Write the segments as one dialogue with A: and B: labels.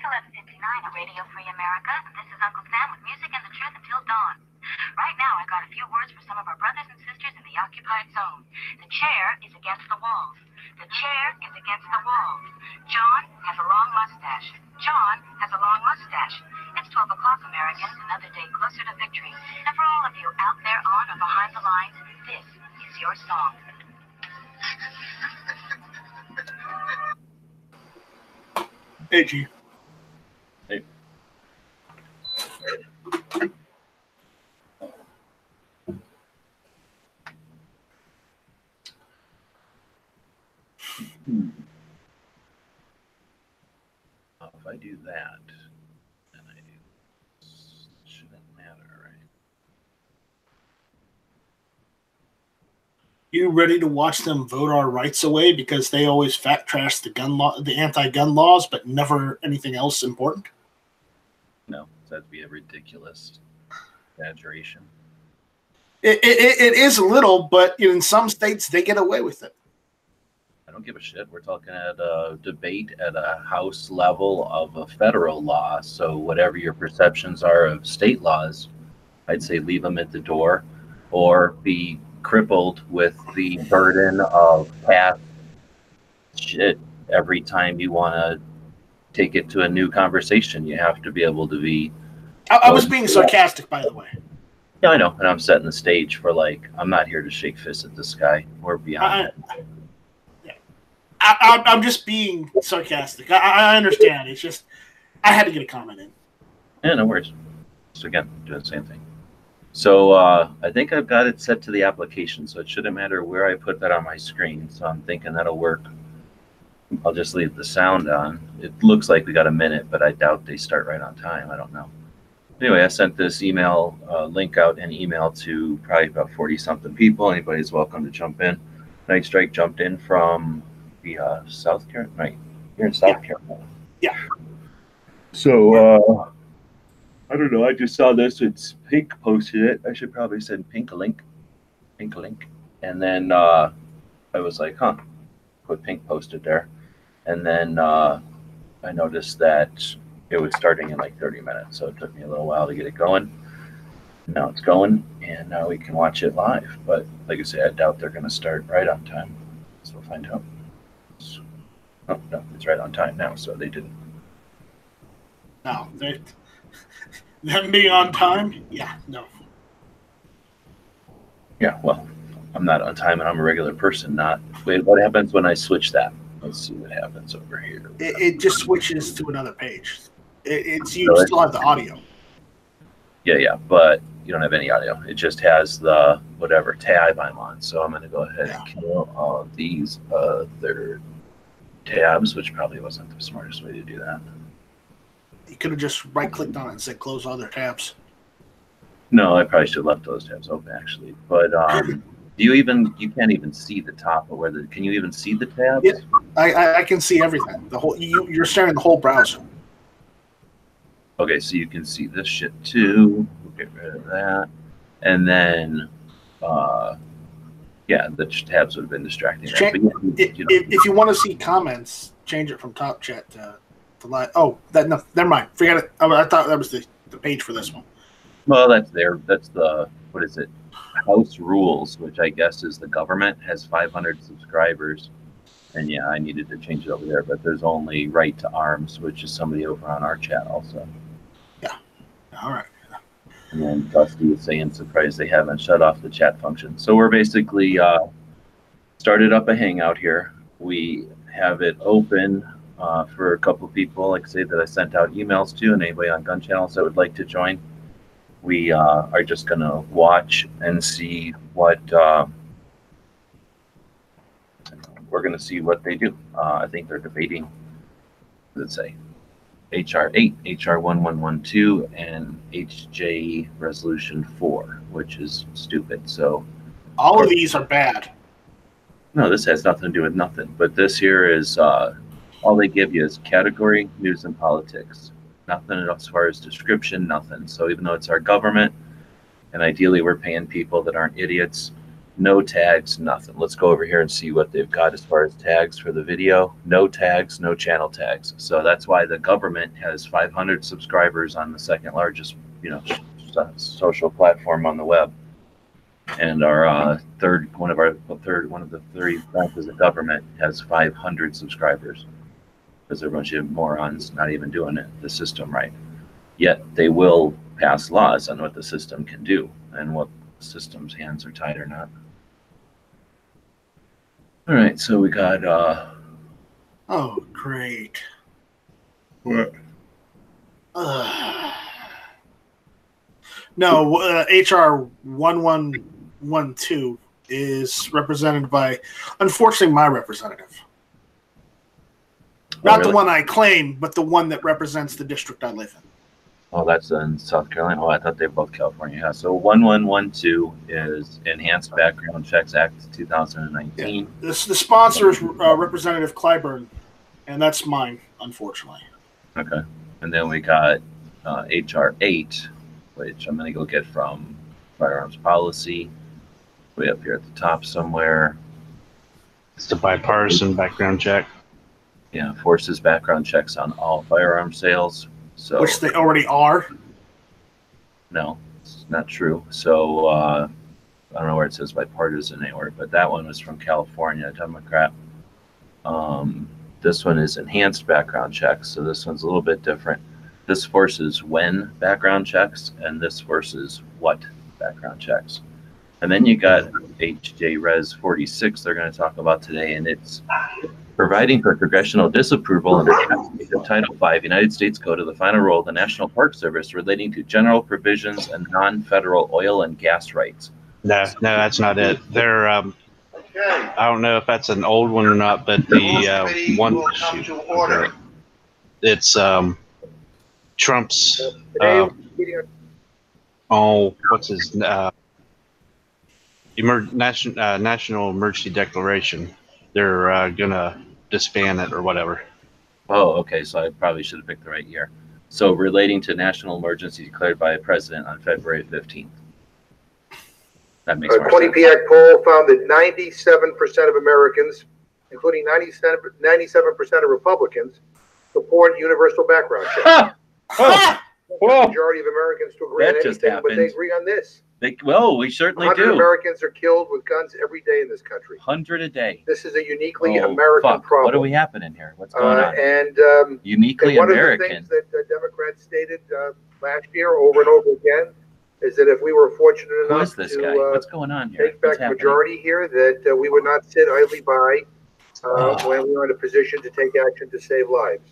A: 11:59 at Radio Free America. This is Uncle Sam with music and the truth until dawn. Right now, I got a few words for some of our brothers and sisters in the occupied zone. The chair is against the walls. The chair is against the walls. John has a long mustache. John has a long mustache. It's 12 o'clock, Americans, another day closer to victory. And for all of you out there on or behind the lines, this is your song.
B: Hey, G.
C: Hey. If I do that, then I do this, shouldn't matter, right?
B: You ready to watch them vote our rights away because they always fat trash the gun law, the anti-gun laws, but never anything else important?
C: No, that'd be a ridiculous exaggeration.
B: It is a little, but in some states they get away with it.
C: I don't give a shit. We're talking at a debate at a House level of a federal law. So whatever your perceptions are of state laws, I'd say leave them at the door, or be crippled with the burden of past shit every time you want to take it to a new conversation. You have to be able to be.
B: I was being sarcastic, by the way.
C: Yeah, I know, and I'm setting the stage for, like, I'm not here to shake fists at this guy. We're beyond that.
B: I'm just being sarcastic. I understand. It's just I had to get a comment in.
C: Yeah, no worries. So again, doing the same thing. So I think I've got it set to the application, so it shouldn't matter where I put that on my screen. So I'm thinking that'll work. I'll just leave the sound on. It looks like we got a minute, but I doubt they start right on time. I don't know. Anyway, I sent this email link out an email to probably about 40-something people. Anybody's welcome to jump in. Night Strike jumped in from the South Carolina. Right, you're in South Carolina.
B: Yeah.
C: So I don't know. I just saw this. It's Pink posted it. I should probably send Pink a link. Pink a link. And then I was like, huh. Put Pink posted there. And then I noticed that it was starting in like 30 minutes. So it took me a little while to get it going. Now it's going, and now we can watch it live. But like I said, I doubt they're going to start right on time. So we'll find out. Oh, no, it's right on time now, so they didn't.
B: No, them being on time? Yeah, no.
C: Yeah, well, I'm not on time, and I'm a regular person, not... Wait, what happens when I switch that? Let's see what happens over here.
B: It just switches to another page. It's you
C: Really?
B: still have the audio.
C: Yeah, but you don't have any audio. It just has the whatever tab I'm on. So I'm going to go ahead and kill all of these other tabs, which probably wasn't the smartest way to do that.
B: You could have just right-clicked on it and said close other tabs.
C: No, I probably should have left those tabs open, actually. But you can't even see the top of where the... Can you even see the tabs?
B: Yeah, I can see everything. The whole you're sharing the whole browser.
C: Okay, so you can see this shit too. We'll get rid of that. And then, yeah, the tabs would have been distracting.
B: If you want to see comments, change it from top chat to live. Oh, no, never mind. Forget it. I thought that was the page for this one.
C: Well, that's the, what is it? House Rules, which I guess is the government, has 500 subscribers. And yeah, I needed to change it over there, but there's only Right to Arms, which is somebody over on our chat also.
B: Yeah. All right.
C: And then Dusty is saying, surprised they haven't shut off the chat function. So we're basically started up a Hangout here. We have it open for a couple of people, like I say, that I sent out emails to, and anybody on Gun Channels that would like to join. We are just going to watch and see what... we're going to see what they do. I think they're debating, let's say, HR 8, HR 1112, and H.J. Resolution 4, which is stupid. So
B: all of these are bad.
C: No, this has nothing to do with nothing. But this here is all they give you is category, news, and politics. Nothing as far as description, nothing. So even though it's our government, and ideally we're paying people that aren't idiots, No tags, nothing. Let's go over here and see what they've got as far as tags for the video. No tags, no channel tags. So that's why the government has 500 subscribers on the second largest, social platform on the web. And our one of the 30 branches of government has 500 subscribers, because they're a bunch of morons not even doing the system right. Yet they will pass laws on what the system can do and what the system's hands are tied or not. All right, so we got.
B: Oh, great.
C: What?
B: No, HR 1112 is represented by, unfortunately, my representative. Not
C: really?
B: the one I claim, but the one that represents the district I live in.
C: Oh, that's in South Carolina. Oh, I thought they were both California. Yeah. So 1112 is Enhanced Background Checks Act 2019.
B: Yeah. The sponsor is Representative Clyburn, and that's mine, unfortunately.
C: Okay. And then we got HR 8, which I'm going to go get from Firearms Policy. Way up here at the top somewhere.
D: It's the bipartisan background check.
C: Yeah, forces background checks on all firearm sales. So,
B: which they already are.
C: No, it's not true. So I don't know where it says bipartisan anywhere, but that one was from California, Democrat. This one is enhanced background checks, so this one's a little bit different. This forces when background checks, and this forces what background checks. And then you got H.J.Res 46 they're going to talk about today, and it's providing for congressional disapproval under Title V United States Code of the final rule of the National Park Service relating to general provisions and non-federal oil and gas rights.
D: No, that's not it. They're I don't know if that's an old one or not, but the one it's Trump's what's his national emergency declaration. They're gonna disband it or whatever.
C: Oh, okay. So I probably should have picked the right year. So relating to national emergency declared by a president on February 15th. That makes more sense.
E: 20 PAC poll found that 97% of Americans, including 97% of Republicans, support universal background checks. The majority of Americans to agree on anything, but they agree on this.
C: Well, we certainly
E: 100
C: do.
E: Americans are killed with guns every day in this country.
C: 100 a day.
E: This is a uniquely American problem.
C: What are we happening here? What's going on?
E: And
C: uniquely
E: one
C: American.
E: One of the things that Democrats stated last year over and over again is that if we were fortunate enough to
C: What's going on here?
E: take back the majority here, that we would not sit idly by when we were in a position to take action to save lives.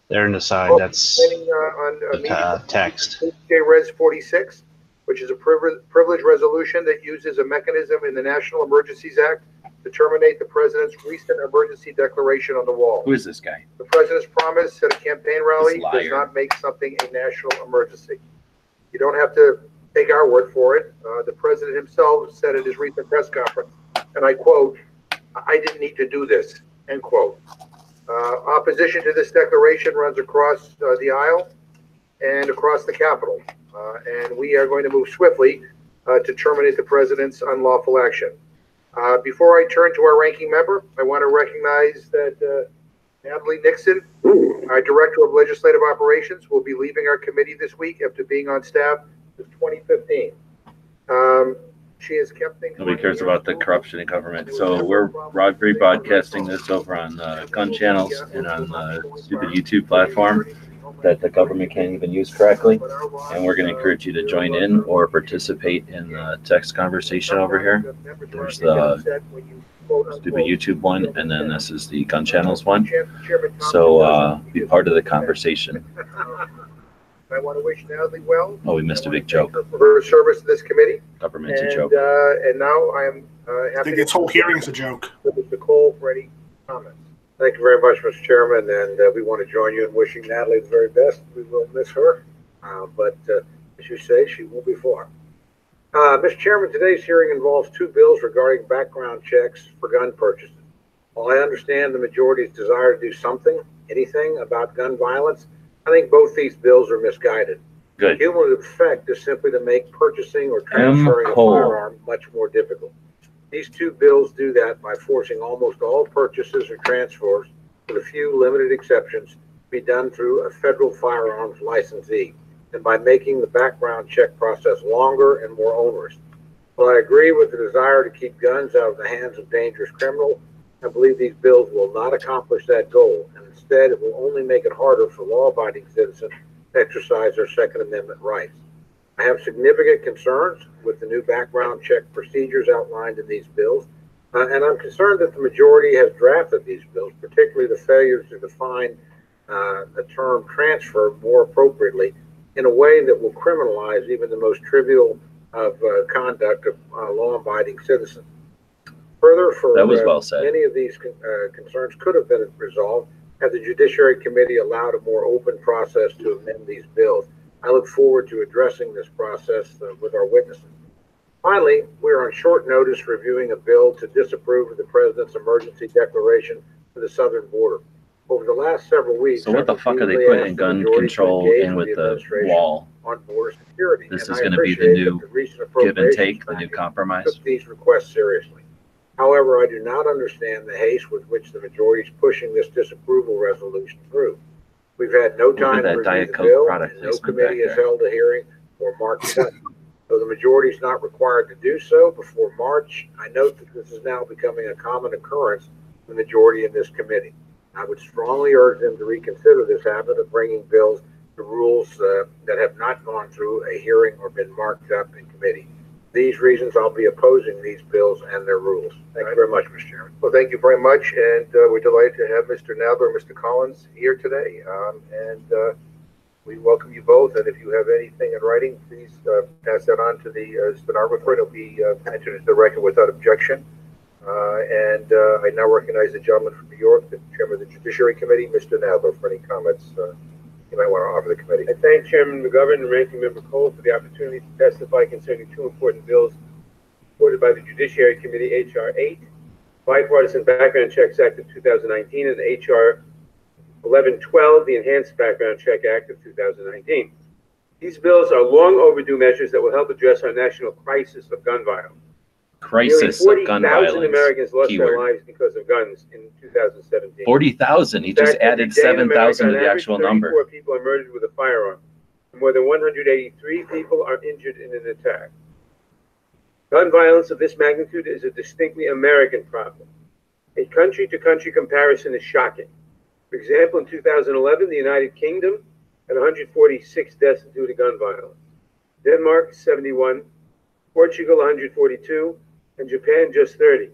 D: They're in the side. That's the text.
E: H.J.Res 46, which is a privilege resolution that uses a mechanism in the National Emergencies Act to terminate the president's recent emergency declaration on the wall.
C: Who is this guy?
E: The president's promise at a campaign rally does not make something a national emergency. You don't have to take our word for it. The president himself said at his recent press conference, and I quote, "I didn't need to do this," end quote. Opposition to this declaration runs across the aisle and across the Capitol. And we are going to move swiftly to terminate the president's unlawful action. Before I turn to our ranking member, I want to recognize that Natalie Nixon, our Director of Legislative Operations, will be leaving our committee this week after being on staff since 2015. She has kept things.
C: Nobody cares about the corruption in government. So we're rebroadcasting this over on gun channels and on the stupid YouTube platform that the government can't even use correctly. And we're going to encourage you to join in or participate in the text conversation over here. There's the stupid YouTube one, and then this is the gun channels one. So be part of the conversation.
E: I want to wish Natalie well.
C: Oh, we missed a big joke.
E: For her service to this committee.
C: Government's a joke.
E: And now I am happy.
B: I think this whole hearing is a joke.
E: Nicole for any comments. Thank you very much, Mr. Chairman, and we want to join you in wishing Natalie the very best. We will miss her, but as you say, she will be far. Mr. Chairman, today's hearing involves two bills regarding background checks for gun purchases. While I understand the majority's desire to do something, anything about gun violence, I think both these bills are misguided.
C: Good.
E: The cumulative effect is simply to make purchasing or transferring a firearm much more difficult. These two bills do that by forcing almost all purchases or transfers, with a few limited exceptions, to be done through a federal firearms licensee, and by making the background check process longer and more onerous. While I agree with the desire to keep guns out of the hands of dangerous criminals, I believe these bills will not accomplish that goal, and instead it will only make it harder for law-abiding citizens to exercise their Second Amendment rights. I have significant concerns with the new background check procedures outlined in these bills, and I'm concerned that the majority has drafted these bills, particularly the failure to define the term transfer more appropriately in a way that will criminalize even the most trivial of conduct of law-abiding citizens. Further, for
C: that was well said.
E: Many of these concerns could have been resolved had the Judiciary Committee allowed a more open process to amend these bills. I look forward to addressing this process with our witnesses. Finally, we are on short notice reviewing a bill to disapprove of the President's emergency declaration for the southern border. Over the last several weeks,
C: so what the fuck are they putting gun control in with the wall?
E: On border security.
C: This is going to be the new give and take, the new compromise.
E: Took these requests seriously. However, I do not understand the haste with which the majority is pushing this disapproval resolution through. We've had no time to review the bill, and no committee has held a hearing or marked it up. Though the majority is not required to do so before March, I note that this is now becoming a common occurrence for the majority in this committee. I would strongly urge them to reconsider this habit of bringing bills to rules that have not gone through a hearing or been marked up in committee. For these reasons, I'll be opposing these bills and their rules. Thank you very much, Mr. Chairman.
F: Well, thank you very much, and we're delighted to have Mr. Nadler and Mr. Collins here today, and we welcome you both. And if you have anything in writing, please pass that on to the stenographer. It'll be entered into the record without objection. I now recognize the gentleman from New York, the chairman of the Judiciary Committee, Mr. Nadler, for any comments you might want to offer the committee.
G: I thank Chairman McGovern and Ranking Member Cole for the opportunity to testify concerning two important bills supported by the Judiciary Committee, H.R. 8, Bipartisan Background Checks Act of 2019, and H.R. 1112, the Enhanced Background Check Act of 2019. These bills are long overdue measures that will help address our national crisis of gun violence.
C: Crisis of gun violence.
G: 40,000 Americans lost their lives because of guns in 2017.
C: 40,000. He just added 7,000 to the actual number.
G: 34 people are murdered with a firearm. More than 183 people are injured in an attack. Gun violence of this magnitude is a distinctly American problem. A country-to-country comparison is shocking. For example, in 2011, the United Kingdom had 146 deaths due to gun violence. Denmark, 71. Portugal, 142. And Japan, just 30.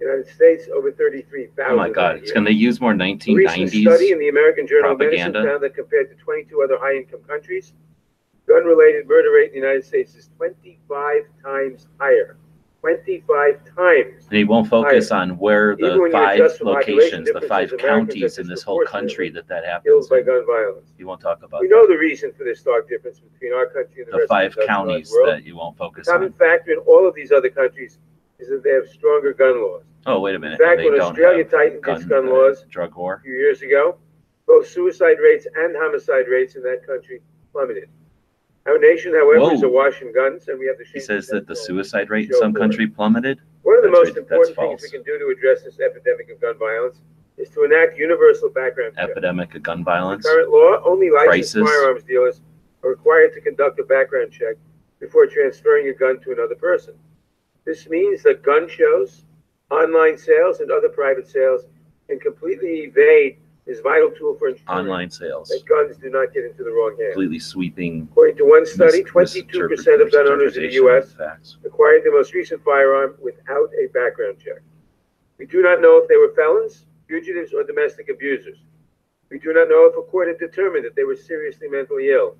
G: United States, over 33,000.
C: Oh my God, it's going to use more 1990s
G: A recent study in the American Journal of Medicine
C: propaganda
G: found that compared to 22 other high-income countries, gun-related murder rate in the United States is 25 times higher. 25 times.
C: And he won't focus
G: higher.
C: on where
G: Even
C: the
G: when you
C: 5
G: adjust for population
C: locations, the
G: differences,
C: 5
G: Americans
C: counties
G: are
C: in this whole country that happens.
G: Killed by gun violence.
C: You won't talk about
G: We know the reason for this stark difference between our country and the
C: the
G: rest
C: 5
G: of the
C: counties
G: world.
C: that you won't focus
G: The common
C: on.
G: factor in all of these other countries is that they have stronger gun laws.
C: Oh, wait a minute.
G: In fact,
C: They
G: when
C: don't
G: Australia
C: have
G: tightened its gun laws
C: drug war.
G: a few years ago, both suicide rates and homicide rates in that country plummeted. Our nation, however, is
C: Whoa.
G: awash in guns, and we have the
C: He says that the
G: to
C: suicide rate in
G: show
C: some
G: for it.
C: country plummeted.
G: One of the
C: That's
G: most
C: right,
G: important
C: that's
G: things we
C: false.
G: can do to address this epidemic of gun violence is to enact universal background checks.
C: Epidemic of gun violence.
G: Current law, only licensed
C: Crisis.
G: firearms dealers are required to conduct a background check before transferring a gun to another person. This means that gun shows, online sales, and other private sales can completely evade this vital tool for ensuring
C: Online sales.
G: that guns do not get into the wrong hands.
C: Completely sweeping.
G: According to one study, 22% of gun owners in the U.S.
C: Facts.
G: acquired their most recent firearm without a background check. We do not know if they were felons, fugitives, or domestic abusers. We do not know if a court had determined that they were seriously mentally ill.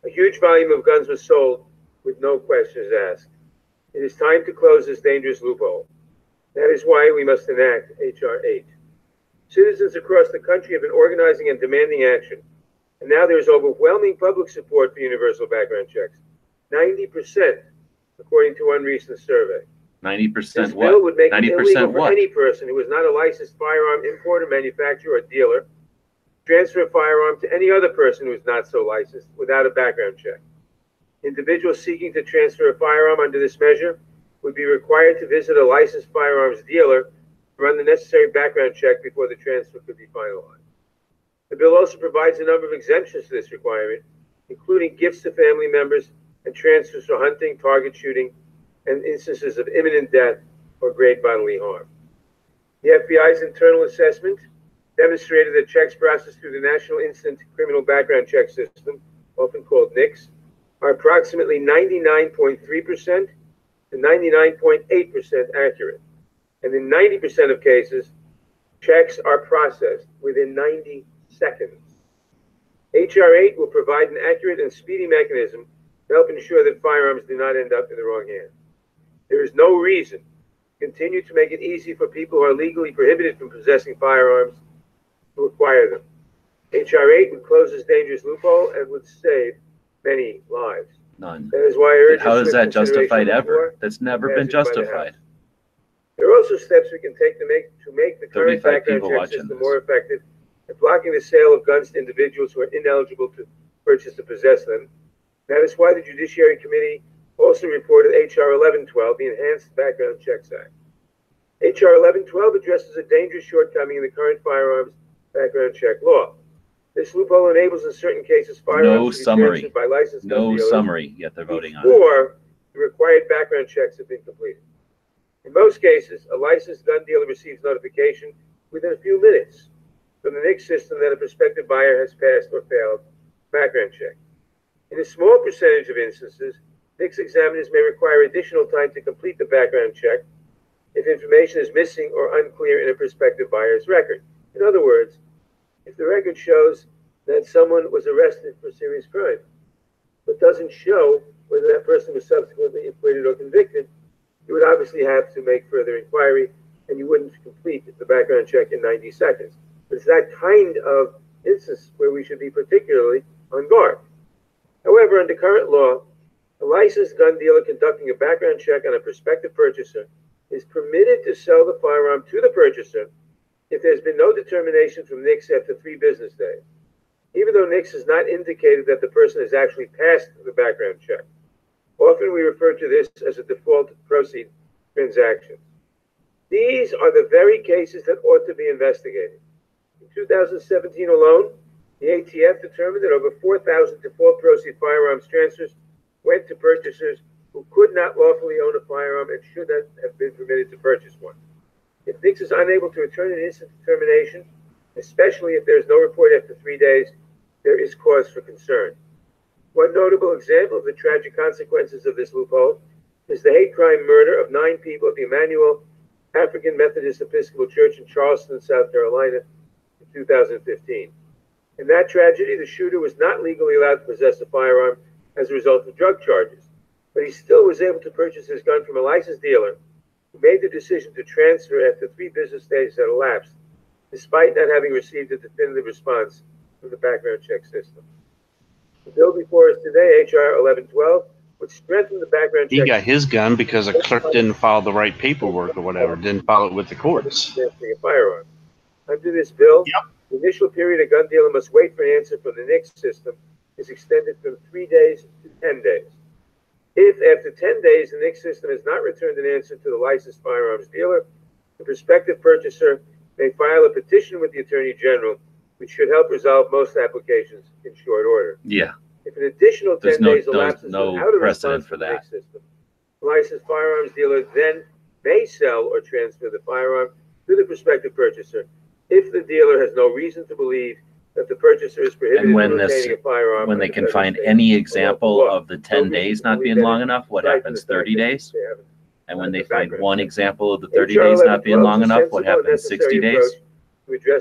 G: A huge volume of guns was sold with no questions asked. It is time to close this dangerous loophole. That is why we must enact H.R. 8. Citizens across the country have been organizing and demanding action, and now there is overwhelming public support for universal background checks. 90%, according to one recent survey.
C: 90%
G: This bill would
C: what?
G: make it
C: 90%
G: illegal for
C: what?
G: any person who is not a licensed firearm importer, manufacturer, or dealer to transfer a firearm to any other person who is not so licensed without a background check. Individuals seeking to transfer a firearm under this measure would be required to visit a licensed firearms dealer to run the necessary background check before the transfer could be finalized. The bill also provides a number of exemptions to this requirement, including gifts to family members and transfers for hunting, target shooting, and instances of imminent death or great bodily harm. The FBI's internal assessment demonstrated that checks processed through the National Instant Criminal Background Check System, often called NICS, are approximately 99.3% to 99.8% accurate. And in 90% of cases, checks are processed within 90 seconds. H.R. 8 will provide an accurate and speedy mechanism to help ensure that firearms do not end up in the wrong hands. There is no reason to continue to make it easy for people who are legally prohibited from possessing firearms to acquire them. H.R. 8 would close this dangerous loophole and would save many lives.
C: None.
G: That is why I urge
C: how is that justified ever? That's never been justified.
G: There are also steps we can take to make the current background check system more effective at blocking the sale of guns to individuals who are ineligible to purchase and possess them. That is why the Judiciary Committee also reported H.R. 1112, the Enhanced Background Checks Act. H.R. 1112 addresses a dangerous shortcoming in the current firearms background check law. This loophole enables, in certain cases, firearms to be transferred by licensed gun dealers
C: yet they're voting on it.
G: Before the required background checks have been completed. In most cases, a licensed gun dealer receives notification within a few minutes from the NICS system that a prospective buyer has passed or failed background check. In a small percentage of instances, NICS examiners may require additional time to complete the background check if information is missing or unclear in a prospective buyer's record. In other words, if the record shows that someone was arrested for serious crime, but doesn't show whether that person was subsequently acquitted or convicted, you would obviously have to make further inquiry, and you wouldn't complete the background check in 90 seconds. It's that kind of instance where we should be particularly on guard. However, under current law, a licensed gun dealer conducting a background check on a prospective purchaser is permitted to sell the firearm to the purchaser if there's been no determination from NICS after 3 business days, even though NICS has not indicated that the person has actually passed the background check. Often we refer to this as a default proceed transaction. These are the very cases that ought to be investigated. In 2017 alone, the ATF determined that over 4,000 default proceed firearms transfers went to purchasers who could not lawfully own a firearm and should not have been permitted to purchase one. If NICS is unable to return an instant determination, especially if there is no report after 3 days, there is cause for concern. One notable example of the tragic consequences of this loophole is the hate crime murder of 9 people at the Emmanuel African Methodist Episcopal Church in Charleston, South Carolina in 2015. In that tragedy, the shooter was not legally allowed to possess a firearm as a result of drug charges, but he still was able to purchase his gun from a licensed dealer who made the decision to transfer after 3 business days had elapsed, despite not having received a definitive response from the background check system. The bill before us today, H.R. 1112, would strengthen the background check.
D: He got his gun because a clerk didn't file the right paperwork or whatever, didn't file it with the courts.
G: A firearm. Under this bill, the initial period a gun dealer must wait for an answer from the NICS system is extended from 3 days to 10 days. If after 10 days the NICS system has not returned an answer to the licensed firearms dealer, the prospective purchaser may file a petition with the Attorney General, which should help resolve most applications in short order.
C: Yeah.
G: If an additional 10 days elapses
C: no
G: without a
C: precedent
G: response
C: for
G: from the
C: that.
G: NICS system, the licensed firearms dealer then may sell or transfer the firearm to the prospective purchaser if the dealer has no reason to believe that the purchaser is prohibited from obtaining a firearm.
C: When they can find any example of the 10 days not being long enough, what happens? 30 days? And when they find one example of the 30 days not being long enough, what happens? 60 days?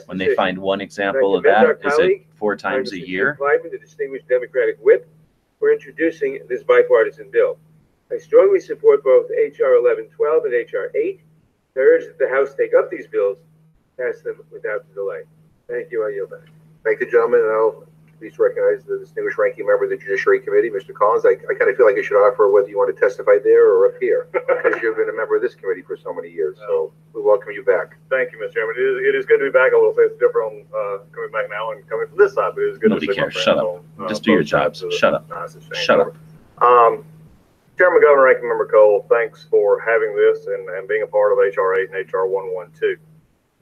C: When they find one example of that, is it 4 times a year?
G: The distinguished Democratic whip, for introducing this bipartisan bill. I strongly support both H.R. 1112 and H.R. 8. I urge that the House take up these bills, pass them without delay. Thank you. I yield back.
F: Thank you, gentlemen, and I'll please recognize the distinguished ranking member of the Judiciary Committee, Mr. Collins. I kind of feel like I should offer whether you want to testify there or up here, because you've been a member of this committee for so many years. So we welcome you back.
H: Thank you, Mr. Chairman. It is good to be back. I will say it's different coming back now and coming from this side, but it is good
C: Nobody
H: to see
C: cares. Shut up. Just do your jobs. Shut up. Shut up.
H: Chairman, Governor, Ranking Member Cole, thanks for having this and being a part of H.R. 8 and H.R. 112.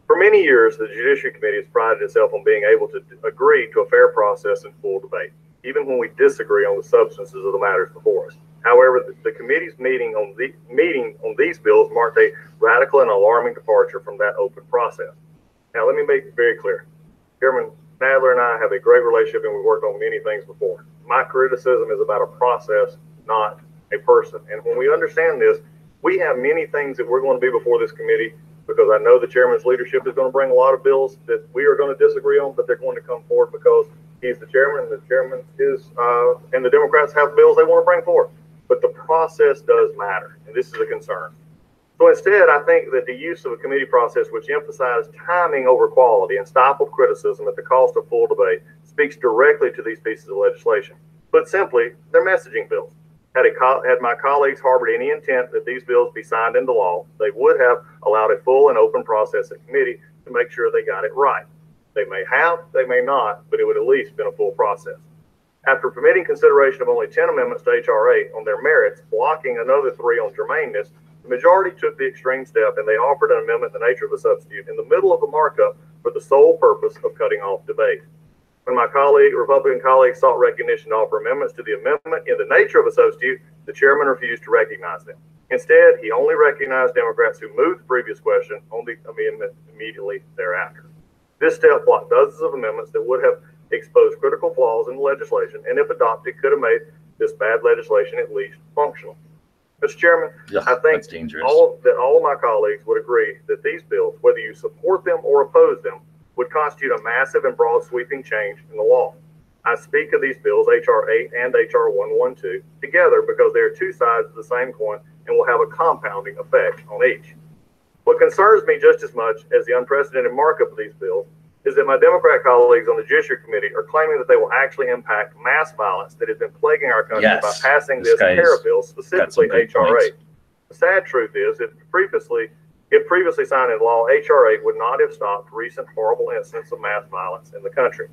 H: For many years, the Judiciary Committee has prided itself on being able to agree to a fair process and full debate, even when we disagree on the substances of the matters before us. However, the committee's meeting on these bills marked a radical and alarming departure from that open process. Now, let me make it very clear. Chairman Nadler and I have a great relationship, and we've worked on many things before. My criticism is about a process, not a person. And when we understand this, we have many things that we're going to be before this committee, because I know the chairman's leadership is going to bring a lot of bills that we are going to disagree on, but they're going to come forward because he's the chairman, and the chairman is, and the Democrats have bills they want to bring forward. But the process does matter, and this is a concern. So instead, I think that the use of a committee process which emphasized timing over quality and stifled criticism at the cost of full debate speaks directly to these pieces of legislation. Put simply, they're messaging bills. Had my colleagues harbored any intent that these bills be signed into law, they would have allowed a full and open process at committee to make sure they got it right. They may have, they may not, but it would at least been a full process. After permitting consideration of only 10 amendments to H.R. 8 on their merits, blocking another 3 on germaneness, the majority took the extreme step and they offered an amendment in the nature of a substitute in the middle of the markup for the sole purpose of cutting off debate. When my Republican colleagues sought recognition to offer amendments to the amendment in the nature of a substitute, the chairman refused to recognize them. Instead, he only recognized Democrats who moved the previous question on the amendment immediately thereafter. This step blocked dozens of amendments that would have exposed critical flaws in the legislation, and if adopted, could have made this bad legislation at least functional. Mr. Chairman, I think all of my colleagues would agree that these bills, whether you support them or oppose them, would constitute a massive and broad sweeping change in the law. I speak of these bills, H.R. 8 and H.R. 112, together because they are two sides of the same coin and will have a compounding effect on each. What concerns me just as much as the unprecedented markup of these bills is that my Democrat colleagues on the Judiciary Committee are claiming that they will actually impact mass violence that has been plaguing our country by passing this pair of bills, specifically H.R. 8. The sad truth is, if previously signed into law, H.R. 8 would not have stopped recent horrible incidents of mass violence in the country.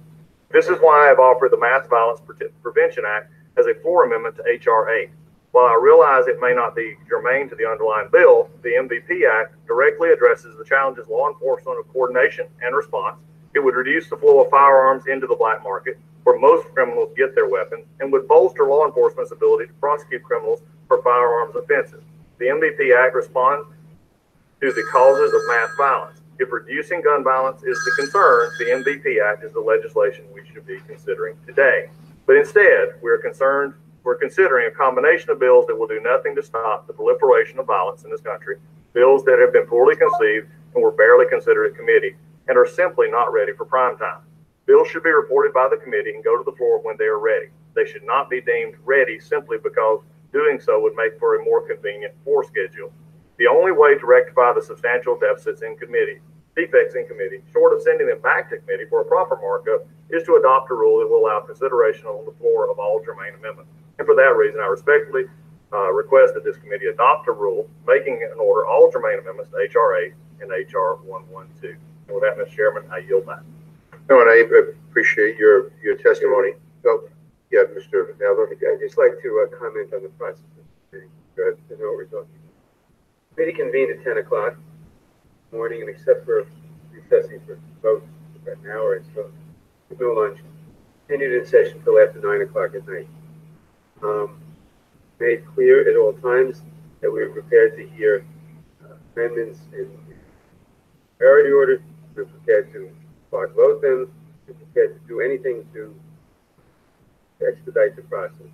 H: This is why I have offered the Mass Violence Prevention Act as a floor amendment to H.R. 8. While I realize it may not be germane to the underlying bill, the MVP Act directly addresses the challenges law enforcement of coordination and response. It would reduce the flow of firearms into the black market, where most criminals get their weapons, and would bolster law enforcement's ability to prosecute criminals for firearms offenses. The MVP Act responds to the causes of mass violence. If reducing gun violence is the concern, the MVP Act is the legislation we should be considering today. But instead, we're considering a combination of bills that will do nothing to stop the proliferation of violence in this country, bills that have been poorly conceived and were barely considered at committee, and are simply not ready for prime time. Bills should be reported by the committee and go to the floor when they are ready. They should not be deemed ready simply because doing so would make for a more convenient floor schedule. The only way to rectify the substantial defects in committee, short of sending them back to committee for a proper markup, is to adopt a rule that will allow consideration on the floor of all germane amendments. And for that reason, I respectfully request that this committee adopt a rule making an order all germane amendments to H.R. 8 and H.R. 112. And with that, Mr. Chairman, I yield back.
E: No, and I appreciate your testimony. So, yeah, Mr. Nadler.
G: I'd just like to comment on the process of the meeting. Go ahead. I know what we're talking about. The meeting convened at 10 o'clock in the morning, and except for recessing for votes about an hour or so, no lunch. Continued in session until after 9 o'clock at night. Made clear at all times that we were prepared to hear amendments in priority order. We're prepared to block vote them. We're prepared to do anything to expedite the process.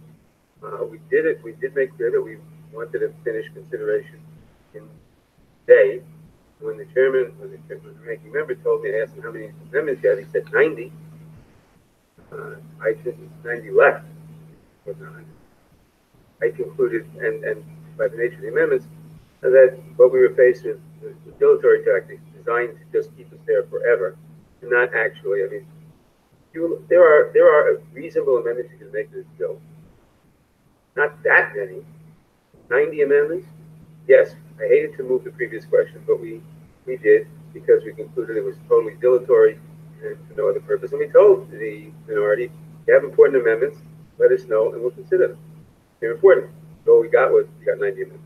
G: We did make clear that we wanted to finish consideration in day. When the ranking member told me, I asked him how many amendments he had, he said 90. I said 90 left. It was 100. I concluded, and by the nature of the amendments, that what we were faced with was dilatory tactics designed to just keep us there forever, and not actually. I mean, there are reasonable amendments you can make to this bill. Not that many. 90 amendments. Yes, I hated to move the previous question, but we did because we concluded it was totally dilatory and for no other purpose. And we told the minority, if you have important amendments, let us know and we'll consider them. They're important. So we got 90 minutes.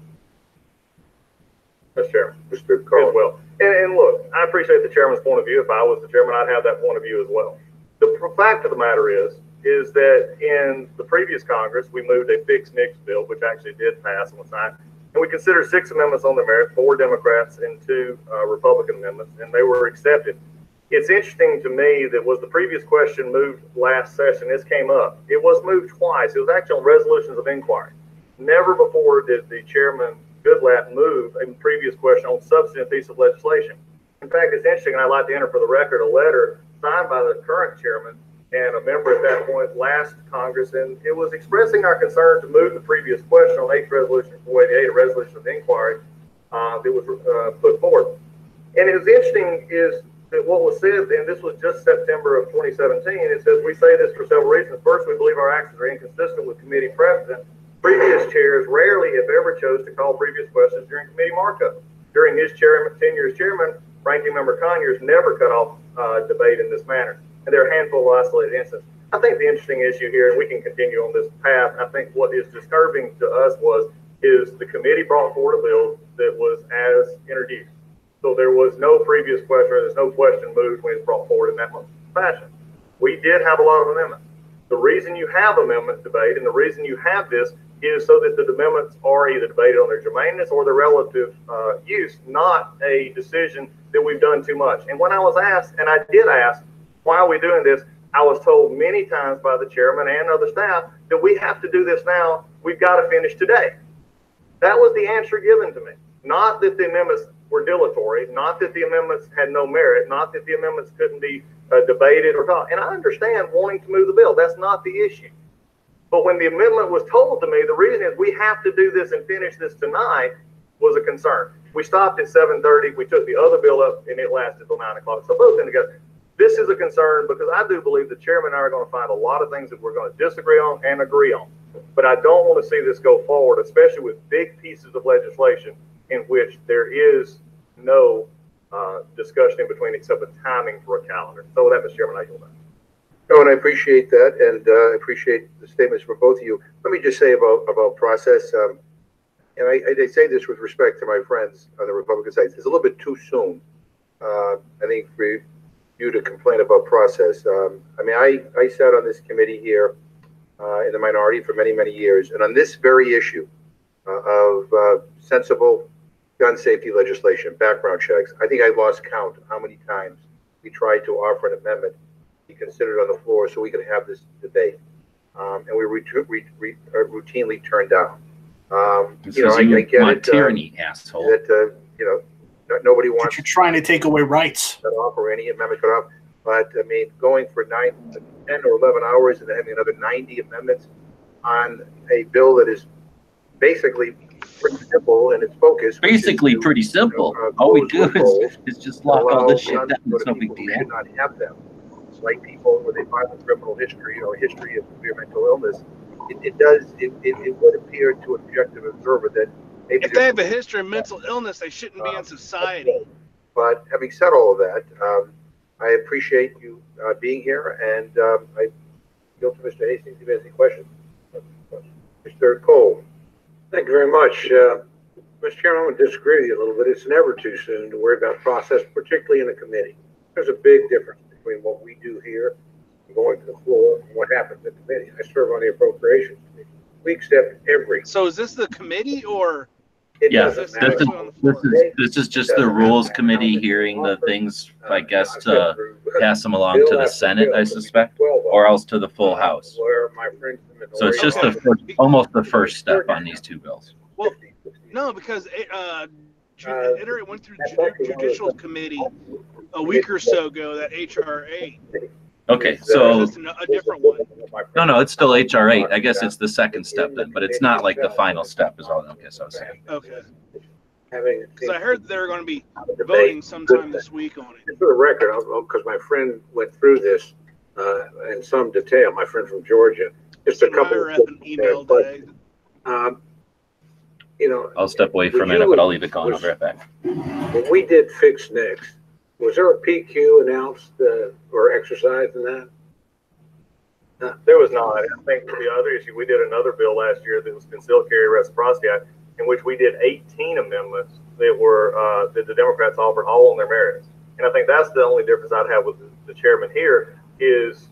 H: Mr. Chairman.
E: Mr.
H: As
E: Collins.
H: well. And look, I appreciate the chairman's point of view. If I was the chairman, I'd have that point of view as well. The fact of the matter is that in the previous Congress, we moved a fixed NICS bill, which actually did pass and was signed. And we considered 6 amendments on the merit, 4 Democrats and 2 Republican amendments, and they were accepted. It's interesting to me that was the previous question moved last session. This came up. It was moved twice. It was actually on resolutions of inquiry. Never before did the chairman Goodlatte move a previous question on substantive piece of legislation. In fact, it's interesting, and I'd like to enter for the record a letter signed by the current chairman and a member at that point last Congress, and it was expressing our concern to move the previous question on H resolution 488, a resolution of inquiry that was put forward. And it was interesting is that what was said, and this was just September of 2017, it says, we say this for several reasons. First, we believe our actions are inconsistent with committee precedent. Previous chairs rarely, if ever, chose to call previous questions during committee markup. During his tenure as chairman, Ranking Member Conyers never cut off debate in this manner. And there are a handful of isolated instances. I think the interesting issue here, and we can continue on this path, I think what is disturbing to us is the committee brought forward a bill that was as introduced. So there was no previous question, or there's no question moved when it's brought forward in that fashion. We did have a lot of amendments. The reason you have amendment debate and the reason you have this is so that the amendments are either debated on their germaneness or their relative use, not a decision that we've done too much. And when I was asked, and I did ask, why are we doing this? I was told many times by the chairman and other staff that we have to do this now. We've got to finish today. That was the answer given to me. Not that the amendments were dilatory, not that the amendments had no merit, not that the amendments couldn't be debated or taught. And I understand wanting to move the bill. That's not the issue. But when the amendment was told to me, the reason is we have to do this and finish this tonight was a concern. We stopped at 7:30. We took the other bill up, and it lasted till 9 o'clock. So both in together. This is a concern because I do believe the chairman and I are going to find a lot of things that we're going to disagree on and agree on. But I don't want to see this go forward, especially with big pieces of legislation in which there is no discussion in between except the timing for a calendar. So with that, Mr. Chairman, I yield back.
E: No, and I appreciate that, and I appreciate the statements from both of you. Let me just say about process, and I say this with respect to my friends on the Republican side. It's a little bit too soon, I think, for you to complain about process. I mean, I sat on this committee here in the minority for many, many years, and on this very issue of sensible gun safety legislation, background checks, I think I lost count of how many times we tried to offer an amendment be considered on the floor so we could have this debate, and we were routinely turned down. You know, I get it.
C: Tyranny, asshole.
E: That you know, nobody wants.
B: You're trying to take away rights.
E: Cut off or any amendment cut off, but I mean, going for 10 or 11 hours and then having another 90 amendments on a bill that is basically pretty simple in its focus.
C: Basically, pretty simple. All we do is just lock all this shit down. It's no big deal.
E: Should not have them. Like people where they file a criminal history or history of severe mental illness, it would appear to an objective observer that maybe
I: if they have a history of mental illness, they shouldn't be in society.
E: But having said all of that, I appreciate you being here, and I yield to Mr. Hastings if he has any questions. Mr. Cole.
F: Thank you very much. Mr. Chairman, I'm going to disagree with you a little bit. It's never too soon to worry about process, particularly in a committee. There's a big difference between what we do here and going to the floor and what happens in the committee. I serve on the Appropriations Committee. We accept every.
I: So is this the committee or?
C: Yeah, this is just the Rules Committee hearing the things, I guess, to pass them along to the Senate, I suspect, or else to the full House. So it's just almost the first step on these two bills.
I: Well, no, because it went through Judicial Committee a week or so ago, that H.R. 8.
C: Okay, so
I: a different one.
C: No, it's still H.R. 8. I guess it's the second step then, but it's not like the final step is all I guess I was saying.
I: Okay. Because I heard they're going to be voting sometime this week on it.
F: For the record, because my friend went through this in some detail, my friend from Georgia. Just a couple of
I: email today.
F: You know,
C: I'll step away for a minute, but I'll leave it going. I'll be right back.
F: When we did fix NICS, was there a PQ announced or exercised in that?
H: There was not. I think the other issue, we did another bill last year that was Concealed Carry Reciprocity Act, in which we did 18 amendments that were that the Democrats offered all on their merits. And I think that's the only difference I'd have with the chairman here is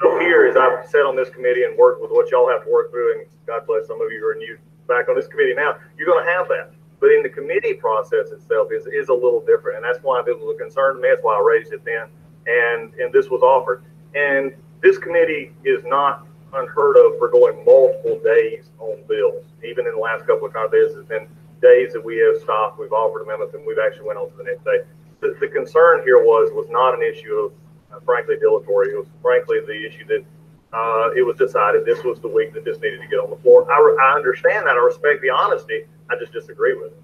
H: up here, as I've sat on this committee and worked with what y'all have to work through, and God bless some of you who are new back on this committee now, you're going to have that. But in the committee process itself is a little different. And that's why it was a concern to me. That's why I raised it then. And this was offered. And this committee is not unheard of for going multiple days on bills. Even in the last couple of days, there's been days that we have stopped, we've offered amendments, and we've actually went on to the next day. The concern here was not an issue of, frankly, dilatory. It was, frankly, the issue that it was decided this was the week that this needed to get on the floor. I understand that. I respect the honesty. I just disagree with it.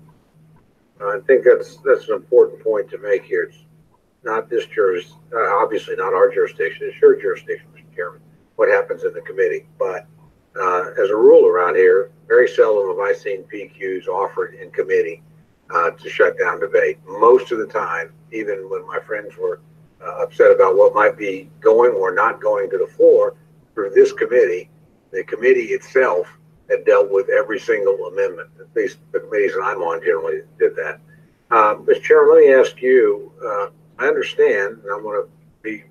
F: I think that's an important point to make here. It's not this obviously not our jurisdiction. It's your jurisdiction, Mr. Chairman, what happens in the committee. But as a rule around here, very seldom have I seen PQs offered in committee to shut down debate. Most of the time, even when my friends were upset about what might be going or not going to the floor, through this committee, the committee itself had dealt with every single amendment. At least the committees that I'm on generally did that. Mr. Chairman, let me ask you, I understand, and I want to be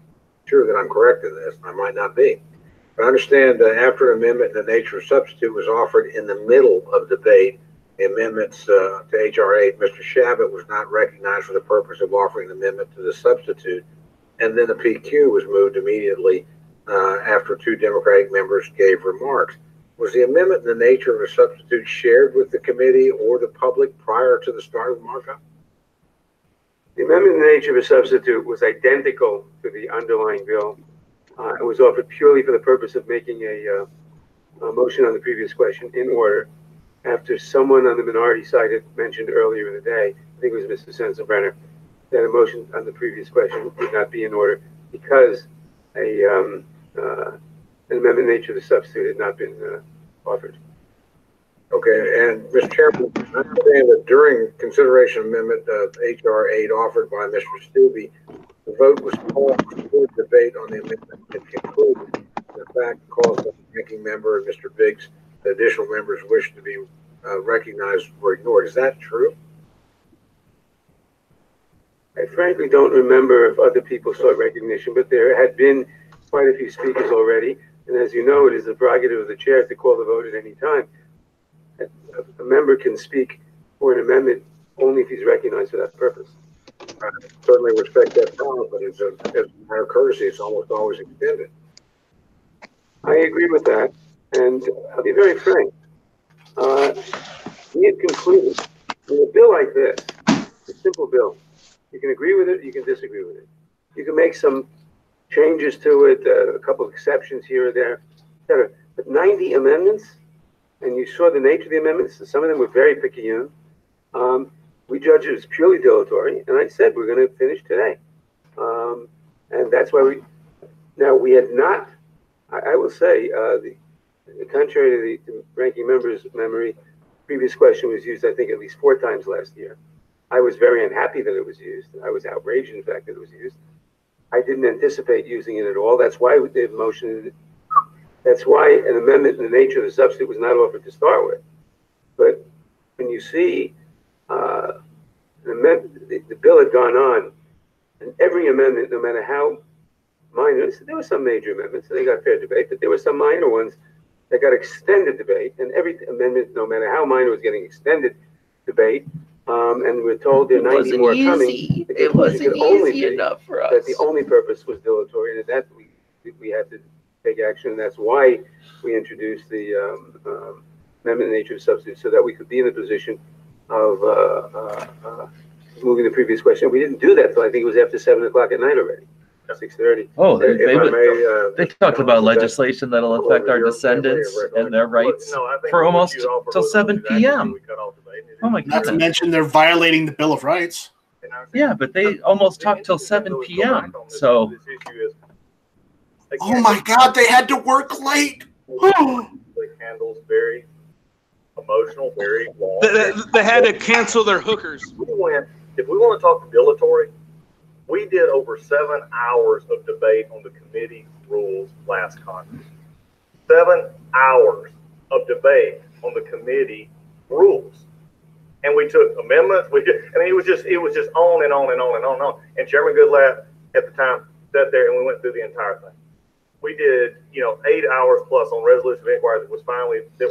F: sure that I'm correct in this, and I might not be, but I understand that after an amendment in the nature of substitute was offered in the middle of debate, the amendments to H.R. 8, Mr. Shabbat was not recognized for the purpose of offering an amendment to the substitute, and then the PQ was moved immediately after two Democratic members gave remarks. Was the amendment in the nature of a substitute shared with the committee or the public prior to the start of the markup?
G: The amendment in the nature of a substitute was identical to the underlying bill. It was offered purely for the purpose of making a motion on the previous question in order. After someone on the minority side had mentioned earlier in the day, I think it was Mr. Sensenbrenner, that a motion on the previous question would not be in order because an amendment in the nature of the substitute had not been offered.
F: Okay, and Mr. Chairman, I understand that during consideration of amendment of H.R. 8 offered by Mr. Stubbe, the vote was called for debate on the amendment and concluded. In fact, calls of the ranking member and Mr. Biggs, the additional members wished to be recognized were ignored. Is that true?
G: I frankly don't remember if other people sought recognition, but there had been quite a few speakers already. And as you know, it is the prerogative of the chair to call the vote at any time. A member can speak for an amendment only if he's recognized for that purpose.
F: I certainly respect that power, but as a matter of courtesy, it's almost always extended.
G: I agree with that. And I'll be very frank. We had concluded with a bill like this, a simple bill. You can agree with it, you can disagree with it. You can make some changes to it, a couple of exceptions here or there, etc. But 90 amendments, and you saw the nature of the amendments, and some of them were very picayune. We judged it as purely dilatory, and I said we're going to finish today. And that's why we had not, I will say, contrary to the ranking member's memory, previous question was used, I think, at least 4 times last year. I was very unhappy that it was used. I was outraged, in fact, that it was used. I didn't anticipate using it at all. That's why we did motion. That's why an amendment in the nature of the substitute was not offered to start with. But when you see the bill had gone on, and every amendment, no matter how minor, there were some major amendments, and they got fair debate, but there were some minor ones that got extended debate, and every amendment, no matter how minor, was getting extended debate. And we're told there are 90 more coming.
J: It wasn't easy enough for us.
G: That the only purpose was dilatory, and that we had to take action. And that's why we introduced the amendment in the nature of substitute, so that we could be in the position of moving the previous question. We didn't do that until I think it was after 7 o'clock at night already, 6:30.
J: Oh, they talked about legislation that'll affect our descendants and their rights for almost till 7 p.m. Oh my goodness.
B: Not to mention they're violating the Bill of Rights.
J: Yeah, but they almost talked till 7 p.m. So.
B: Oh my God, they had to work late.
H: Handles very emotional, very long.
I: They had to cancel their hookers.
H: If we want to talk dilatory, we did over 7 hours of debate on the committee rules last Congress. 7 hours of debate on the committee rules. And we took amendments. It was just on and on and on and on and on. And Chairman Goodlatte at the time sat there and we went through the entire thing. We did, 8 hours plus on resolution of inquiry that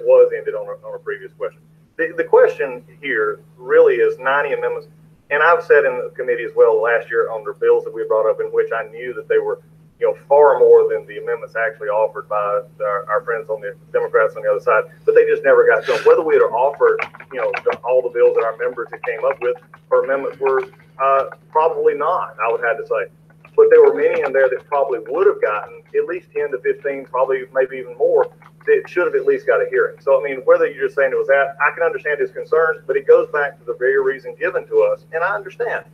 H: was ended on a previous question. The question here really is 90 amendments. And I've said in the committee as well last year on the bills that we brought up in which I knew that they were, far more than the amendments actually offered by our friends on the Democrats on the other side, but they just never got done. Whether we had offered, all the bills that our members had came up with or amendments were probably not, I would have to say. But there were many in there that probably would have gotten at least 10 to 15, probably maybe even more, that should have at least got a hearing. So, whether you're just saying it was that, I can understand his concerns, but it goes back to the very reason given to us, and I understand.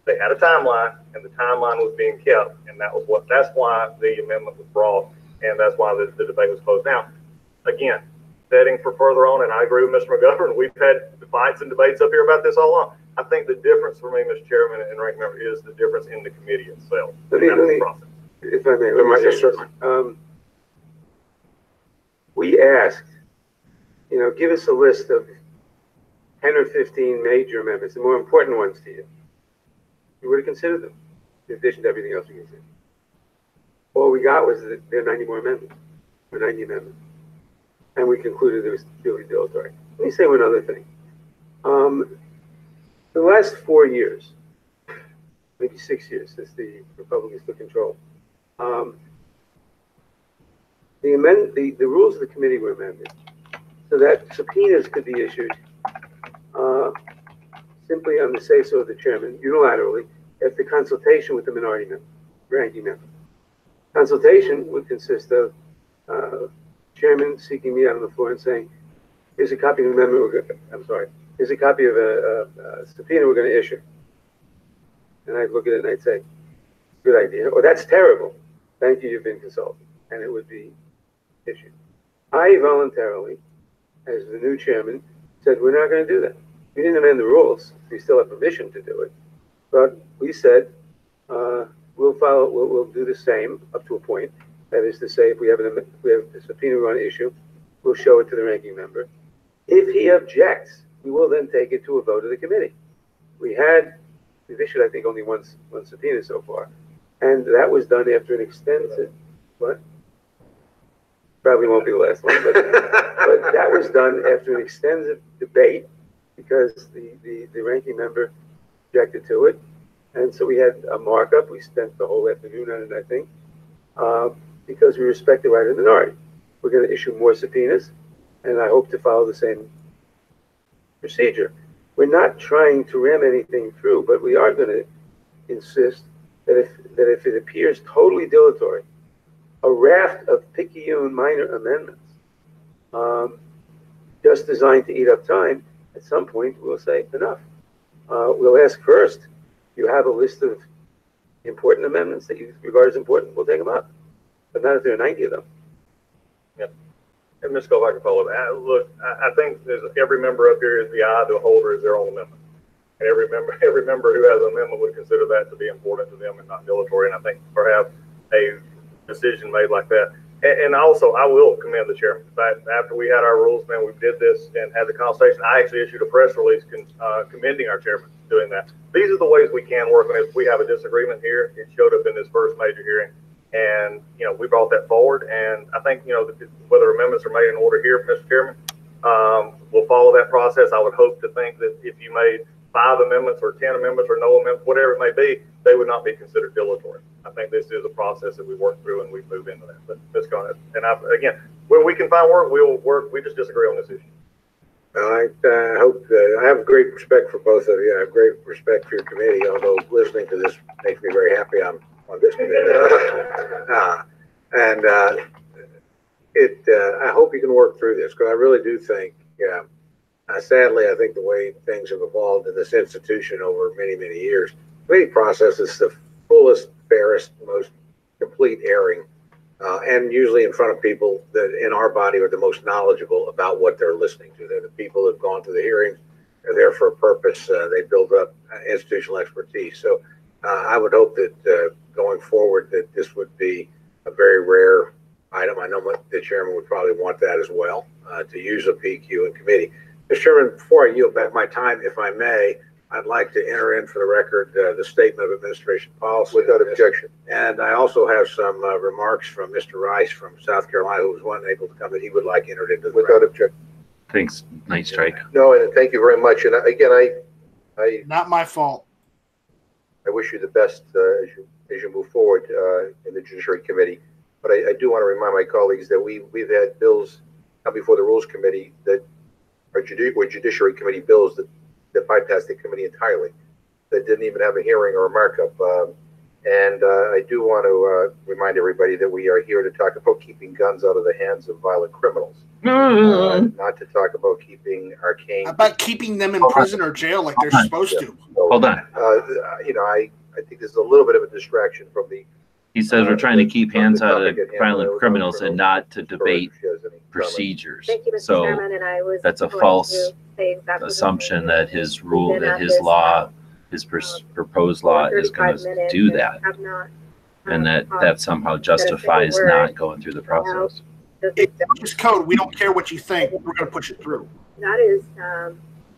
H: They had a timeline, and the timeline was being kept, and that's why the amendment was brought, and that's why the debate was closed down. Again, setting for further on, and I agree with Mr. McGovern, we've had fights and debates up here about this all along. I think the difference for me, Mr. Chairman and ranking member, is the difference in the committee itself.
F: Let me, if I may, we asked, give us a list of 10 or 15 major amendments, the more important ones to you. You would have considered them, in addition to everything else you considered. All we got was that there are 90 more amendments, or 90 amendments. And we concluded it was really dilatory. Let me say one other thing. The last 4 years, maybe 6 years since the Republicans took control, the rules of the committee were amended so that subpoenas could be issued simply on the say-so of the chairman, unilaterally, after consultation with the minority member, ranking member. Consultation would consist of chairman seeking me out on the floor and saying, here's a copy of the amendment here's a copy of a subpoena we're going to issue. And I'd look at it and I'd say, good idea, or that's terrible. Thank you, you've been consulted. And it would be issued. I voluntarily, as the new chairman, said, we're not going to do that. We didn't amend the rules. We still have permission to do it. But we said, we'll do the same up to a point. That is to say, if we have a subpoena we want to issue, we'll show it to the ranking member. If he objects, we will then take it to a vote of the committee. We've issued, I think, only one subpoena so far. And that was done after an extensive, probably won't be the last one, but that was done after an extensive debate because the ranking member objected to it. And so we had a markup. We spent the whole afternoon on it, I think, because we respect the right of the minority. We're going to issue more subpoenas, and I hope to follow the same procedure. We're not trying to ram anything through, but we are going to insist that if it appears totally dilatory, a raft of picayune minor amendments, just designed to eat up time, at some point we'll say enough. We'll ask first, you have a list of important amendments that you regard as important, we'll take them up. But not if there are 90 of them.
H: Yep. And Ms. Cole, if I can follow that. Look, I think every member up here is the eye, the holder is their own amendment. And every member who has an amendment would consider that to be important to them and not dilatory. And I think perhaps a decision made like that. And also, I will commend the chairman. In fact, after we had our rules, man, we did this and had the consultation. I actually issued a press release commending our chairman doing that. These are the ways we can work on it. If we have a disagreement here, it showed up in this first major hearing. And, we brought that forward. And I think, whether amendments are made in order here, Mr. Chairman, we'll follow that process. I would hope to think that if you made 5 amendments or 10 amendments or no amendments, whatever it may be, they would not be considered dilatory. I think this is a process that we work through and we move into that. But let's go ahead. And again, where we can find work, we will work. We just disagree on this issue.
F: I hope that I have great respect for both of you. I have great respect for your committee, although listening to this makes me very happy I'm on this committee. I hope you can work through this because I really do think, sadly, I think the way things have evolved in this institution over many, many years, the committee process is the fullest, fairest, most complete airing, and usually in front of people that in our body are the most knowledgeable about what they're listening to. They're the people who've gone through the hearings. They're there for a purpose. They build up institutional expertise. So I would hope that going forward that this would be a very rare item. I know the chairman would probably want that as well, to use a PQ in committee. Mr. Chairman, before I yield back my time, if I may, I'd like to enter in for the record the statement of administration policy. Without objection. And I also have some remarks from Mr. Rice from South Carolina, who was unable to come, that he would like entered into the record. Without objection.
J: Thanks, Night Strike.
F: No, and thank you very much. And again, I
B: Not my fault.
F: I wish you the best as you move forward in the Judiciary Committee. But I do want to remind my colleagues that we've had bills come before the Rules Committee that are Judiciary Committee bills that bypassed the committee entirely, that didn't even have a hearing or a markup. And I do want to remind everybody that we are here to talk about keeping guns out of the hands of violent criminals. Not to talk about keeping arcane.
B: How about keeping them in prison or jail like they're supposed to?
F: So,
J: Hold on.
F: You know, I think this is a little bit of a distraction from the.
J: He says we're trying to keep hands out of violent criminals and not to debate procedures.
K: Thank you, Mr.
J: So
K: Chairman, and I was
J: that's a
K: going
J: false
K: to say exactly
J: assumption
K: the same.
J: that his rule,
K: We've been
J: that
K: at
J: his
K: this
J: law,
K: now,
J: his proposed law is going
K: 35
J: to
K: minutes
J: do
K: and
J: that,
K: have not,
J: and that
K: talked
J: somehow
K: said a single
J: justifies
K: word
J: not going through the process.
K: the
B: It's
K: victims.
B: code. We don't care what you think. We're going to push it through.
K: That is,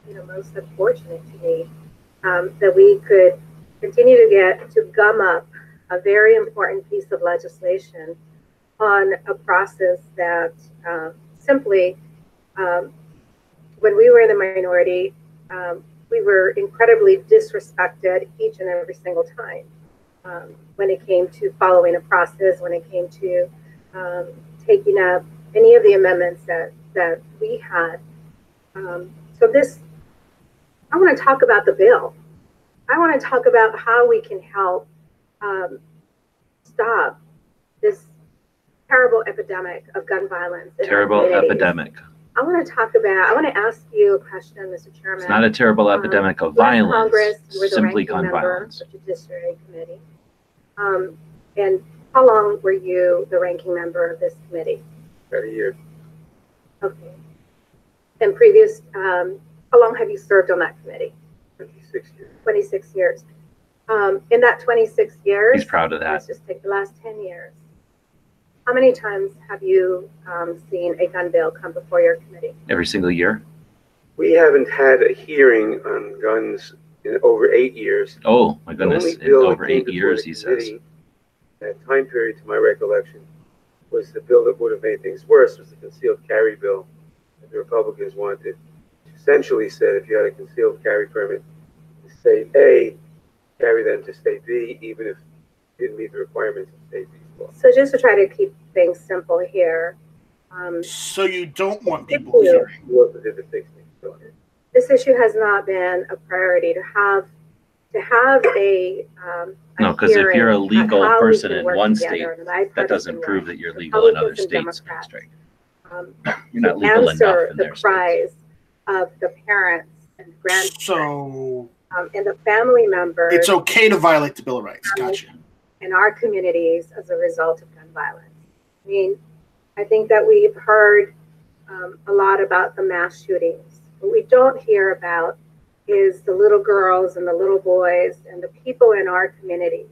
K: you know, most unfortunate to me, that we could continue to gum up a very important piece of legislation on a process that simply, when we were in the minority, we were incredibly disrespected each and every single time when it came to following a process, when it came to taking up any of the amendments that we had. So this, I want to talk about the bill. I want to talk about how we can help stop this terrible epidemic of gun violence.
J: Terrible epidemic.
K: I want to ask you a question, Mr. Chairman.
J: It's not a terrible epidemic of violence,
K: Congress, you were the
J: simply
K: ranking
J: gun
K: member
J: violence.
K: of the Judiciary Committee. And how long were you the ranking member of this committee?
F: About a year.
K: Okay. And previous, how long have you served on that committee?
F: 26 years.
K: 26 years. In that 26 years,
J: He's proud of that.
K: let's just take the last 10 years. How many times have you seen a gun bill come before your committee?
J: Every single year?
G: We haven't had a hearing on guns in over 8 years.
J: Oh, my goodness.
G: The only
J: In
G: bill
J: over
G: that came
J: 8
G: before
J: years,
G: the
J: he says.
G: committee, that time period, to my recollection, was the bill that would have made things worse, was the concealed carry bill that the Republicans wanted. Essentially said if you had a concealed carry permit in state A, carry them to state B, even if you didn't meet the requirements of state B's law.
K: So just to try to keep things simple here.
B: So you don't want people hearing.
G: We also did the fixed things.
K: This issue has not been a priority to have a
J: No, because if you're a
K: hearing on
J: legal
K: how we
J: person
K: can
J: in
K: work
J: one
K: together
J: state,
K: in a bipartisan
J: that doesn't
K: way.
J: prove that you're legal in other states.
K: Democrats,
J: You're not
K: to
J: legal enough
K: answer
J: in
K: the
J: their states.
K: cries of the parents and grandparents
B: So
K: and the family members
B: it's okay to violate the Bill of Rights. Gotcha.
K: in our communities as a result of gun violence. I mean, I think that we've heard a lot about the mass shootings. What we don't hear about is the little girls and the little boys and the people in our communities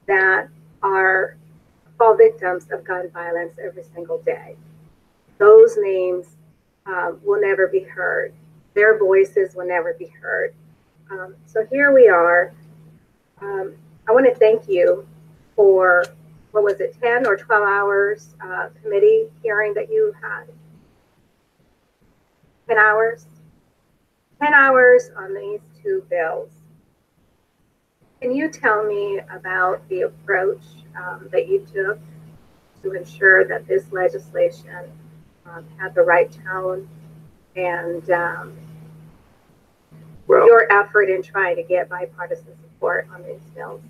K: that fall victims of gun violence every single day. Those names will never be heard. Their voices will never be heard. So here we are. I want to thank you for, what was it, 10 or 12 hours committee hearing that you had? 10 hours? 10 hours on these two bills. Can you tell me about the approach that you took to ensure that this legislation had the right tone and your effort in trying to get bipartisan support on these bills?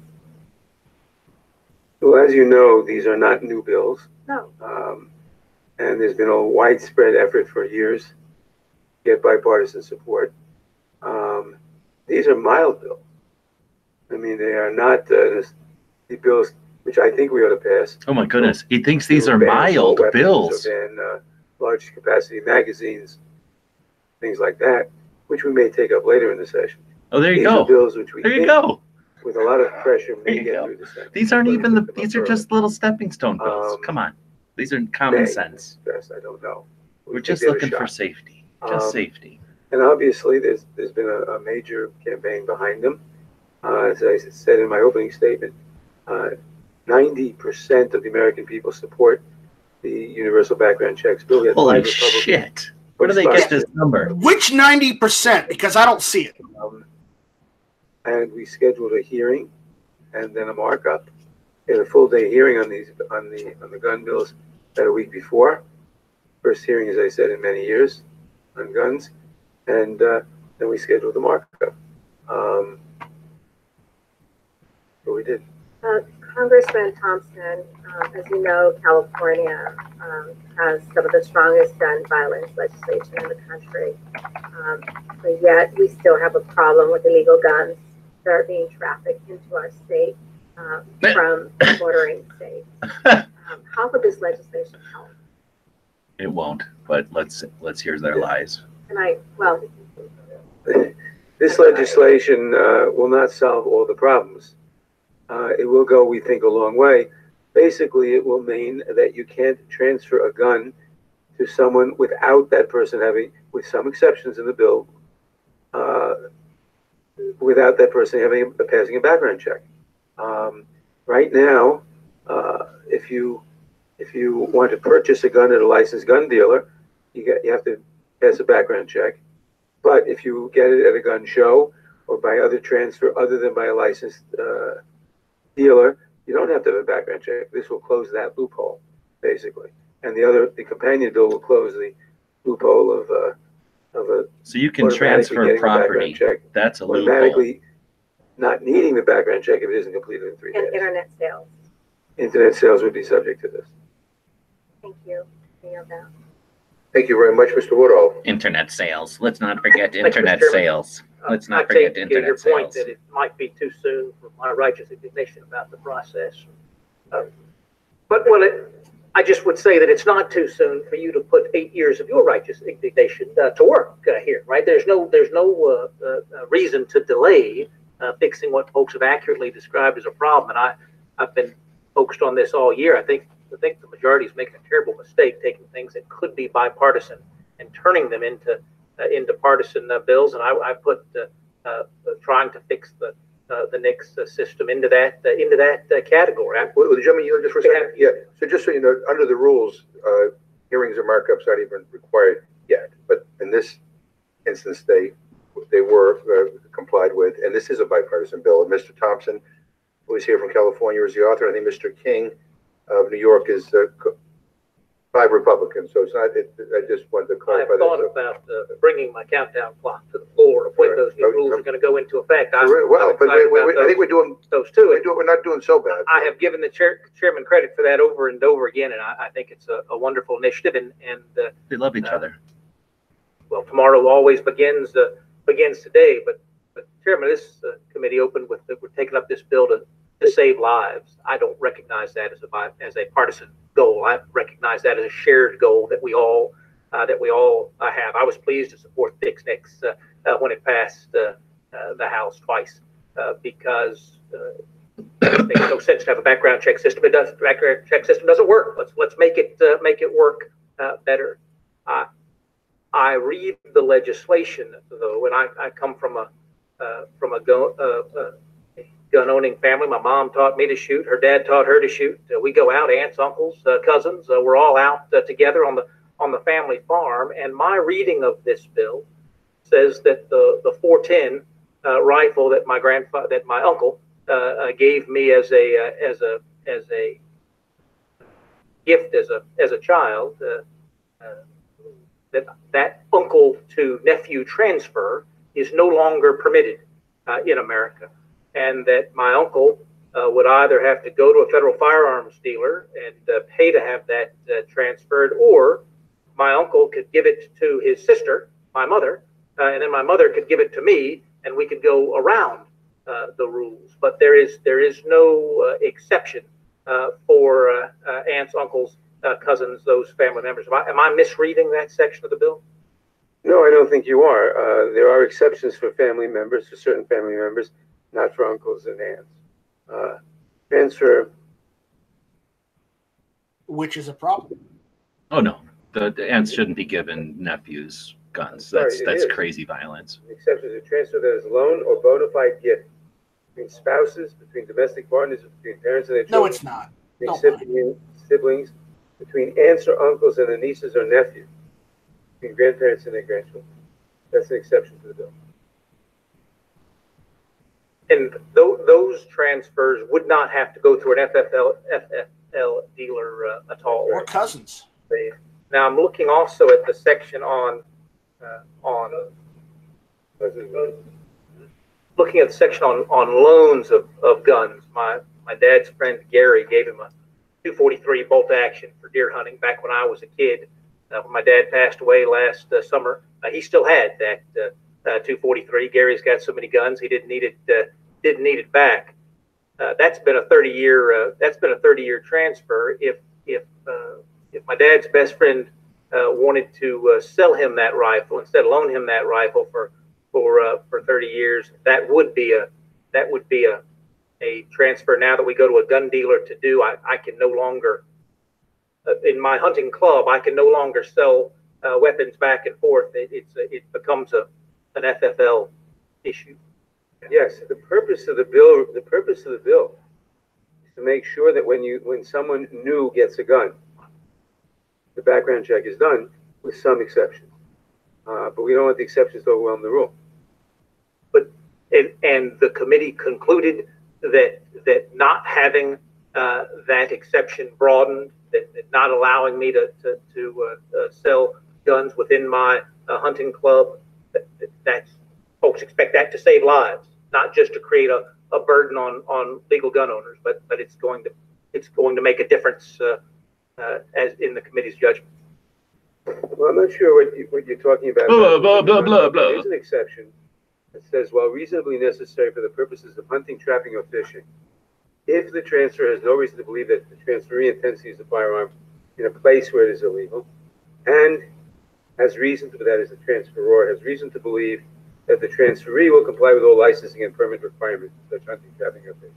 G: Well, as you know, these are not new bills.
K: No.
G: And there's been a widespread effort for years to get bipartisan support. These are mild bills. I mean, they are not the bills which I think we ought to pass.
J: Oh my goodness, he thinks these are mild bills.
G: And large capacity magazines, things like that, which we may take up later in the session.
J: Oh, there you
G: These
J: go.
G: are bills which we
J: There you
G: think
J: go.
G: with a lot of pressure, may get through the Senate.
J: These aren't even these are just little stepping stone bills. Come on. These are common sense.
G: Yes, I don't know.
J: We're just looking for safety. Just safety.
G: And obviously, there's been a major campaign behind them. As I said in my opening statement, 90% of the American people support the universal background checks bill.
J: Holy shit. Where do they get this number?
B: Which 90%? Because I don't see it.
G: And we scheduled a hearing and then a markup. We had a full day hearing on the gun bills a week before. First hearing, as I said, in many years on guns. And then we scheduled the markup. But we did.
K: Congressman Thompson, as you know, California has some of the strongest gun violence legislation in the country. But yet we still have a problem with illegal guns that are being trafficked into our state from bordering states. How would this legislation help?
J: It won't, but let's hear their lies.
G: This legislation will not solve all the problems. It will go, we think, a long way. Basically, it will mean that you can't transfer a gun to someone without that person having, with some exceptions in the bill, without that person passing a background check. Right now, if you want to purchase a gun at a licensed gun dealer, you have to pass a background check. But if you get it at a gun show or by other transfer other than by a licensed dealer, you don't have to have a background check. This will close that loophole, basically. And the companion bill will close the loophole of a.
J: So you can transfer property. That's a loophole.
G: Automatically not needing the background check if it isn't completed in 3 days.
K: And internet sales.
G: Internet sales would be subject to this.
K: Thank you.
F: Thank you very much, Mr. Woodall.
J: Internet sales. Let's not forget internet sales. Let's not
L: I
J: forget
L: take
J: internet
L: your
J: sales.
L: point that it might be too soon for my righteous indignation about the process. I just would say that it's not too soon for you to put 8 years of your righteous indignation to work here, right? There's no reason to delay fixing what folks have accurately described as a problem. And I've been focused on this all year. I think the majority is making a terrible mistake taking things that could be bipartisan and turning them into partisan bills. And I put trying to fix the NICS system into that category.
F: Well, gentlemen, just for a second. Yeah. So just so you know, under the rules, hearings or markups aren't even required yet. But in this instance, they were complied with, and this is a bipartisan bill. And Mr. Thompson, who is here from California, is the author. I think Mr. King of New York is 5 Republicans. So it's not. I just wanted to clarify.
L: I have thought about bringing my countdown clock to the floor of when those new rules are going to go into effect.
F: I think we're doing those too. We're not doing so bad.
L: I have given the chairman credit for that over and over again, and I think it's a wonderful initiative. And
J: they love each other.
L: Well, tomorrow always begins today. But Chairman, this committee opened with we're taking up this bill to save lives. I don't recognize that as a partisan goal. I recognize that as a shared goal that we all have. I was pleased to support fix NICS when it passed the House twice because it makes no sense to have a background check system. The background check system doesn't work. Let's make it work better. I read the legislation though, and I come from a gun-owning family. My mom taught me to shoot. Her dad taught her to shoot. We go out, aunts, uncles, cousins. We're all out together on the family farm. And my reading of this bill says that the 410 rifle that my uncle gave me as a gift as a child, that uncle to nephew transfer is no longer permitted in America. And that my uncle would either have to go to a federal firearms dealer and pay to have that transferred, or my uncle could give it to his sister, my mother, and then my mother could give it to me, and we could go around the rules. But there is no exception for aunts, uncles, cousins, those family members. Am I misreading that section of the bill?
G: No, I don't think you are. There are exceptions for family members, for certain family members. not for uncles and aunts. Transfer.
B: Which is a problem.
J: Oh no, the aunts shouldn't be given nephews guns.
G: Sorry,
J: That's crazy violence.
G: The exception is a transfer that is loan or bona fide gift between spouses, between domestic partners, between parents and their children.
B: No, it's not.
G: Between siblings, between aunts or uncles and their nieces or nephews, between grandparents and their grandchildren. That's an exception to the bill.
L: And those transfers would not have to go through an FFL dealer at all.
B: Or cousins.
L: Now I'm looking also at the section on looking at the section on loans of guns. My dad's friend Gary gave him a 243 bolt action for deer hunting back when I was a kid. When my dad passed away last summer, he still had that 243. Gary's got so many guns, he didn't need it back. That's been a 30-year transfer. If my dad's best friend wanted to sell him that rifle instead of loan him that rifle for 30 years, that would be a transfer. Now that we go to a gun dealer to do, I can no longer, in my hunting club, I can no longer sell weapons back and forth. It becomes an FFL issue.
G: Yes, the purpose of the bill is to make sure that when someone new gets a gun, the background check is done with some exceptions. But we don't want the exceptions to overwhelm the rule.
L: And the committee concluded that not having that exception broadened, that not allowing me to sell guns within my hunting club, that's folks expect that to save lives, not just to create a burden on legal gun owners, but it's going to make a difference as in the committee's judgment.
G: Well, I'm not sure what you're talking about.
J: Blah, blah, blah, blah, blah.
G: There's an exception that says, while reasonably necessary for the purposes of hunting, trapping, or fishing, if the transfer has no reason to believe that the transferee intends to use the firearm in a place where it is illegal, and has reason to, that is the transferor, has reason to believe that the transferee will comply with all licensing and permit requirements of such hunting, trapping, or fishing.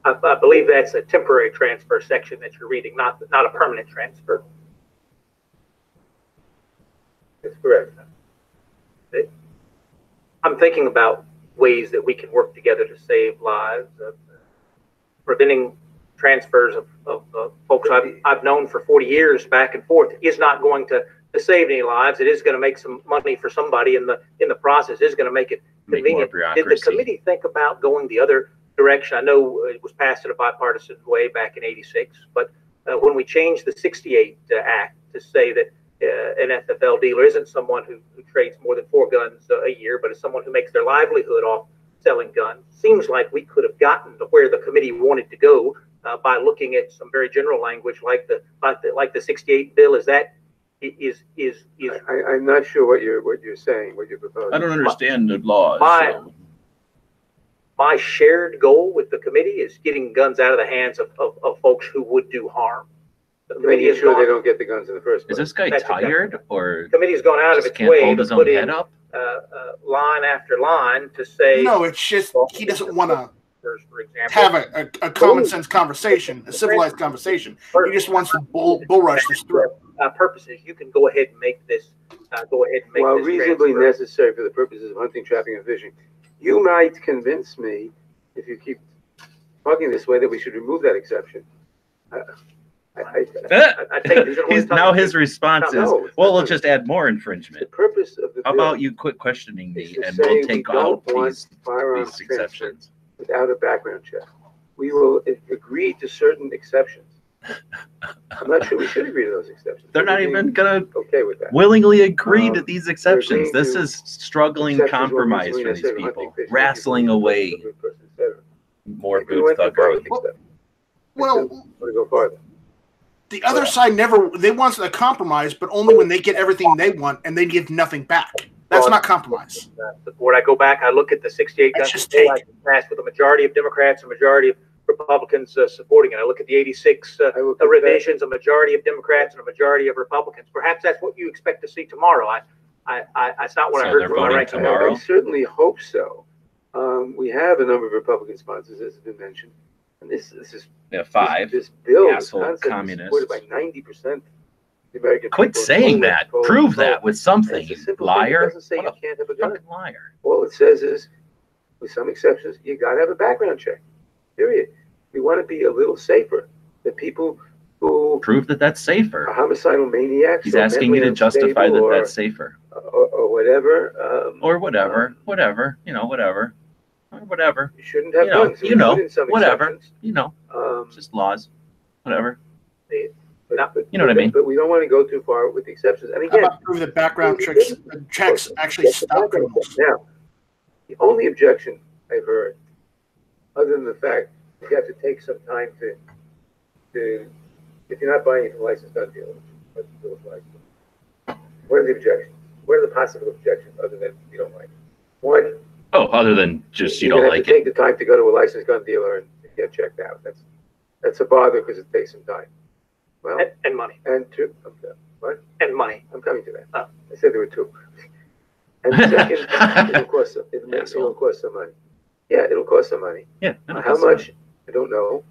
L: I believe that's a temporary transfer section that you're reading, not a permanent transfer.
G: That's correct.
L: I'm thinking about ways that we can work together to save lives, preventing transfers of folks I've known for 40 years back and forth is not going to save any lives. It is going to make some money for somebody in the process. It is going to make it convenient. Did the committee think about going the other direction? I know it was passed in a bipartisan way back in '86, but when we changed the '68 Act to say that an FFL dealer isn't someone who trades more than 4 guns a year, but is someone who makes their livelihood off selling guns, seems like we could have gotten to where the committee wanted to go by looking at some very general language like the '68 bill. Is that
G: I'm not sure what you're saying, what you're proposing.
J: I don't understand the laws.
L: My shared goal with the committee is getting guns out of the hands of folks who would do harm. The committee
G: is sure they don't get the guns in the first place.
J: Is this guy tired, or
L: the committe's gone out of its
J: can't
L: way
J: hold
L: to
J: his own
L: put
J: head
L: in
J: up?
L: Line after line to say
B: No, it's just he doesn't want to
L: for example,
B: have a common sense conversation, a civilized conversation. He just wants to bull rush this through.
L: Purposes. You can go ahead and make this.
G: While reasonably necessary for the purposes of hunting, trapping, and fishing, you might convince me, if you keep talking this way, that we should remove that exception.
J: Now his response is, well, we'll just add more infringement.
G: The purpose of the
J: How
G: bill
J: about you quit questioning me and
G: say
J: we'll take
G: we don't
J: out
G: want
J: these
G: firearms
J: exceptions.
G: without a background check. We will agree to certain exceptions. I'm not sure we should agree to those exceptions.
J: They're not even gonna
G: with that.
J: willingly agree to these exceptions. This is struggling compromise for these people, wrestling away more boots thuggery.
B: Well,
G: go farther.
B: The other side they want a compromise, but only when they get everything they want and they give nothing back. That's not compromise.
L: The board, I go back, I look at the '68 gun bill, I passed with a majority of Democrats, a majority of Republicans supporting it. I look at the '86 revisions, a majority of Democrats and a majority of Republicans. Perhaps that's what you expect to see tomorrow. That's not what I heard from my ranking member.
G: I certainly hope so. We have a number of Republican sponsors, as has been mentioned, and this is
J: 5
G: This bill,
J: asshole
G: this concept
J: communists.
G: is supported by 90% of the American
J: Quit
G: people.
J: saying that. Prove that with something,
G: It's a simple
J: liar.
G: Thing. It doesn't say
J: what
G: you
J: a
G: can't have a gun.
J: fucking liar.
G: All it says is, with some exceptions, you got to have a background check. Period. We want to be a little safer. That people who
J: prove that that's safer.
G: Are homicidal maniacs.
J: He's asking you to justify that that's safer.
G: Or whatever.
J: Or whatever. Whatever. You know, whatever. Or whatever.
G: You shouldn't have guns.
J: Whatever. You know. Just laws. Whatever.
G: You
J: know what I mean?
G: But we don't want to go too far with the exceptions. And again,
B: how about prove that background checks actually stop criminals?
G: Now, the only objection I've heard, other than the fact you have to take some time to if you're not buying it from a licensed gun dealer, what are the objections? What are the possible objections other than you don't like it? One.
J: Oh, other than just you
G: don't
J: like
G: have to take the time to go to a licensed gun dealer and get checked out. That's a bother because it takes some time. Well,
L: and money.
G: And two. What?
L: And money.
G: I'm coming to that.
L: Oh.
G: I said there were two. And second, it'll cost some money. Yeah, it'll cost some money.
J: Yeah.
G: How much? I don't know.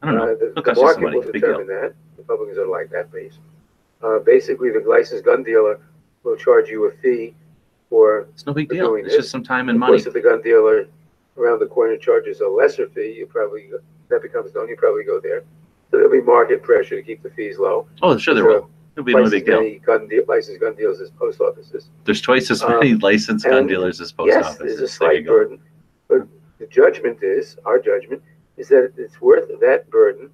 J: I don't know.
G: The market will determine that. Republicans are like that, please. Basically, the licensed gun dealer will charge you a fee for.
J: It's no big deal. It's just some time and money.
G: Of course, if the gun dealer around the corner charges a lesser fee, you probably go there. So there'll be market pressure to keep the fees low.
J: Oh, sure there will. It'll be no big deal.
G: Licensed gun dealers as post offices.
J: There's twice as many licensed gun dealers as post offices.
G: Yes, there's a slight burden, but the judgment is, our judgment, is that it's worth that burden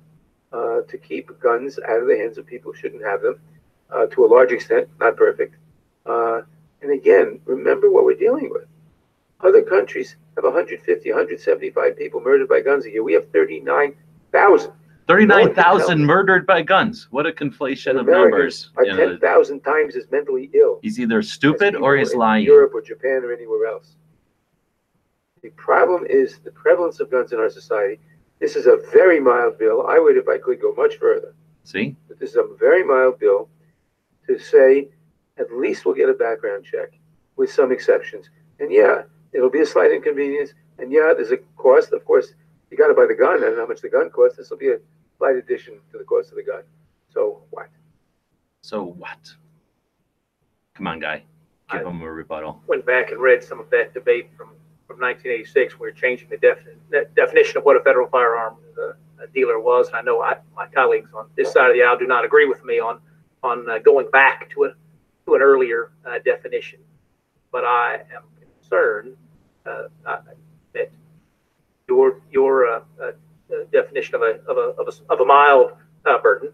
G: to keep guns out of the hands of people who shouldn't have them, to a large extent, not perfect. And again, remember what we're dealing with. Other countries have 150, 175 people murdered by guns a year. We have 39,000.
J: 39,000 murdered by guns. What a conflation of numbers.
G: Are 10,000 times as mentally ill.
J: He's either stupid or he's lying.
G: Europe or Japan or anywhere else. The problem is the prevalence of guns in our society. This is a very mild bill. I would, if I could, go much further.
J: See?
G: But this is a very mild bill to say at least we'll get a background check with some exceptions. And yeah, it'll be a slight inconvenience. And yeah, there's a cost. Of course, you got to buy the gun. I don't know how much the gun costs. This will be a slight addition to the cost of the gun. So what?
J: So what? Come on, guy. Give him a rebuttal.
L: Went back and read some of that debate from 1986. We were changing the definition of what a federal firearm dealer was. And I know my colleagues on this side of the aisle do not agree with me on going back to an earlier definition. But I am concerned that your definition of a mild burden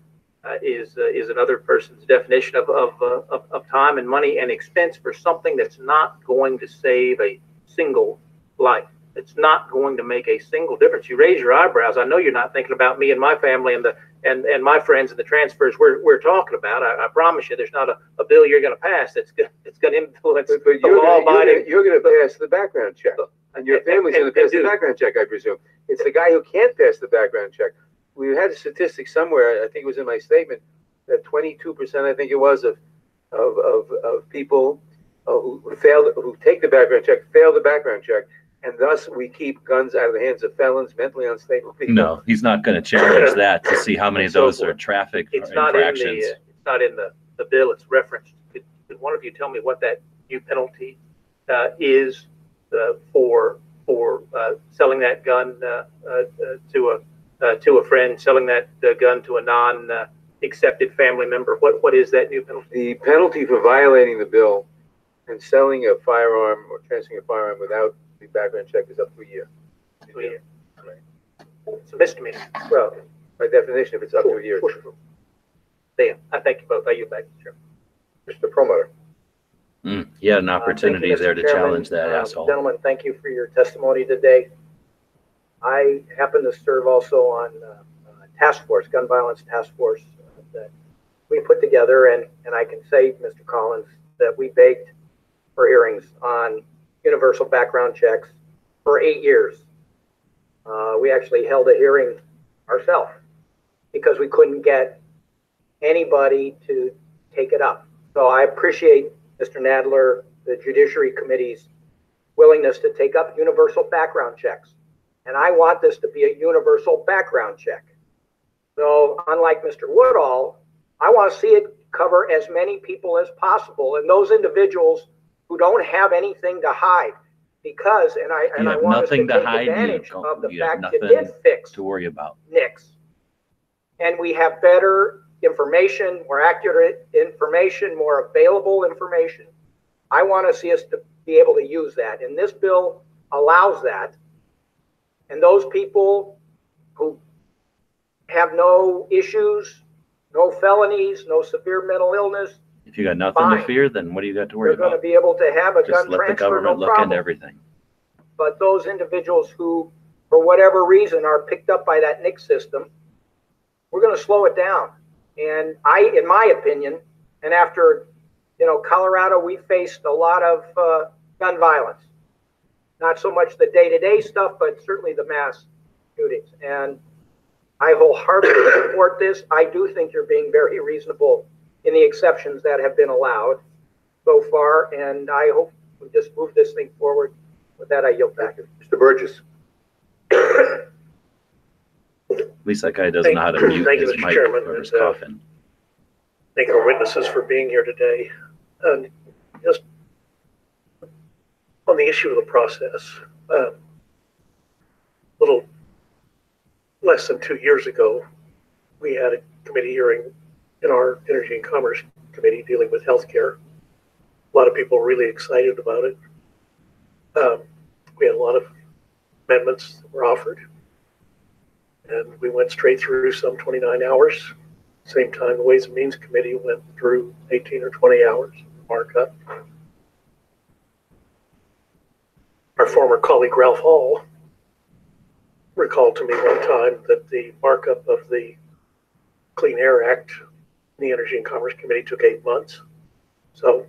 L: is another person's definition of time and money and expense for something that's not going to save a single life. It's not going to make a single difference. You raise your eyebrows. I know you're not thinking about me and my family and my friends and the transfers we're talking about. I promise you, there's not a bill you're going to pass that's going to influence the law-abiding.
G: You're going to pass the background check, and your family's going to pass the background check, I presume. It's the guy who can't pass the background check. We had a statistic somewhere. I think it was in my statement that 22%, I think it was, of people who take the background check fail the background check. And thus, we keep guns out of the hands of felons, mentally unstable people.
J: No, he's not going to challenge that to see how many of those are traffic infractions.
L: It's not in the bill. It's referenced. Could one of you tell me what that new penalty is for selling that gun to a friend, selling that gun to a non-accepted family member? What is that new penalty?
G: The penalty for violating the bill and selling a firearm or transferring a firearm without the background check is up to a year.
L: Right. It's a misdemeanor.
G: Well, by definition, if it's up to a year.
L: Damn. I thank you both. I yield back to the chair.
G: Mr. Promoter.
J: He had an opportunity there to challenge that asshole.
M: Gentlemen, thank you for your testimony today. I happen to serve also on task force, gun violence task force that we put together, and I can say, Mr. Collins, that we begged for hearings on universal background checks for 8 years. We actually held a hearing ourselves because we couldn't get anybody to take it up. So I appreciate Mr. Nadler, the Judiciary Committee's willingness to take up universal background checks. And I want this to be a universal background check. So unlike Mr. Woodall, I want to see it cover as many people as possible, and those individuals who don't have anything to hide. Because, and I want us to take advantage of the fact you did fix
J: to worry about
M: NICS. And we have better information, more accurate information, more available information. I want to see us to be able to use that. And this bill allows that. And those people who have no issues, no felonies, no severe mental illness.
J: If you got nothing to fear, then what do you got to worry about?
M: They're going to be able to have a gun
J: Just let
M: transfer,
J: the government
M: no
J: look into everything.
M: But those individuals who, for whatever reason, are picked up by that NICS system, we're going to slow it down. And in my opinion, and after, Colorado, we faced a lot of gun violence. Not so much the day-to-day stuff, but certainly the mass shootings. And I wholeheartedly support this. I do think you're being very reasonable in the exceptions that have been allowed so far, and I hope we just move this thing forward. With that, I yield back.
F: Mr. Burgess.
J: At least that guy doesn't know how to mute his mic or his coughing.
N: Thank our witnesses for being here today. And just on the issue of the process, a little less than 2 years ago, we had a committee hearing in our Energy and Commerce Committee dealing with healthcare. A lot of people were really excited about it. We had a lot of amendments that were offered, and we went straight through some 29 hours. Same time, the Ways and Means Committee went through 18 or 20 hours markup. Our former colleague Ralph Hall recalled to me one time that the markup of the Clean Air Act in the Energy and Commerce Committee took 8 months. So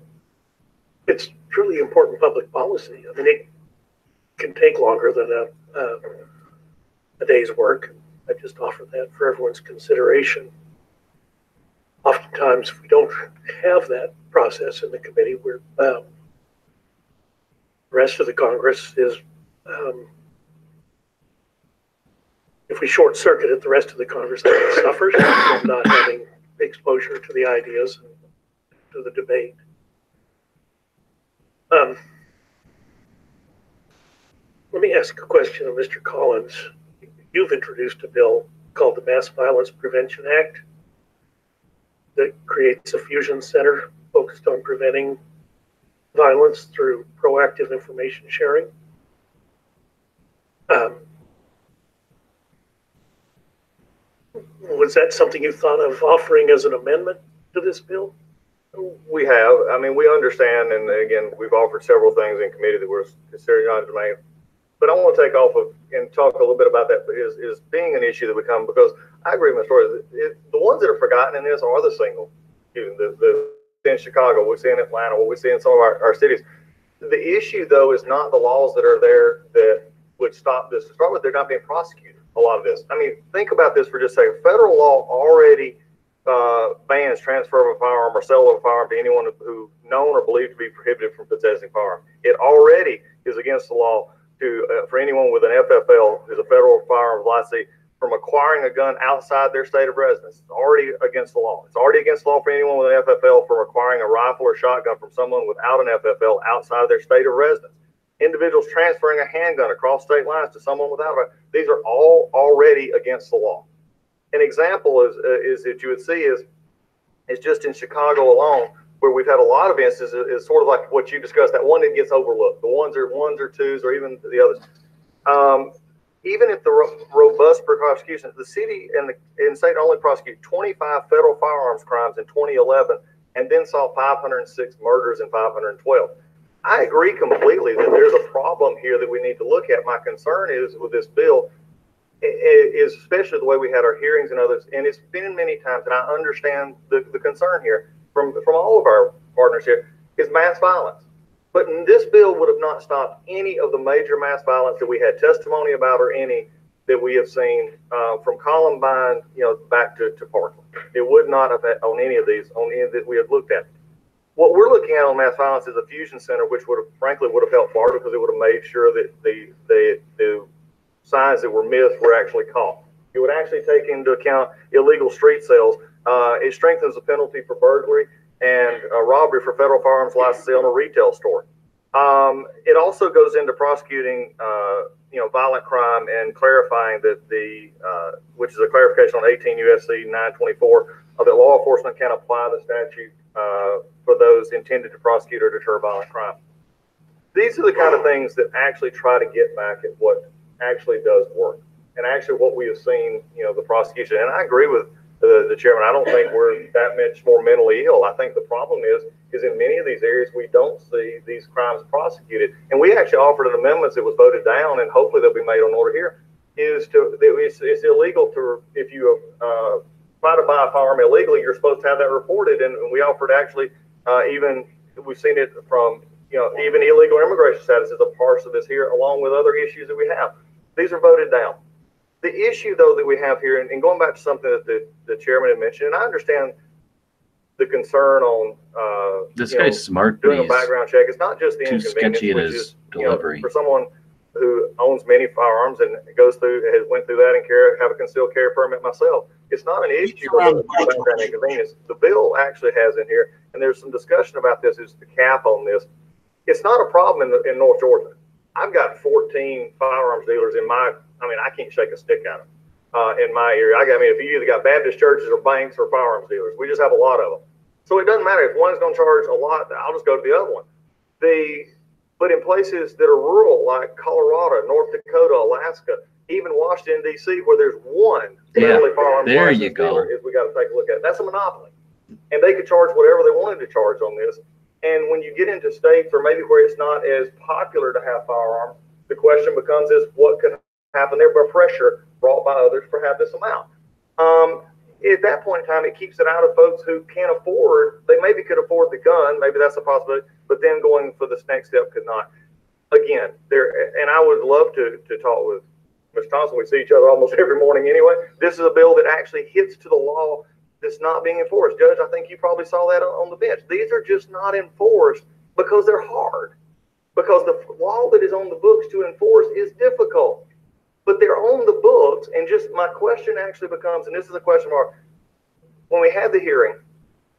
N: it's truly important public policy. I mean, it can take longer than a day's work. I just offer that for everyone's consideration. Oftentimes, we don't have that process in the committee. The rest of the Congress is, if we short circuit it, the rest of the Congress suffers from not having exposure to the ideas and to the debate. Let me ask a question of Mr. Collins. You've introduced a bill called the Mass Violence Prevention Act that creates a fusion center focused on preventing violence through proactive information sharing. Was that something you thought of offering as an amendment to this bill?
H: We have. I mean, we understand, and again, we've offered several things in committee that we're considering non-germane. But I want to take off of and talk a little bit about that is being an issue that become, because I agree with my story. The ones that are forgotten in this are the single. The in Chicago, we see in Atlanta, what we see in some of our cities. The issue, though, is not the laws that are there that would stop this. To start with, they're not being prosecuted, a lot of this. I mean, think about this for just a second. Federal law already bans transfer of a firearm or sale of a firearm to anyone who known or believed to be prohibited from possessing a firearm. It already is against the law for anyone with an FFL, who's a federal firearms licensee, from acquiring a gun outside their state of residence. It's already against the law. It's already against the law for anyone with an FFL from acquiring a rifle or shotgun from someone without an FFL outside of their state of residence. Individuals transferring a handgun across state lines to someone without a, these are all already against the law. An example is that you would see is just in Chicago alone, where we've had a lot of instances, is sort of like what you discussed, that one that gets overlooked. The ones or twos or even the others. Even if the robust prosecutions, the city and state only prosecute 25 federal firearms crimes in 2011 and then saw 506 murders and 512. I agree completely that there's a problem here that we need to look at. My concern is with this bill, is especially the way we had our hearings and others, and it's been many times, and I understand the concern here from all of our partners here, is mass violence. But this bill would have not stopped any of the major mass violence that we had testimony about, or any that we have seen from Columbine, back to Parkland. It would not have had on any of these, on any that we have looked at. What we're looking at on mass violence is a fusion center, which frankly would have helped far because it would have made sure that the signs that were missed were actually caught. It would actually take into account illegal street sales. It strengthens the penalty for burglary and robbery for federal firearms license sale in a retail store. It also goes into prosecuting, violent crime and clarifying that which is a clarification on 18 U.S.C. 924, that law enforcement can apply the statute for those intended to prosecute or deter violent crime. These are the kind of things that actually try to get back at what actually does work, and actually what we have seen, the prosecution. And I agree with the chairman. I don't think we're that much more mentally ill. I think the problem is in many of these areas we don't see these crimes prosecuted. And we actually offered an amendment that was voted down, and hopefully they'll be made on order here. It's illegal to, if you try to buy a firearm illegally, you're supposed to have that reported. And we offered actually we've seen it from even illegal immigration status is a part of this here, along with other issues that we have. These are voted down. The issue, though, that we have here, and going back to something that the chairman had mentioned, and I understand the concern on
J: this guy's smart,
H: doing a background check. It's not just the
J: too
H: inconvenience,
J: sketchy in
H: which
J: his
H: is
J: delivery.
H: For someone who owns many firearms and went through that and have a concealed carry permit myself. It's not an issue of background inconvenience. The bill actually has in here, and there's some discussion about this, is the cap on this. It's not a problem in North Georgia. I've got 14 firearms dealers I can't shake a stick at them in my area. If you either got Baptist churches or banks or firearms dealers, we just have a lot of them. So it doesn't matter if one's going to charge a lot, I'll just go to the other one. But in places that are rural, like Colorado, North Dakota, Alaska, even Washington, D.C., where there's one firearms
J: there you go.
H: Dealer, we got to take a look at. That's a monopoly. And they could charge whatever they wanted to charge on this. And when you get into states or maybe where it's not as popular to have firearms, the question becomes is what could happen there by pressure brought by others for have this amount. At that point in time, it keeps it out of folks who can't afford. They maybe could afford the gun, maybe that's a possibility, but then going for this next step could not. Again, and I would love to talk with Mr. Thompson. We see each other almost every morning anyway. This is a bill that actually hits to the law that's not being enforced. Judge, I think you probably saw that on the bench. These are just not enforced because they're hard. Because the law that is on the books to enforce is difficult. But they're on the books, and just my question actually becomes, and this is a question mark, when we had the hearing,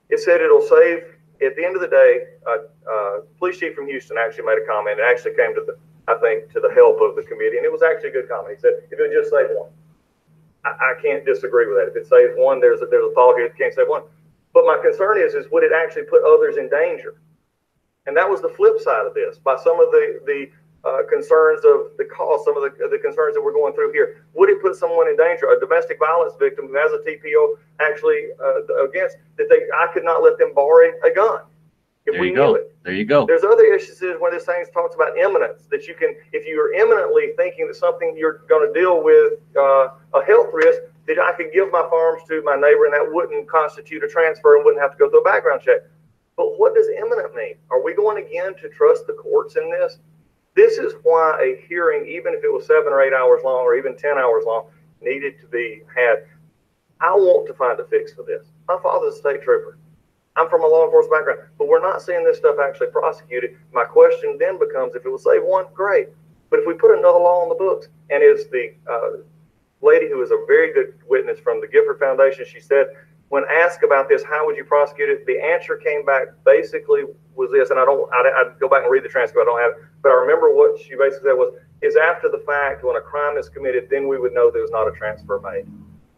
H: it said it'll save, at the end of the day, police chief from Houston actually made a comment. It actually came to the help of the committee, and it was actually a good comment. He said, if it would just save one. I can't disagree with that. If it saves one, there's a thought here, it can't save one. But my concern is would it actually put others in danger? And that was the flip side of this, by some of the concerns of the cost, some of the concerns that we're going through here. Would it put someone in danger, a domestic violence victim who has a TPO actually against, I could not let them borrow a gun if we knew it.
J: There you go.
H: There's other issues where this thing talks about imminence, that you can, if you are imminently thinking that something you're going to deal with a health risk, that I could give my firearms to my neighbor and that wouldn't constitute a transfer and wouldn't have to go through a background check. But what does imminent mean? Are we going again to trust the courts in this? This is why a hearing, even if it was 7 or 8 hours long or even 10 hours long, needed to be had. I want to find a fix for this. My father's a state trooper. I'm from a law enforcement background, but we're not seeing this stuff actually prosecuted. My question then becomes, if it will save one, great. But if we put another law on the books, and it's the lady who is a very good witness from the Gifford Foundation, she said, when asked about this, how would you prosecute it? The answer came back basically was this, and I'd go back and read the transcript, I don't have it, but I remember what she basically said is after the fact, when a crime is committed, then we would know there was not a transfer made.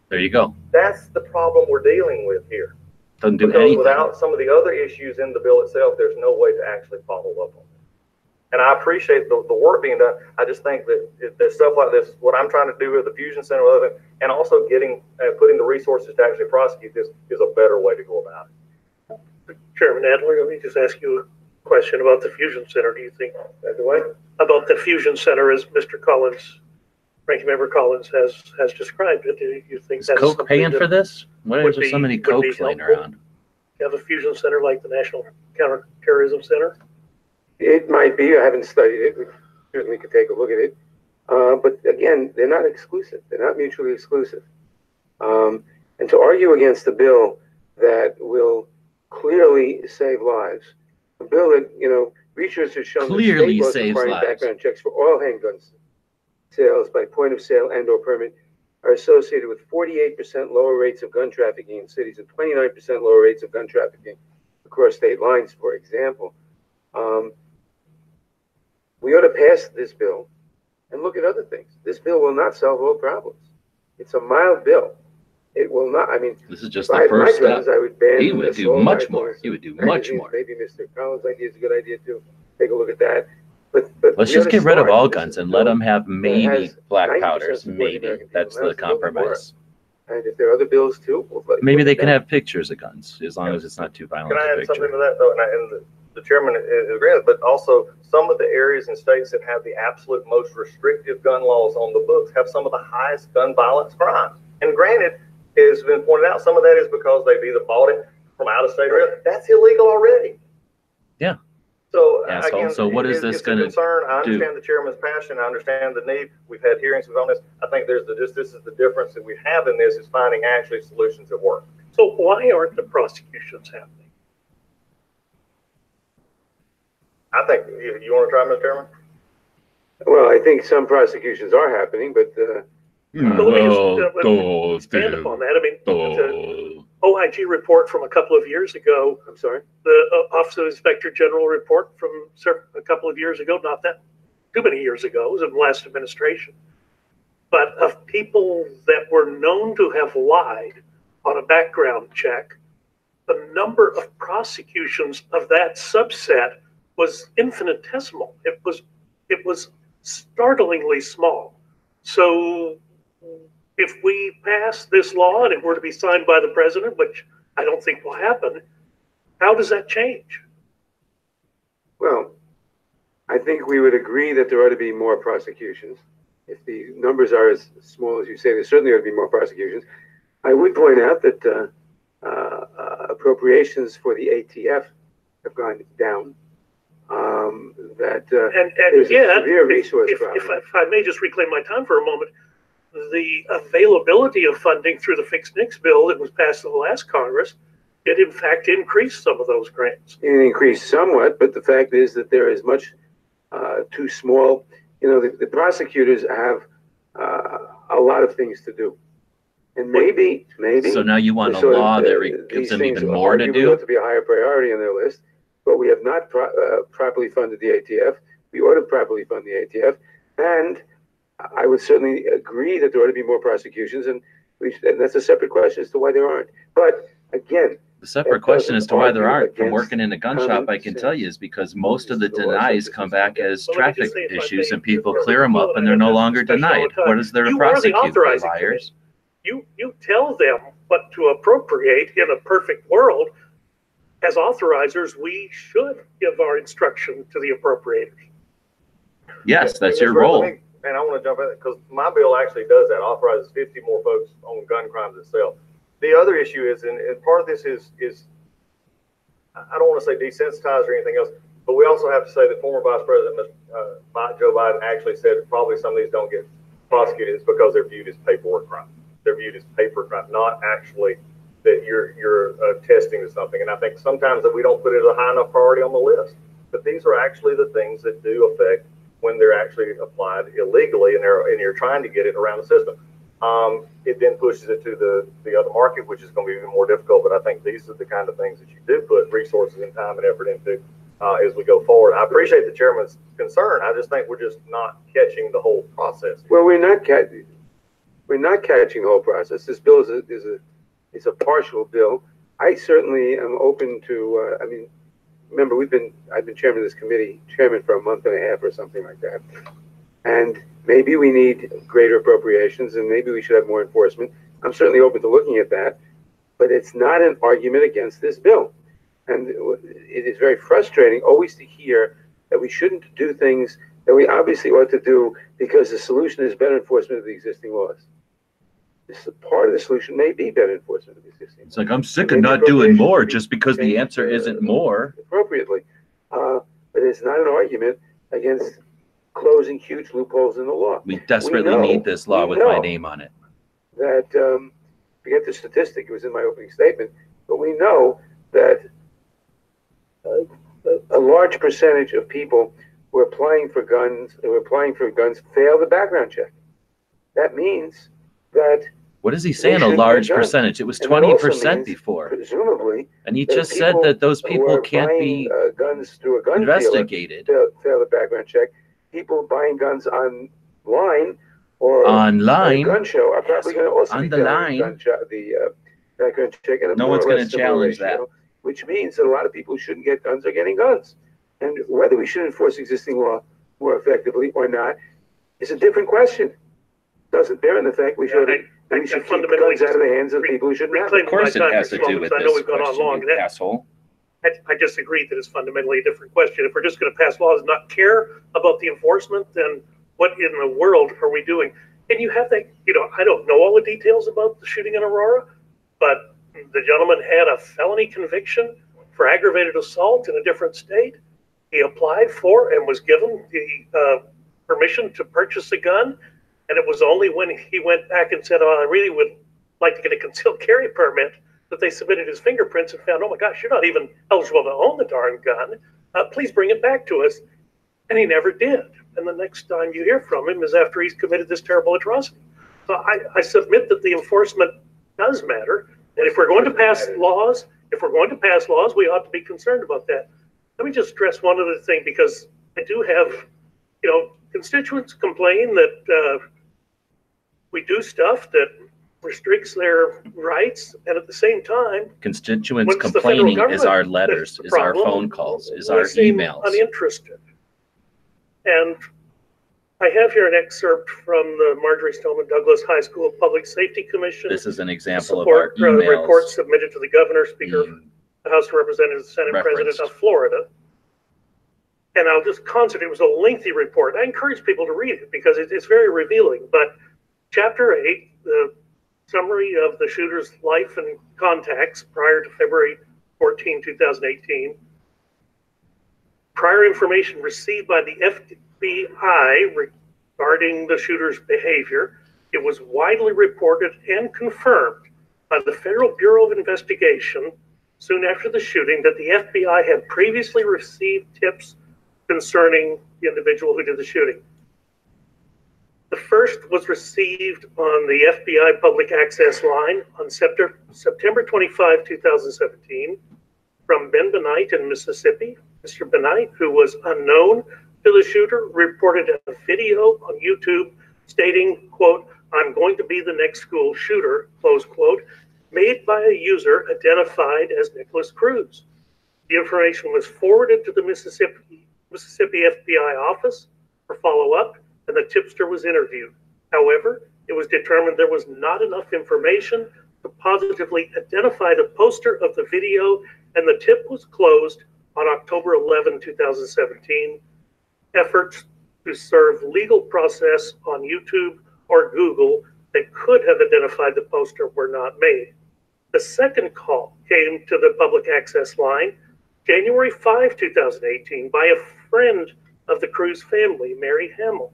J: There you go.
H: That's the problem we're dealing with here.
J: Doesn't do
H: because
J: anything.
H: Without some of the other issues in the bill itself, there's no way to actually follow up on it. And I appreciate the work being done. I just think that there's stuff like this, what I'm trying to do with the Fusion Center, and also putting the resources to actually prosecute this is a better way to go about it.
N: Chairman Adler, let me just ask you a question about the Fusion Center. Do you think about the Fusion Center as Mr. Collins, Ranking Member Collins has described it? Do you think
J: that's Coke paying for this? Why is there so many Cokes laying around?
N: You have a Fusion Center like the National Counterterrorism Center?
F: It might be. I haven't studied it. We certainly could take a look at it. But again, they're not exclusive. They're not mutually exclusive. And to argue against a bill that will clearly save lives. A bill that, research has shown
J: Clearly
F: that state laws
J: saves
F: requiring
J: lives.
F: background checks for all handguns sales by point of sale and or permit are associated with 48% lower rates of gun trafficking in cities and 29% lower rates of gun trafficking across state lines, for example. We ought to pass this bill and look at other things. This bill will not solve all problems. It's a mild bill. It will not,
J: this is just the first step.
F: I would ban
J: He would do much more. He would do much more.
F: Maybe Mr. Collins' idea is a good idea too. Take a look at that. But
J: let's just get rid of all guns and let them have maybe black powders. Maybe that's the compromise.
F: And if there are other bills too,
J: maybe they can have pictures of guns as long as it's not too violent.
H: Can I add something to that though? And the chairman agrees, but also some of the areas and states that have the absolute most restrictive gun laws on the books have some of the highest gun violence crimes. And granted, it has been pointed out, some of that is because they've either bought it from out of state or that's illegal already.
J: Yeah.
H: So
J: again, so what is this going to do?
H: I understand the chairman's passion. I understand the need. We've had hearings on this. I think this is the difference that we have in this is finding actually solutions that work.
N: So why aren't the prosecutions happening?
H: I think you want to try, Mr. Chairman?
F: Well, I think some prosecutions are happening, but
N: expand upon that. The OIG report from a couple of years ago.
F: I'm sorry.
N: The Office of Inspector General report from a couple of years ago, not that too many years ago, it was in the last administration. But of people that were known to have lied on a background check, the number of prosecutions of that subset was infinitesimal. It was startlingly small. So if we pass this law and it were to be signed by the president, which I don't think will happen, how does that change?
F: Well, I think we would agree that there ought to be more prosecutions. If the numbers are as small as you say, there certainly ought to be more prosecutions. I would point out that appropriations for the ATF have gone down.
N: If I may just reclaim my time for a moment, the availability of funding through the Fixed NICS bill that was passed in the last Congress did in fact increase some of those grants.
F: It increased somewhat, but the fact is that there is much too small. The prosecutors have a lot of things to do. And maybe.
J: So now you want a law that gives them even more to do?
F: To be a higher priority on their list. But we have not properly funded the ATF. We ought to properly fund the ATF. And I would certainly agree that there ought to be more prosecutions. And that's a separate question as to why there aren't. But again,
J: the separate question as to why there aren't, from working in a gun shop, I can tell you, is because most of the denies come back as traffic issues and people clear them up and they're no longer denied. What is there to prosecute? Liars.
N: You tell them what to appropriate. In a perfect world, as authorizers, we should give our instruction to the appropriators.
J: Yes, that's your role.
H: And I want to jump in because my bill actually does that, authorizes 50 more folks on gun crimes itself. The other issue is, and part of this is I don't want to say desensitized or anything else, but we also have to say that former Vice President Joe Biden actually said probably some of these don't get prosecuted. It's because they're viewed as paperwork crimes. They're viewed as paper crimes, not actually that you're attesting to something. And I think sometimes that we don't put it as a high enough priority on the list. But these are actually the things that do affect when they're actually applied illegally and you're trying to get it around the system. It then pushes it to the other market, which is going to be even more difficult. But I think these are the kind of things that you do put resources and time and effort into as we go forward. I appreciate the chairman's concern. I just think we're just not catching the whole process.
F: Well, we're not catching the whole process. This bill is a partial bill. I certainly am open to. Remember, I've been chairman of this committee, for a month and a half or something like that. And maybe we need greater appropriations and maybe we should have more enforcement. I'm certainly open to looking at that, but it's not an argument against this bill. And it is very frustrating always to hear that we shouldn't do things that we obviously ought to do because the solution is better enforcement of the existing laws. This is part of the solution may be better enforcement of the existing laws.
J: It's like, I'm sick of not doing more just because the answer isn't more.
F: Appropriately. But it's not an argument against closing huge loopholes in the law.
J: We desperately need this law with my name on it.
F: That, forget the statistic, it was in my opening statement, but we know that
G: a large percentage of people who are applying for guns, fail the background check. That means that.
J: What is he saying? A large percentage? It was 20% before.
G: Presumably.
J: And he just said that those people can't be
G: guns through a gun
J: investigated.
G: Fail the background check. People buying guns online or
J: online
G: gun show are probably going to also
J: on
G: be
J: the
G: failing
J: line.
G: The background check.
J: No one's going to challenge that.
G: Which means that a lot of people who shouldn't get guns are getting guns. And whether we should enforce existing law more effectively or not is a different question. Doesn't bear in the fact we should keep guns out of the hands of people who shouldn't have them.
J: Of course it has to do with this question, you asshole.
N: I disagree that it's fundamentally a different question. If we're just going to pass laws and not care about the enforcement, then what in the world are we doing? And you have that, I don't know all the details about the shooting in Aurora, but the gentleman had a felony conviction for aggravated assault in a different state. He applied for and was given the permission to purchase a gun. And it was only when he went back and said, oh, I really would like to get a concealed carry permit, that they submitted his fingerprints and found, oh my gosh, you're not even eligible to own the darn gun. Please bring it back to us. And he never did. And the next time you hear from him is after he's committed this terrible atrocity. So I submit that the enforcement does matter. And if we're going to pass laws, we ought to be concerned about that. Let me just stress one other thing, because I do have, constituents complain that we do stuff that restricts their rights, and at the same time,
J: constituents complaining is our letters, is our phone calls, is our emails.
N: Uninterested. And I have here an excerpt from the Marjorie Stoneman Douglas High School Public Safety Commission.
J: This is an example of our emails.
N: Report submitted to the governor, speaker, the House of Representatives, Senate President of Florida. And I'll just concentrate, it was a lengthy report. I encourage people to read it because it's very revealing. But Chapter 8, the summary of the shooter's life and contacts prior to February 14, 2018. Prior information received by the FBI regarding the shooter's behavior. It was widely reported and confirmed by the Federal Bureau of Investigation soon after the shooting that the FBI had previously received tips concerning the individual who did the shooting. The first was received on the FBI public access line on September 25, 2017, from Ben Benight in Mississippi. Mr. Benight, who was unknown to the shooter, reported a video on YouTube stating, quote, "I'm going to be the next school shooter," close quote, made by a user identified as Nicholas Cruz. The information was forwarded to the Mississippi FBI office for follow-up, and the tipster was interviewed. However, it was determined there was not enough information to positively identify the poster of the video, and the tip was closed on October 11, 2017. Efforts to serve legal process on YouTube or Google that could have identified the poster were not made. The second call came to the public access line January 5, 2018 by a friend of the Cruz family, Mary Hamill.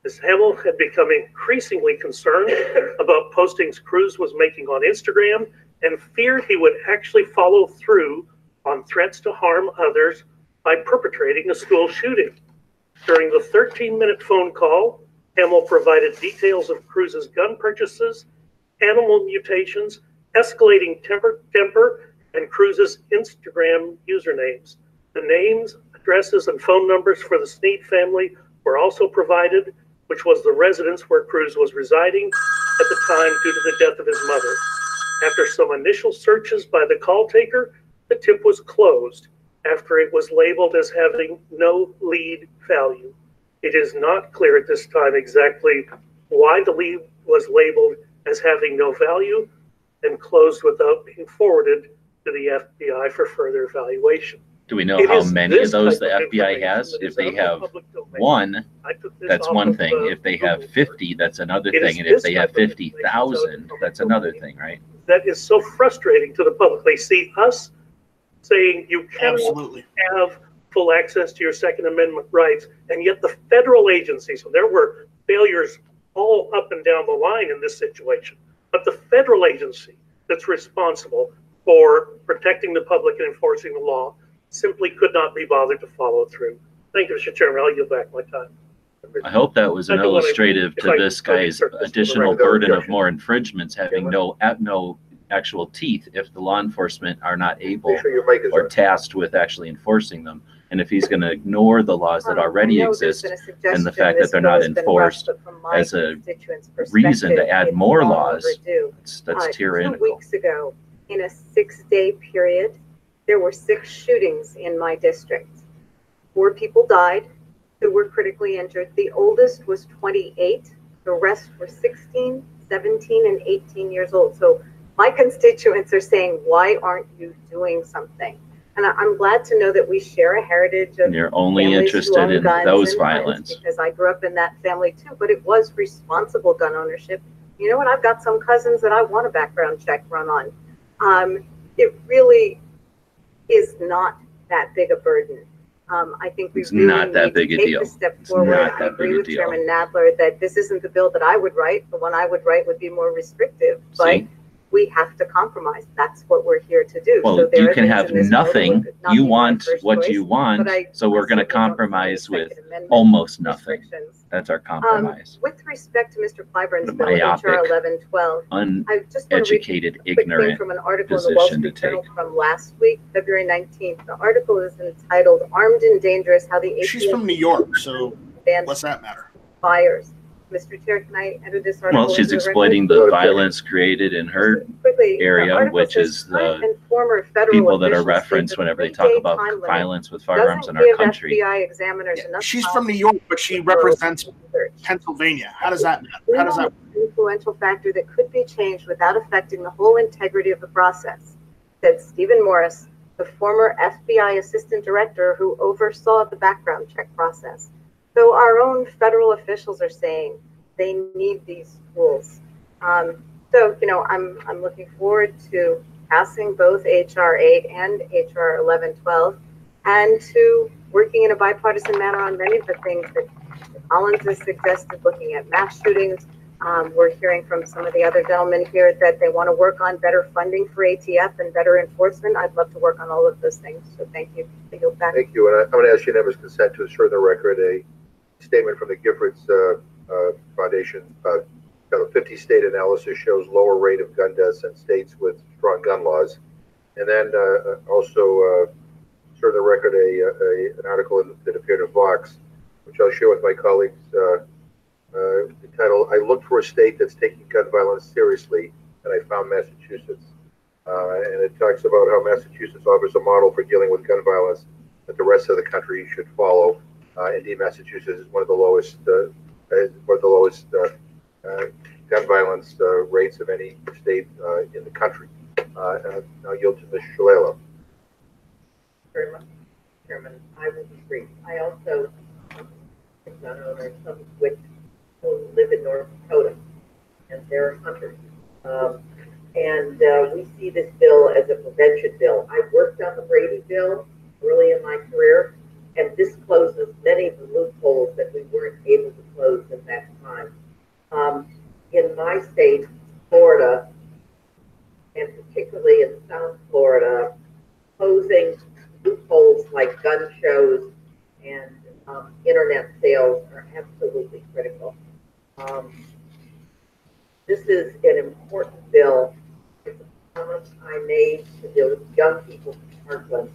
N: Ms. Hamill had become increasingly concerned about postings Cruz was making on Instagram and feared he would actually follow through on threats to harm others by perpetrating a school shooting. During the 13-minute phone call, Hamill provided details of Cruz's gun purchases, animal mutations, escalating temper, and Cruz's Instagram usernames. The names, addresses, and phone numbers for the Snead family were also provided, which was the residence where Cruz was residing at the time due to the death of his mother. After some initial searches by the call taker, the tip was closed after it was labeled as having no lead value. It is not clear at this time exactly why the lead was labeled as having no value and closed without being forwarded to the FBI for further evaluation.
J: Do we know how many of those the FBI has? If they have one, that's one thing. If they have 50, that's another thing. And if they have 50,000, that's another thing, right?
N: That is so frustrating to the public. They see us saying you cannot have full access to your Second Amendment rights, and yet the federal agencies, so there were failures all up and down the line in this situation, but the federal agency that's responsible for protecting the public and enforcing the law simply could not be bothered to follow through. Thank you, Mr. Chairman. I'll yield back my time.
J: I hope that was an illustrative to this guy's additional burden of more infringements having no actual teeth if the law enforcement are not able or tasked with actually enforcing them. And if he's going to ignore the laws that already exist and the fact that they're not enforced as a reason to add more laws, that's tyrannical.
K: 2 weeks ago, in a 6-day period, there were 6 shootings in my district. 4 people died, 2 were critically injured. The oldest was 28. The rest were 16, 17, and 18 years old. So my constituents are saying, why aren't you doing something? And I'm glad to know that we share a heritage of
J: and you're only interested in those violence.
K: Because I grew up in that family too, but it was responsible gun ownership. You know what? I've got some cousins that I want a background check run on. It really is not that big a burden. I think we really
J: not that
K: need
J: big
K: to
J: a
K: take
J: deal.
K: the step
J: It's
K: forward.
J: not
K: I
J: that
K: agree
J: big a
K: with
J: deal.
K: Chairman Nadler that this isn't the bill that I would write. The one I would write would be more restrictive, but
J: See?
K: we have to compromise. That's what we're here to do.
J: Well,
K: So there
J: you
K: are
J: can
K: things
J: have
K: in this bill that
J: nothing.
K: would not
J: You
K: be my
J: want
K: first
J: what
K: choice,
J: you want,
K: but
J: so we're going to
K: certainly don't
J: compromise
K: support
J: with
K: Second Amendment
J: almost nothing.
K: restrictions.
J: That's our compromise.
K: With respect to Mr. Clyburn's
J: What a
K: bill,
J: myopic,
K: HR 1112, I just want to read
J: uneducated,
K: a quick thing
J: ignorant
K: from an article in the Wall
J: position to
K: Street Journal
J: take.
K: from last week, February 19th. The article is entitled "Armed and Dangerous: How the
B: She's from New York, so what's that matter?
K: Fires." Mr. Chair, can I enter this article?
J: Well, she's
K: into the
J: exploiting
K: record?
J: the violence created in her
K: Quickly, the
J: area,
K: article
J: which
K: says,
J: is
K: current
J: the
K: and former federal
J: people that are
K: officials state
J: referenced
K: that
J: whenever they
K: the
J: talk
K: 3-day
J: about
K: time limit
J: violence with firearms in
K: doesn't
J: our
K: give
J: country.
K: FBI examiners enough
B: She's
K: time
B: from New York, but she represents Pennsylvania. How does that matter? How does that?
K: An influential factor that could be changed without affecting the whole integrity of the process, said Stephen Morris, the former FBI assistant director who oversaw the background check process. So our own federal officials are saying they need these tools. So, you know, I'm looking forward to passing both HR 8 and HR 1112 and to working in a bipartisan manner on many of the things that Collins has suggested, looking at mass shootings. We're hearing from some of the other gentlemen here that they want to work on better funding for ATF and better enforcement. I'd love to work on all of those things. So thank you. Thank you.
E: Thank you. And I'm going to ask unanimous consent to assure the record a statement from the Giffords Foundation. A 50-state analysis shows lower rate of gun deaths in states with strong gun laws. And then also assure the record an article that appeared in Vox, which I'll share with my colleagues, entitled, "I looked for a state that's taking gun violence seriously, and I found Massachusetts." And it talks about how Massachusetts offers a model for dealing with gun violence that the rest of the country should follow. Indeed, Massachusetts is one of the lowest gun violence rates of any state in the country. And I'll yield to Ms. Shalala.
O: Very much, Chairman. I will be brief. I also, gun owners, some with who live in North Dakota, and they're hunters. And we see this bill as a prevention bill. I worked on the Brady bill early in my career, and this closes many of the loopholes that we weren't able to close at that time. In my state, Florida, and particularly in South Florida, closing loopholes like gun shows and internet sales are absolutely critical. This is an important bill. It's a promise I made to the young people in Parkland,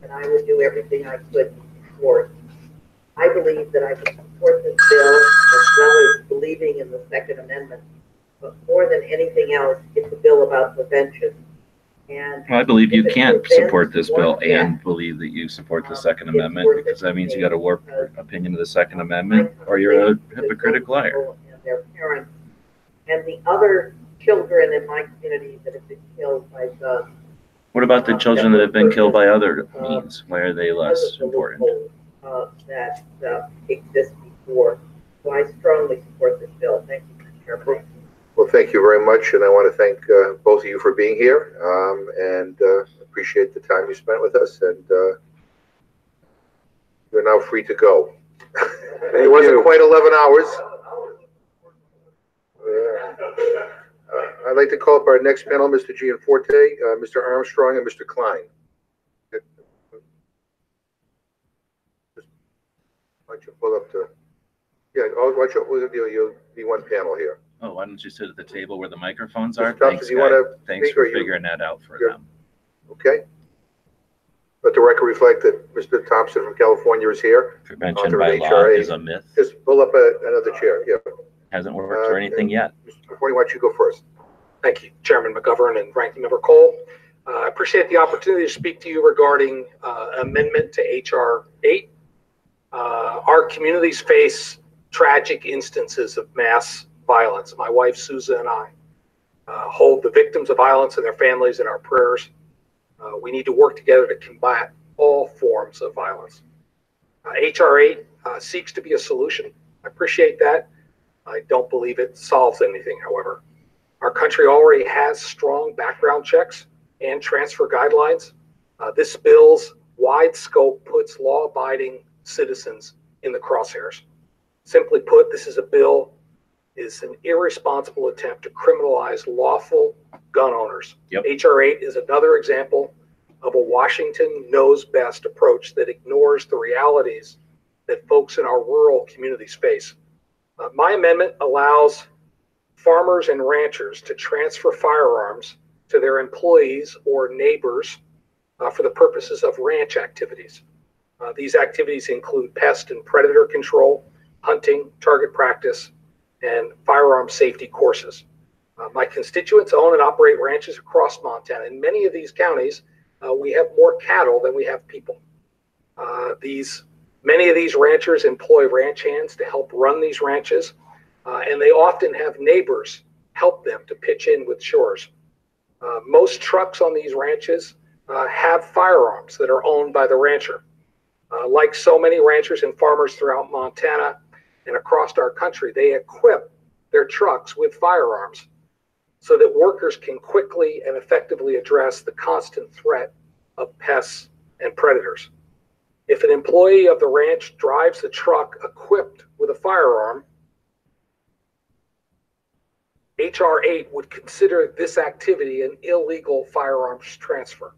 O: and I would do everything I could to support. I believe that I can support this bill as well as believing in the Second Amendment. But more than anything else, it's a bill about prevention. And
J: Well, I believe you can't support this bill and believe that you support the Second Amendment, because that means you got a warped opinion of the Second Amendment, or you're a hypocritical liar.
O: And their parents and the other children in my community that have been killed by guns.
J: What about the children that have been killed by other means? Why are they less important?
O: That exist before. So I strongly support this bill. Thank you, Mr. Chairman.
E: Well, thank you very much, and I want to thank both of you for being here, and appreciate the time you spent with us, and you're now free to go. It wasn't quite 11 hours. I'd like to call up our next panel, Mr. Gianforte, Mr. Armstrong, and Mr. Klein. Why don't you pull up to, yeah, why don't you'll be one panel here.
J: Oh, why don't you sit at the table where the microphones are?
E: Mr. Thompson,
J: Thanks,
E: do you
J: Guy.
E: want to
J: Thanks
E: speak,
J: for
E: or you-
J: figuring that out for them.
E: Okay. Let the record reflect that Mr. Thompson from California is here.
J: Prevention
E: author of
J: by law
E: HRA.
J: is a myth.
E: Just pull up another chair. Yeah.
J: Hasn't worked for anything yet.
E: Mr. McCorney, why don't you go first?
M: Thank you, Chairman McGovern and Ranking Member Cole. I appreciate the opportunity to speak to you regarding amendment to H.R. 8. Our communities face tragic instances of mass violence. My wife, Susan, and I hold the victims of violence and their families in our prayers. We need to work together to combat all forms of violence. H.R. 8 seeks to be a solution. I appreciate that. I don't believe it solves anything, however. Our country already has strong background checks and transfer guidelines. This bill's wide scope puts law-abiding citizens in the crosshairs. Simply put, this is a bill is an irresponsible attempt to criminalize lawful gun owners.
J: Yep.
M: H.R. 8 is another example of a Washington knows best approach that ignores the realities that folks in our rural communities face. My amendment allows farmers and ranchers to transfer firearms to their employees or neighbors for the purposes of ranch activities. These activities include pest and predator control, hunting, target practice, and firearm safety courses. My constituents own and operate ranches across Montana. In many of these counties, we have more cattle than we have people. Many of these ranchers employ ranch hands to help run these ranches, and they often have neighbors help them to pitch in with chores. Most trucks on these ranches have firearms that are owned by the rancher. Like so many ranchers and farmers throughout Montana and across our country, they equip their trucks with firearms so that workers can quickly and effectively address the constant threat of pests and predators. If an employee of the ranch drives the truck equipped with a firearm, H.R. 8 would consider this activity an illegal firearms transfer.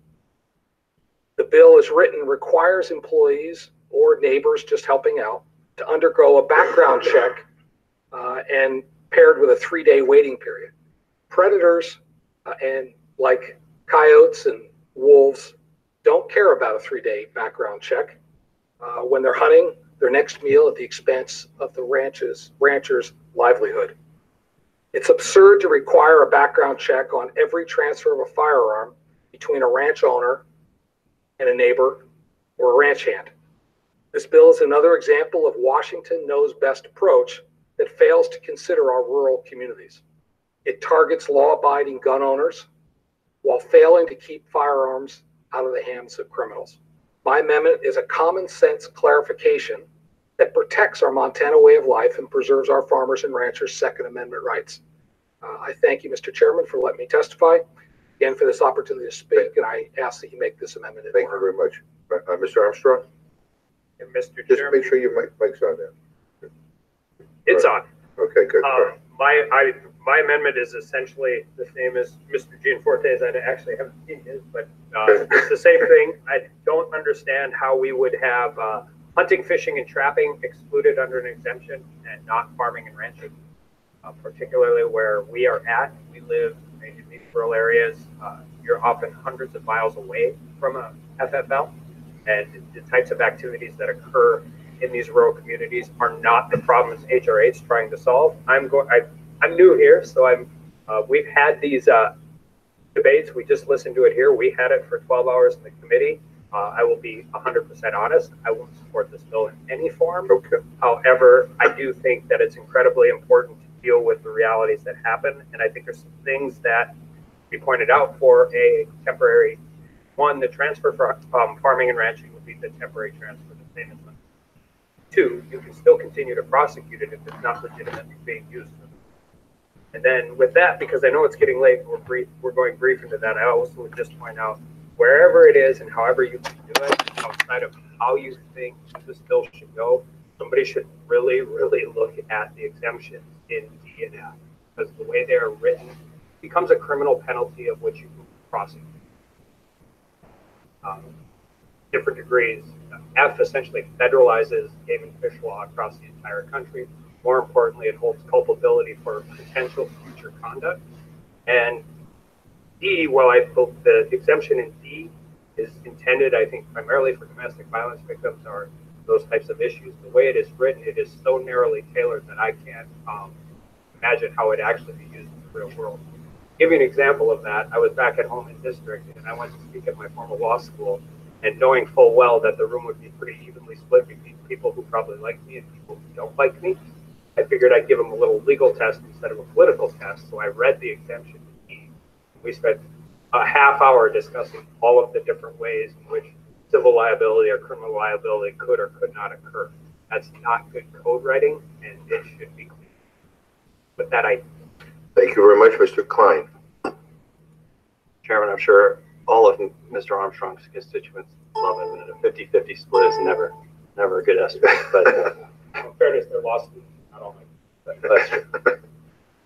M: The bill as written requires employees or neighbors just helping out to undergo a background check and paired with a 3-day waiting period. Predators and like coyotes and wolves don't care about a 3-day background check when they're hunting their next meal at the expense of the rancher's livelihood. It's absurd to require a background check on every transfer of a firearm between a ranch owner and a neighbor or a ranch hand. This bill is another example of Washington knows best approach that fails to consider our rural communities. It targets law-abiding gun owners while failing to keep firearms out of the hands of criminals. My amendment is a common sense clarification that protects our Montana way of life and preserves our farmers and ranchers' Second Amendment rights. I thank you, Mr. Chairman, for letting me testify, again, for this opportunity to speak, and I ask that you make this amendment.
E: Thank you very much. Mr. Armstrong?
P: And Mr.
E: Just
P: Chairman,
E: make sure your mic's on there.
P: it's on.
E: Okay, good.
P: My amendment is essentially the same as Mr. Gianforte's. I actually haven't seen his, but it's the same thing. I don't understand how we would have hunting, fishing, and trapping excluded under an exemption and not farming and ranching, particularly where we are at. We live in these rural areas. You're often hundreds of miles away from a FFL, and the types of activities that occur in these rural communities are not the problems H.R. 8 is trying to solve. I'm new here, so we've had these debates. We just listened to it here. We had it for 12 hours in the committee. I will be 100% honest. I won't support this bill in any form.
E: Okay.
P: However, I do think that it's incredibly important to deal with the realities that happen. And I think there's some things that we pointed out for a temporary one. The transfer for farming and ranching would be the temporary transfer to payments. 2, you can still continue to prosecute it if it's not legitimately being used. And then with that, because I know it's getting late, we're going brief into that. I also would just point out wherever it is and however you can do it, outside of how you think this bill should go, somebody should really, really look at the exemptions in DNF, because the way they are written becomes a criminal penalty of which you can prosecute. Different degrees F essentially federalizes game and fish law across the entire country. More importantly, it holds culpability for potential future conduct. And D, while I hope the exemption in D is intended, I think, primarily for domestic violence victims or those types of issues, the way it is written, it is so narrowly tailored that I can't imagine how it actually be used in the real world. Give you an example of that. I was back at home in district, and I went to speak at my former law school, and knowing full well that the room would be pretty evenly split between people who probably like me and people who don't like me, I figured I'd give them a little legal test instead of a political test. So I read the exemption. We spent a half hour discussing all of the different ways in which civil liability or criminal liability could or could not occur. That's not good code writing, and it should be clear. With that,
F: Thank you very much, Mr. Klein.
Q: Chairman, I'm sure all of Mr. Armstrong's constituents love him, and a 50-50 split is never a good estimate. But
P: in fairness, they're lost. Not all my.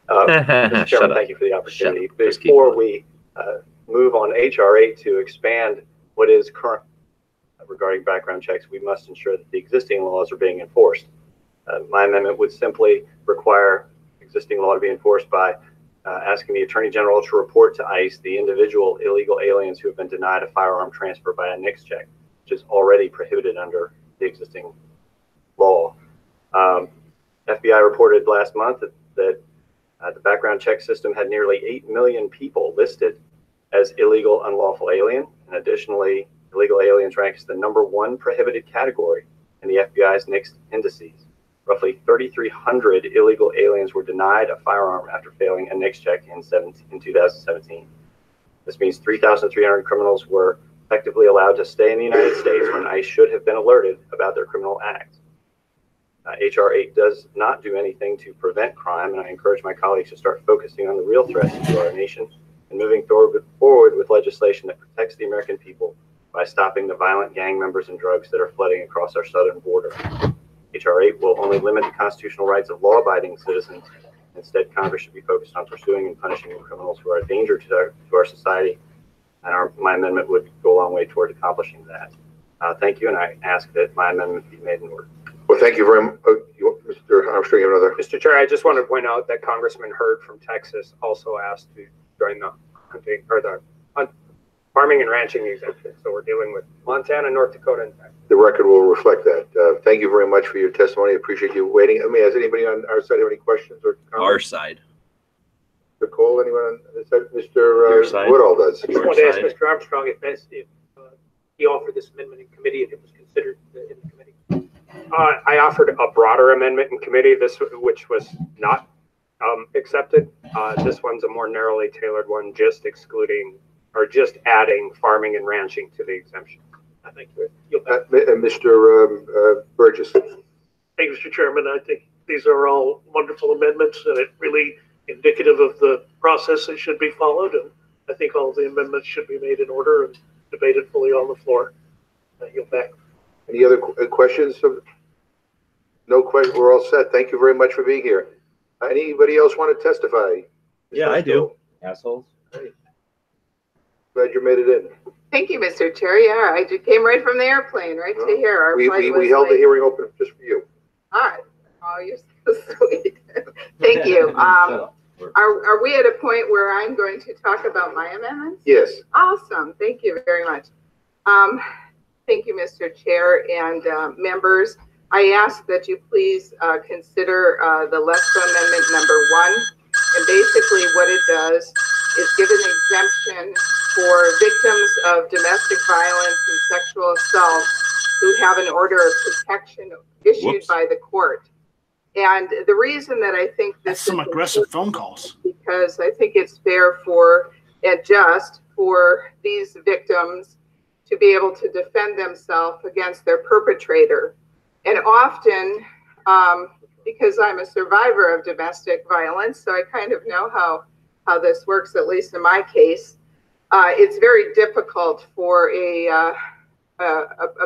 Q: Mr. Chairman, thank you for the opportunity. Before we move on HR 8 to expand what is current regarding background checks, we must ensure that the existing laws are being enforced. My amendment would simply require existing law to be enforced by asking the Attorney General to report to ICE the individual illegal aliens who have been denied a firearm transfer by a NICS check, which is already prohibited under the existing law. FBI reported last month that the background check system had nearly 8 million people listed as illegal unlawful alien, and additionally, illegal aliens rank as the '1 prohibited category in the FBI's NICS indices. Roughly 3,300 illegal aliens were denied a firearm after failing a NICS check in 2017. This means 3,300 criminals were effectively allowed to stay in the United States when ICE should have been alerted about their criminal acts. HR 8 does not do anything to prevent crime, and I encourage my colleagues to start focusing on the real threats to our nation and moving forward with legislation that protects the American people by stopping the violent gang members and drugs that are flooding across our southern border. HR 8 will only limit the constitutional rights of law-abiding citizens. Instead, Congress should be focused on pursuing and punishing criminals who are a danger to our society, and my amendment would go a long way toward accomplishing that. Thank you, and I ask that my amendment be made in order.
F: Well, thank you very much. Mr. Armstrong, you have another.
P: Mr. Chair, I just want to point out that Congressman Hurd from Texas also asked to join the hunting or the farming and ranching exemption. So we're dealing with Montana, North Dakota, and Texas.
F: The record will reflect that. Thank you very much for your testimony. I appreciate you waiting. I mean, has anybody on our side have any questions or comments?
J: Our side.
F: Mr. Cole, anyone on this side? Mr. Woodall does.
L: I just wanted to ask Mr. Armstrong if he offered this amendment in committee, if it was considered in the committee.
P: I offered a broader amendment in committee, which was not accepted. This one's a more narrowly tailored one, just excluding or just adding farming and ranching to the exemption.
L: Thank you.
F: Mr. Burgess.
N: Thank you, Mr. Chairman. I think these are all wonderful amendments, and it really indicative of the process that should be followed. And I think all of the amendments should be made in order and debated fully on the floor. I yield back.
F: Any other questions? No question. We're all set. Thank you very much for being here. Anybody else want to testify?
J: Yeah, I do. Assholes.
F: Glad you made it in.
R: Thank you, Mr. Chair. Yeah, I came right from the airplane, right to here.
F: We held the hearing open just for you.
R: All right. Oh, you're so sweet. Thank you. Are we at a point where I'm going to talk about my amendments?
F: Yes.
R: Awesome. Thank you very much. Thank you, Mr. Chair and members. I ask that you please consider the LESCO Amendment number 1. And basically what it does is give an exemption for victims of domestic violence and sexual assault who have an order of protection issued by the court. And the reason that I think this
B: is some aggressive phone calls,
R: because I think it's fair for and just for these victims to be able to defend themselves against their perpetrator. And often, because I'm a survivor of domestic violence, so I kind of know how this works, at least in my case, it's very difficult for a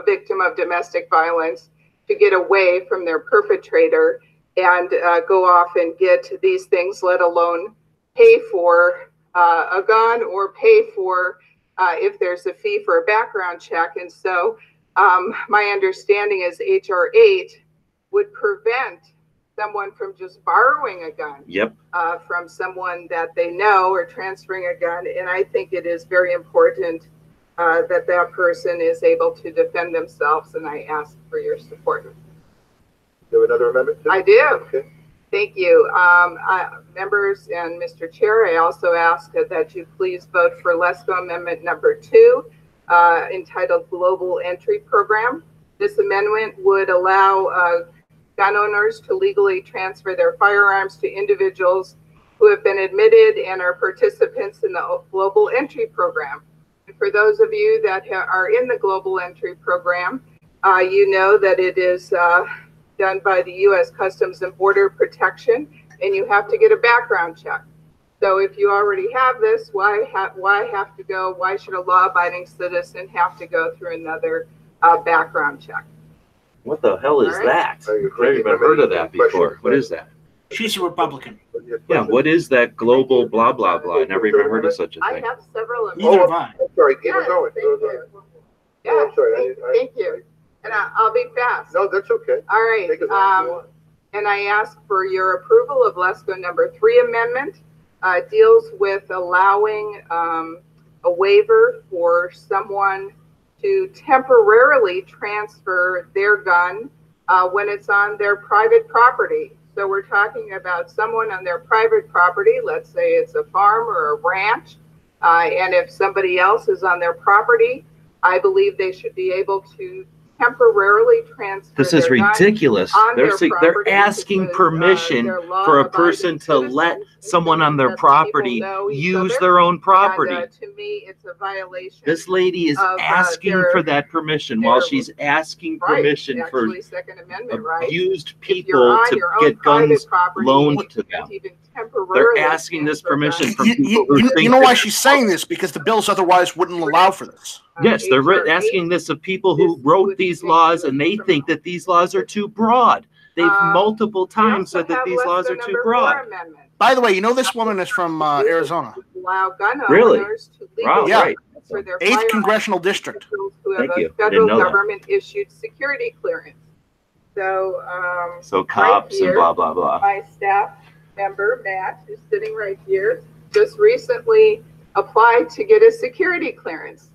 R: victim of domestic violence to get away from their perpetrator and go off and get these things, let alone pay for a gun or pay for if there's a fee for a background check. And so my understanding is HR 8 would prevent someone from just borrowing a gun from someone that they know or transferring a gun. And I think it is very important that that person is able to defend themselves, and I ask for your support.
F: You have another amendment?
R: I do.
F: Okay.
R: Thank you. Members and Mr. Chair, I also ask that you please vote for LESCO Amendment number 2, entitled Global Entry Program. This amendment would allow gun owners to legally transfer their firearms to individuals who have been admitted and are participants in the Global Entry Program. And for those of you that are in the Global Entry Program, you know that it is done by the U.S. Customs and Border Protection, and you have to get a background check. So if you already have this, why should a law-abiding citizen have to go through another background check?
J: What the hell is that? I've never even heard of that before. What is that?
B: She's a Republican.
J: Yeah, what is that global blah, blah, blah? I never even heard of such a thing.
R: I have several.
B: Neither have I.
F: I'm sorry, keep
R: Yes,
F: it going.
R: thank you. Yeah,
F: I'm sorry.
R: thank you. And I'll be fast.
F: No, that's okay.
R: All right.
F: Take as long as you want.
R: And I ask for your approval of LESCO number 3 amendment. Deals with allowing a waiver for someone to temporarily transfer their gun when it's on their private property. So we're talking about someone on their private property, let's say it's a farm or a ranch, and if somebody else is on their property, I believe they should be able to temporarily transfer.
J: This is ridiculous. They're asking permission for a person to let someone on their property use their own property.
R: To me, it's a violation.
J: This lady is asking for that permission while she's asking permission for abused people to get guns loaned to them. They're asking this permission from people who think.
B: You know why she's saying this? Because the bills otherwise wouldn't allow for this.
J: Yes, they're asking this of people who wrote these laws, and they think that these laws are too broad. They've multiple times said that these laws are too broad.
B: By the way, you know this woman is from Arizona.
R: Allow gun
J: Really?
R: owners to
J: Wow,
R: legally
J: right.
R: transfer their
B: 8th
R: firearms
B: Congressional District.
R: to have
J: Thank you.
R: a
J: I didn't
R: federal
J: know that.
R: government issued security clearance. So,
J: So cops
R: here,
J: and blah, blah, blah.
R: my staff member, Matt, who's sitting right here, just recently applied to get a security clearance.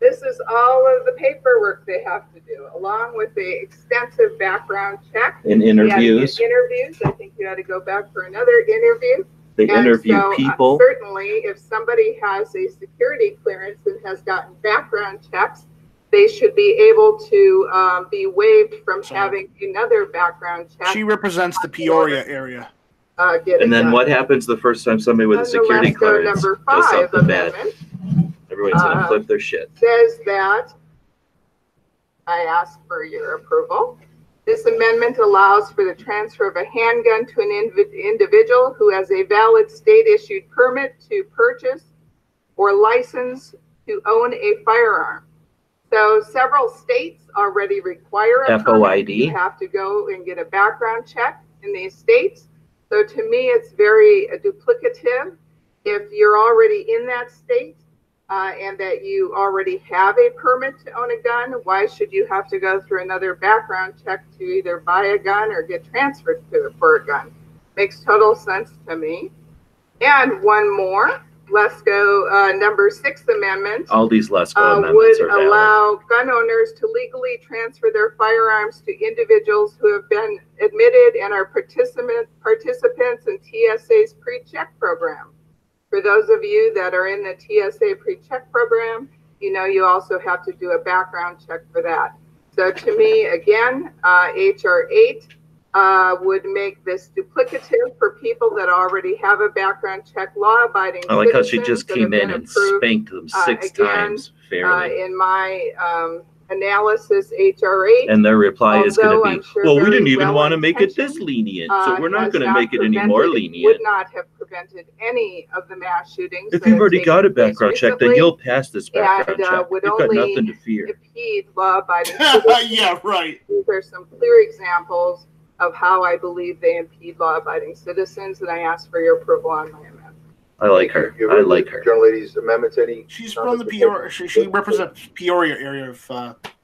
R: This is all of the paperwork they have to do, along with the extensive background check.
J: And interviews.
R: Interviews. I think you had to go back for another interview.
J: They interview people.
R: Certainly, if somebody has a security clearance and has gotten background checks, they should be able to be waived from having another background check.
B: She represents the Peoria area.
J: And then what happens the first time somebody with a security clearance does something bad? Everyone's going to flip their shit.
R: Says that I ask for your approval. This amendment allows for the transfer of a handgun to an individual who has a valid state-issued permit to purchase or license to own a firearm. So several states already require a permit. You have to go and get a background check in these states. So to me, it's very duplicative. If you're already in that state and that you already have a permit to own a gun, why should you have to go through another background check to either buy a gun or get transferred for a gun? Makes total sense to me. And one more, LESCO number 6 amendment.
J: All these LESCO amendments are
R: would
J: valid.
R: allow gun owners to legally transfer their firearms to individuals who have been admitted and are participants in TSA's pre-check program. For those of you that are in the TSA pre-check program, you know you also have to do a background check for that. So to me, again, HR 8 would make this duplicative for people that already have a background check, law-abiding
J: I like how she just came in and spanked them 6 times fairly.
R: In my analysis, HR 8.
J: And their reply is going to be,
R: sure
J: well, we didn't
R: very
J: even want to make it
R: well-intentioned,
J: this lenient, so we're not
R: has
J: going to make it any more
R: prevented-
J: lenient.
R: Would not have prevented any of the mass shootings.
J: If
R: that
J: you've
R: have
J: already
R: taken
J: got a
R: place
J: background check, then
R: recently,
J: you'll pass this background
R: and,
J: check.
R: would
J: You've got
R: only
J: nothing to fear.
R: impede law-abiding citizens.
B: Yeah, right.
R: These are some clear examples of how I believe they impede law-abiding citizens, and I ask for your approval on my amendment.
J: I like her. I like her.
F: Young lady's amendments, any?
B: She's from the Peoria. She represents Peoria area of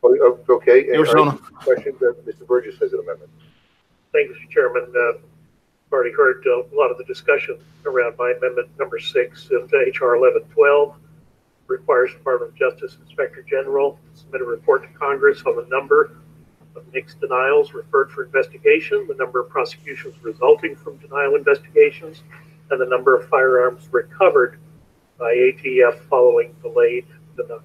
E: Okay.
B: Arizona.
E: Question. Mr. Burgess has an amendment.
N: Thank you, Mr. Chairman. Already heard a lot of the discussion around my amendment number 6 of HR 1112. Requires Department of Justice Inspector General to submit a report to Congress on the number of mixed denials referred for investigation, the number of prosecutions resulting from denial investigations, and the number of firearms recovered by ATF following delayed denials.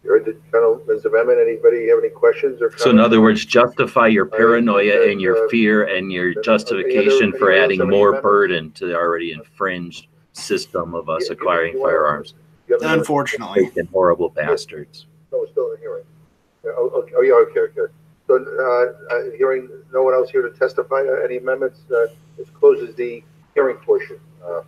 E: You heard the gentleman's amendment. Anybody have any questions or comments?
J: So in other words, justify your paranoia and your fear and your justification for adding more burden to the already infringed system of us acquiring firearms.
B: Unfortunately.
J: And horrible bastards.
E: No, we're still in the hearing. Yeah, okay. So, hearing no one else here to testify, any amendments, this closes the hearing portion of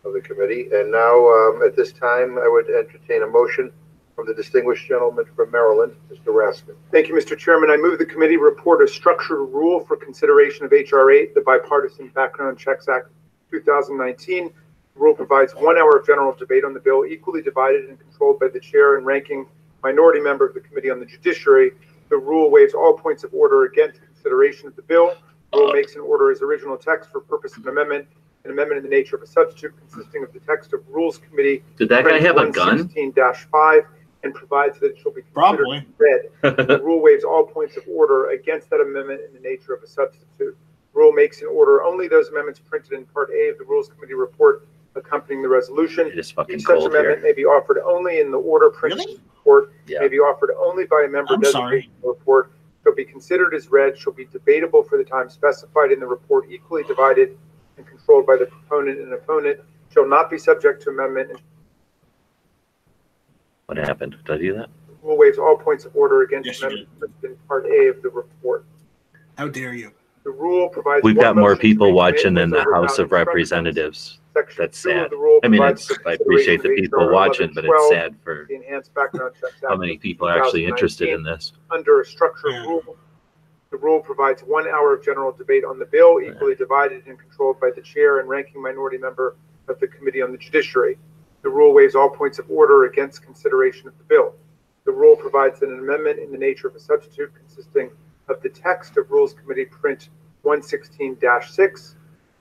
E: the committee. And now, at this time, I would entertain a motion from the distinguished gentleman from Maryland, Mr. Raskin.
S: Thank you, Mr. Chairman. I move the committee report a structured rule for consideration of H.R. 8, the Bipartisan Background Checks Act 2019. The rule provides 1 hour of general debate on the bill, equally divided and controlled by the chair and ranking minority member of the Committee on the Judiciary. The rule waives all points of order against consideration of the bill. The rule makes an order as original text for purpose of an amendment in the nature of a substitute consisting of the text of Rules Committee.
J: Did that guy have a gun?
S: 116-5 and provides that it shall be considered read. The rule waives all points of order against that amendment in the nature of a substitute. The rule makes in order only those amendments printed in Part A of the Rules Committee report accompanying the resolution.
J: It is fucking
S: Each such
J: cold
S: amendment
J: here.
S: may be offered only in the order printed in the report, may be offered only by a member designated in the report, shall be considered as read, shall be debatable for the time specified in the report, equally divided and controlled by the proponent and opponent, shall not be subject to amendment.
J: What happened? Did I do that?
S: The rule waives all points of order against amendments in Part A of the report.
B: How dare you?
S: The rule provides.
J: We've got more people watching than the House of Representatives. That's sad. I mean, I appreciate the people watching, but it's sad for how many people are actually interested in this.
S: Under a structured rule, the rule provides 1 hour of general debate on the bill, equally divided and controlled by the chair and ranking minority member of the Committee on the Judiciary. The rule waives all points of order against consideration of the bill. The rule provides that an amendment in the nature of a substitute consisting of the text of Rules Committee print 116-6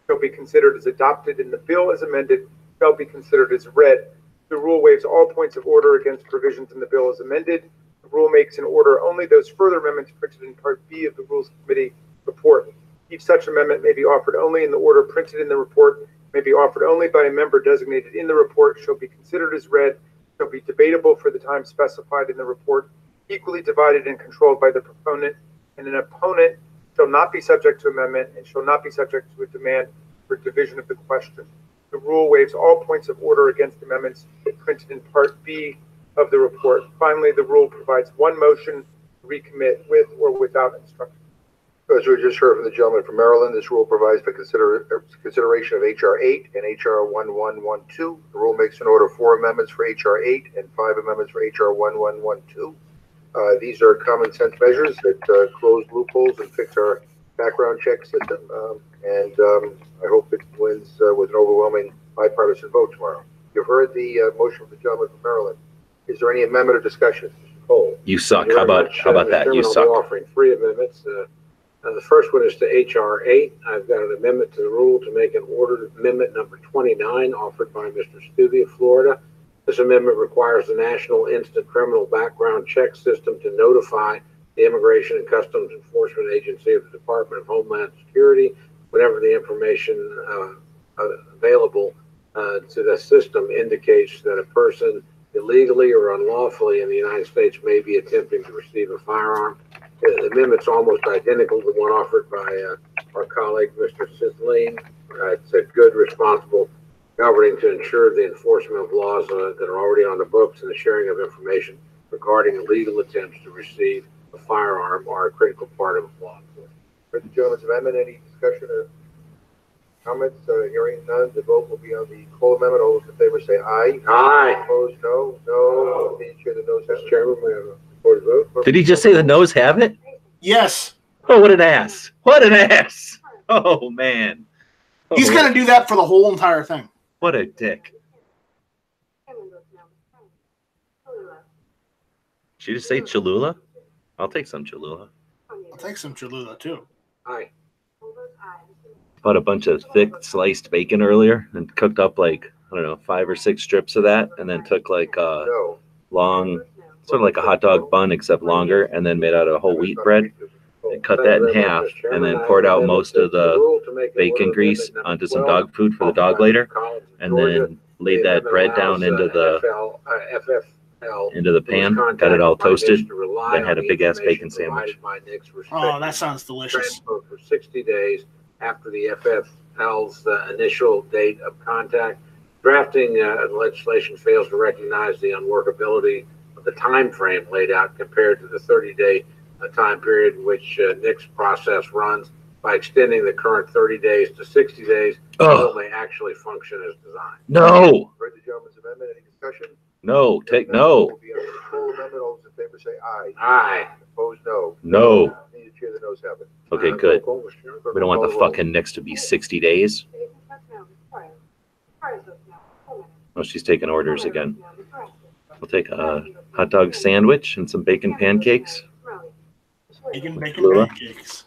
S: shall be considered as adopted in the bill as amended, shall be considered as read. The rule waives all points of order against provisions in the bill as amended. The rule makes in order only those further amendments printed in Part B of the Rules Committee report. Each such amendment may be offered only in the order printed in the report, may be offered only by a member designated in the report, shall be considered as read, shall be debatable for the time specified in the report, equally divided and controlled by the proponent and an opponent, shall not be subject to amendment and shall not be subject to a demand for division of the question. The rule waives all points of order against amendments printed in Part B of the report. Finally, the rule provides one motion to recommit with or without instruction.
E: As we just heard from the gentleman from Maryland, this rule provides for consideration of H.R. 8 and H.R. 1112. The rule makes an order 4 amendments for H.R. 8 and 5 amendments for H.R. 1112. These are common sense measures that close loopholes and fix our background check system. I hope it wins with an overwhelming bipartisan vote tomorrow. You've heard the motion of the gentleman from Maryland. Is there any amendment or discussion? Mr. Cole.
J: You suck. How about that? You suck.
T: I'll be offering 3 amendments. The first one is to H.R. 8. I've got an amendment to the rule to make an order amendment number 29 offered by Mr. Stubbe of Florida. This amendment requires the National Instant Criminal Background Check System to notify the Immigration and Customs Enforcement Agency of the Department of Homeland Security whenever the information available to the system indicates that a person illegally or unlawfully in the United States may be attempting to receive a firearm. The amendment's almost identical to the one offered by our colleague, Mr. Sisleen. It's a good, responsible governing to ensure the enforcement of laws that are already on the books and the sharing of information regarding illegal attempts to receive a firearm are a critical part of law enforcement.
E: For the gentleman's amendment, any discussion or comments? Hearing none, the vote will be on the Cole amendment. All those in favor say aye.
T: Aye.
E: Opposed, no. No. Please share the noes. Mr.
T: Chairman, we have a recorded vote.
J: Did he just say the noes have it?
B: Yes.
J: Oh, what an ass. What an ass. Oh, man. Oh,
B: he's going to do that for the whole entire thing.
J: What a dick. Did you just say Cholula? I'll take some Cholula.
B: I'll take some Cholula too.
T: Aye.
J: Bought a bunch of thick sliced bacon earlier and cooked up like, I don't know, 5 or 6 strips of that, and then took like a long, sort of like a hot dog bun except longer, and then made out of whole wheat bread and cut that in half, and then poured out most of the bacon grease onto some dog food for the dog later, and then laid that bread down into the pan, got it all toasted, then had a big ass bacon sandwich.
B: Oh, that sounds delicious.
T: For 60 days after the FFL's initial date of contact. Drafting legislation fails to recognize the unworkability of the time frame laid out compared to the 30-day time period in which NIC's process runs. By extending the current 30 days to 60 days, the bill may actually function as designed.
J: No.
E: Heard the gentleman's amendment. Any discussion?
J: No. Take no.
E: Full amendment. All those in favor say aye.
T: Aye.
E: Opposed, no.
J: No.
E: Need to chair the noes have it.
J: Okay, good. We don't want the fucking Knicks to be 60 days. Oh, she's taking orders again. We'll take a hot dog sandwich and some bacon pancakes.
B: Bacon pancakes.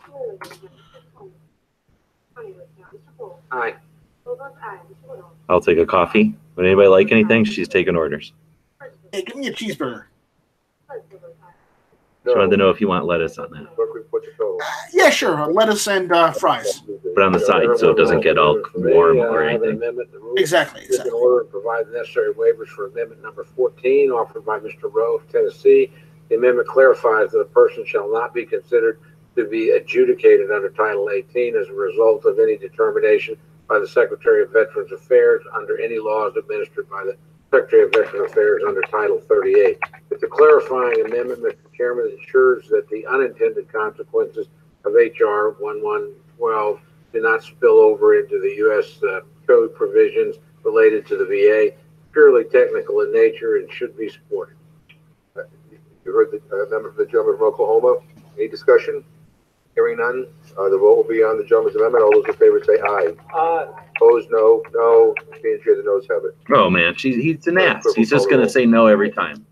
T: Aye.
J: I'll take a coffee. Would anybody like anything? She's taking orders.
B: Hey, give me a cheeseburger.
J: She wanted to know if you want lettuce on that.
B: Yeah, sure. Lettuce and fries.
J: Put on the side so it doesn't get all warm or anything.
B: Exactly.
T: In order to provide the necessary waivers for amendment number 14 offered by Mr. Rowe of Tennessee. The amendment clarifies that a person shall not be considered to be adjudicated under Title 18 as a result of any determination by the Secretary of Veterans Affairs under any laws administered by the Secretary of Veterans Affairs under Title 38. It's a clarifying amendment, Mr. Chairman, that ensures that the unintended consequences of H.R. 1112 do not spill over into the U.S. Code provisions related to the VA, purely technical in nature and should be supported.
E: You heard the amendment from the gentleman from Oklahoma. Any discussion? Hearing none, the vote will be on the gentleman's amendment. All those in favor say aye.
L: Aye.
E: Opposed, no. No. Being chair, the noes have it.
J: Oh man, he's an ass. He's just gonna say no every time.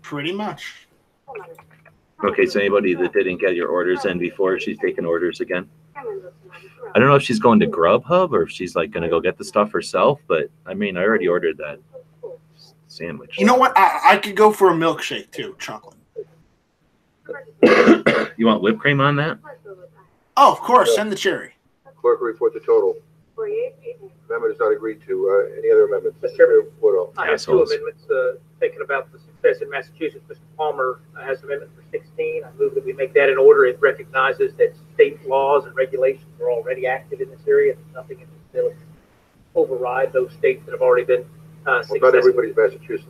B: Pretty much.
J: Okay, so anybody that didn't get your orders in before, she's taking orders again. I don't know if she's going to Grubhub or if she's like gonna go get the stuff herself, but I mean, I already ordered that sandwich.
B: You know what? I could go for a milkshake too, chocolate.
J: You want whipped cream on that?
B: Oh, of course. Send the cherry.
E: Clerk will report the total. Amendment is not agreed to. Any other amendments?
L: Mr. Chairman,
E: Woodall.
L: I have two amendments thinking about the success in Massachusetts. Mr. Palmer has amendment for 16. I move that we make that in order. It recognizes that state laws and regulations are already active in this area. There's nothing in this bill to override those states that have already been successful.
E: Well, not everybody's Massachusetts.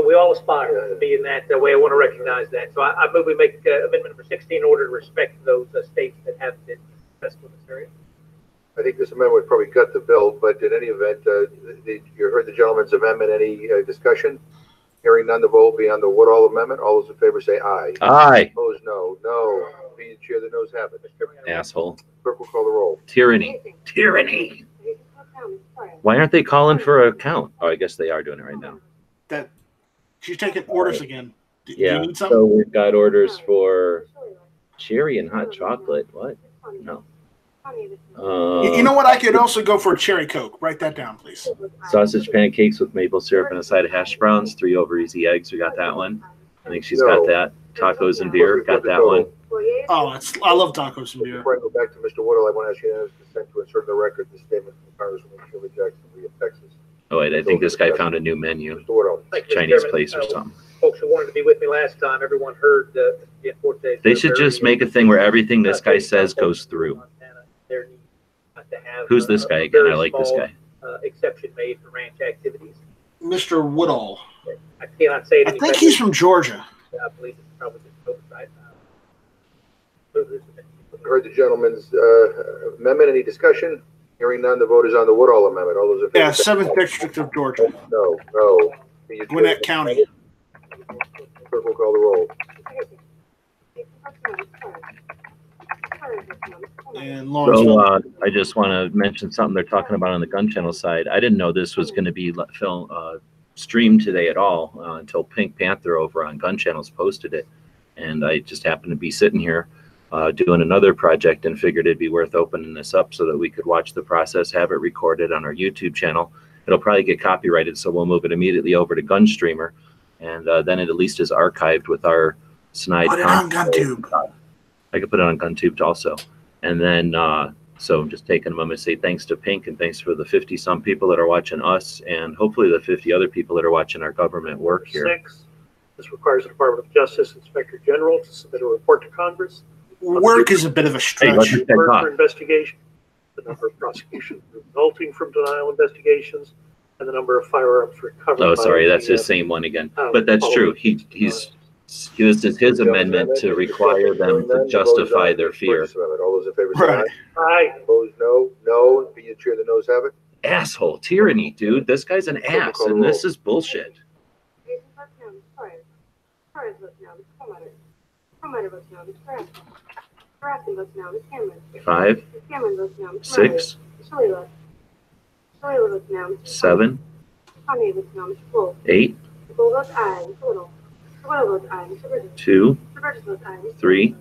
L: We all aspire to be in that way. I want to recognize that. So I move we make amendment number 16 in order to respect those states that have been successful in this area.
E: I think this amendment would probably gut the bill, but in any event, you heard the gentleman's amendment. Any discussion? Hearing none, the vote will be on the Woodall amendment. All those in favor say aye.
J: Aye.
E: Opposed, no. No. Being chair, the noes have it.
J: Asshole.
E: Clerk will call the roll.
J: Tyranny. Tyranny. Why aren't they calling for a count? Oh, I guess they are doing it right now.
B: That she's taking orders again. Do
J: Yeah.
B: you need some?
J: So we've got orders for cherry and hot chocolate. What? No.
B: You know what? I could also go for a cherry Coke. Write that down, please.
J: Sausage pancakes with maple syrup and a side of hash browns. 3 over easy eggs. We got that one. I think she's got that. Tacos and beer. Got that one.
B: Oh, I love tacos and beer.
E: Before I go back to Mr. Woodall, I want to ask unanimous consent to insert in the record the statement from Congresswoman Shirley Jackson of Texas.
J: Oh wait, I think this guy found a new menu.
E: Mr. Woodall.
J: Chinese place or something.
L: Folks who wanted to be with me last time, everyone heard the Fortes.
J: They should just make a thing where everything this guy says goes through. Who's this guy again? I like this guy.
L: Exception made for ranch activities.
B: Mr. Woodall.
L: I cannot say it.
B: I think he's from Georgia.
L: I believe it's probably just oversight.
E: Heard the gentleman's amendment. Any discussion? Hearing none, the vote is on the Woodall amendment. All those in favor?
B: Yeah, 7th District of Georgia.
E: No, no.
B: Gwinnett County.
E: Clerk will call the roll.
B: And Lawrence.
J: So I just want to mention something they're talking about on the gun channel side. I didn't know this was going to be stream today at all until Pink Panther over on Gun Channels posted it. And I just happened to be sitting here doing another project and figured it'd be worth opening this up so that we could watch the process, have it recorded on our YouTube channel. It'll probably get copyrighted, so we'll move it immediately over to Gunstreamer. And then it at least is archived with our snide content.
B: Put it on GunTube.
J: I could put it on GunTube also. And then, so I'm just taking a moment to say thanks to Pink and thanks for the 50-some people that are watching us and hopefully the 50 other people that are watching our government work here.
N: 6, this requires the Department of Justice Inspector General to submit a report to Congress.
B: Work is a bit of a stretch.
N: Hey, for investigation, the number of prosecutions resulting from denial investigations, and the number of firearms recovered.
J: Oh, sorry, that's his same one again. But that's true. This is his amendment to require them to justify their fear.
F: All those in favor say
B: Right.
N: Aye.
F: Opposed, no. No. Being the chair, the noes have it.
J: Asshole tyranny, dude. This guy's an ass, and this is bullshit. Five, 6, 7, 8, 2, 3,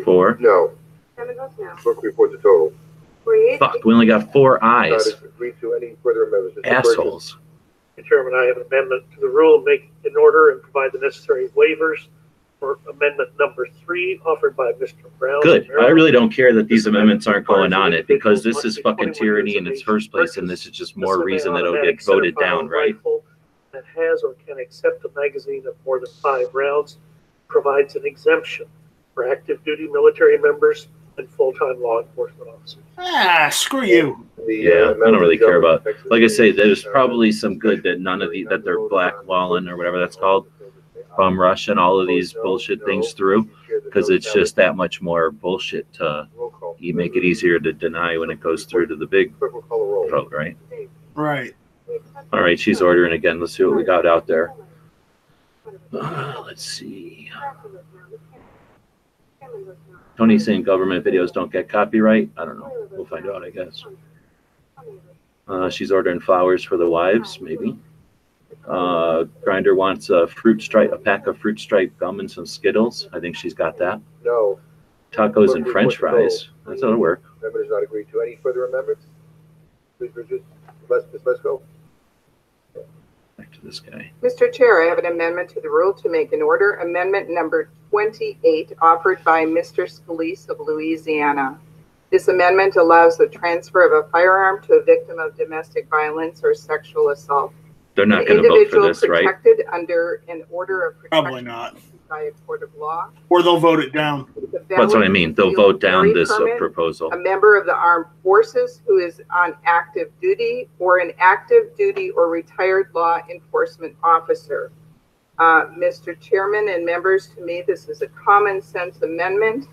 J: 4.
F: No. Clerk report the total.
J: Fuck, we only got 4
F: Not
J: ayes.
F: agree to any further amendments. Mr.
J: Assholes.
N: Mr. Chairman, I have an amendment to the rule, make in order and provide the necessary waivers for amendment number 3 offered by Mr. Brown.
J: Good. I really don't care that these amendments aren't going on it because this is fucking tyranny in its first place, and this is just more reason that it'll get voted down, right?
N: That has or can accept a magazine of more than 5 rounds provides an exemption for active duty military members and full-time law enforcement officers.
B: Ah, screw you.
J: Yeah, I don't really care about. Like I say, there's probably some good that none of the that they're blackballing or whatever that's called, bum rushing all of these bullshit things through, because it's just that much more bullshit to you make it easier to deny when it goes through to the big vote, right?
B: Right.
J: All right, she's ordering again. Let's see what we got out there. Let's see. Tony's saying government videos don't get copyright. I don't know. We'll find out, I guess. She's ordering flowers for the wives, maybe. Grinder wants a pack of fruit stripe gum and some Skittles. I think she's got that.
F: No.
J: Tacos and French fries. That'll work.
F: Amendment is not agreed to. Any further amendments? Please, Bridget. Let's go.
J: Back to this guy.
R: Mr. Chair, I have an amendment to the rule to make an order. Amendment number 28 offered by Mr. Scalise of Louisiana. This amendment allows the transfer of a firearm to a victim of domestic violence or sexual assault.
J: They're not going to vote for this, right?
R: Protected under an order of protection
B: Probably not.
R: by a court of law.
B: Or they'll vote it down.
J: That's what I mean. They'll vote down this proposal.
R: A member of the armed forces who is on active duty or an active duty or retired law enforcement officer. Mr. Chairman and members, to me, this is a common sense amendment.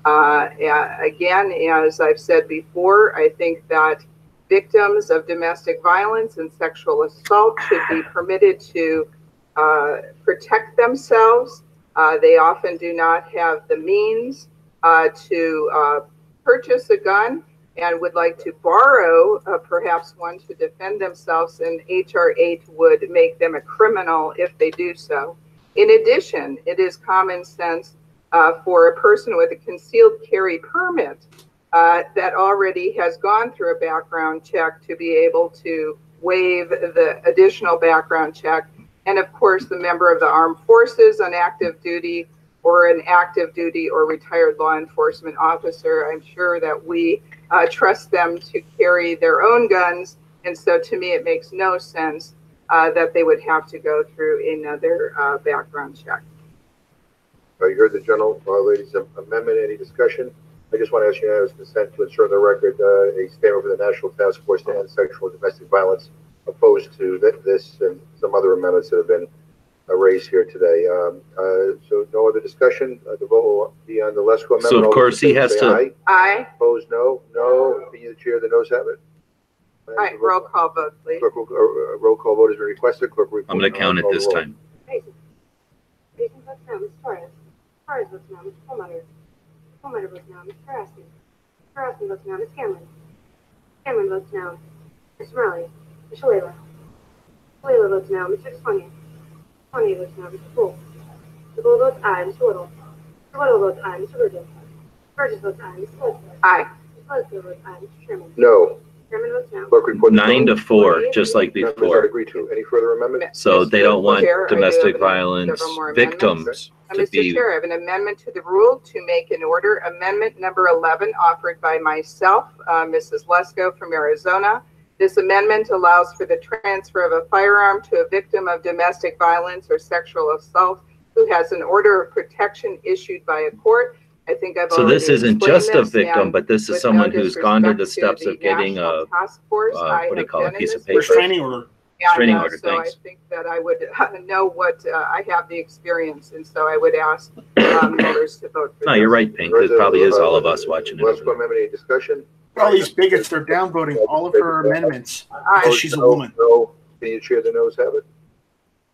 R: Again, as I've said before, I think that victims of domestic violence and sexual assault should be permitted to protect themselves. They often do not have the means to purchase a gun and would like to borrow perhaps one to defend themselves, and H.R. 8 would make them a criminal if they do so. In addition, it is common sense for a person with a concealed carry permit that already has gone through a background check to be able to waive the additional background check. And of course, the member of the armed forces on active duty or an active duty or retired law enforcement officer, I'm sure that we trust them to carry their own guns. And so to me, it makes no sense that they would have to go through another background check.
F: You heard the general lady's amendment. Any discussion? I just want to ask unanimous consent to insert in the record a statement from the National Task Force to End Sexual and Domestic Violence opposed to this and some other amendments that have been raised here today. So no other discussion. The vote will be on the Lesko amendment.
J: So of course he has to.
F: Aye.
R: Aye.
F: Opposed, no. No. Being the chair, the noes have it.
R: All right, roll call vote, please.
F: Clerk, roll call vote has been requested. Clerk,
J: I'm going to count it this time.
K: Jason votes no. Ms. Torres. Torres votes no. Mr. Perlmutter. Perlmutter votes no. Mr. Raskin. Mr. Raskin votes no. Ms. Cameron. Cameron votes no. Mr. Raleigh. Ms. Shalala. Taylor votes no. Mr. Sonia. Sonia votes no. Mr. Poole. Mr. Poole votes aye. Mr. Whittle. Mr. Whittle votes aye. Mr. Burgess. Burgess votes aye. Mr. Leslie.
R: Aye.
K: Mr. Leslie votes aye. Mr. Chairman.
F: No.
K: Chairman votes no.
F: Clerk report.
J: 9-4, just like
F: Members are
J: before.
F: agreed to. Any further amendments?
J: So they don't want
R: Chair, I do
J: domestic
R: have
J: violence
R: several more
J: victims to
R: Mr.
J: be.
R: Chair, I have an amendment to the rule to make an order. Amendment number 11 offered by myself, Mrs. Lesko from Arizona. This amendment allows for the transfer of a firearm to a victim of domestic violence or sexual assault who has an order of protection issued by a court. I think I've
J: So
R: already
J: this isn't
R: explained
J: just a
R: this,
J: victim,
R: and
J: but this is
R: with
J: someone
R: no
J: who's gone to the
R: disrespect
J: steps of getting a,
R: National Task Force, I
J: what do you
R: have
J: call it,
R: been in
J: piece
R: this
J: of paper?
B: Restraining order.
J: Restraining
R: And,
J: order,
R: so
J: thanks.
R: I think that I would know what I have the experience, and so I would ask members to vote for
J: No,
R: this.
J: you're right, Pink. It probably is all of us watching it.
F: Last amendment, any discussion?
B: All these bigots, they're downvoting all of her amendments because she's a woman.
F: No. Can you chair the noes have it?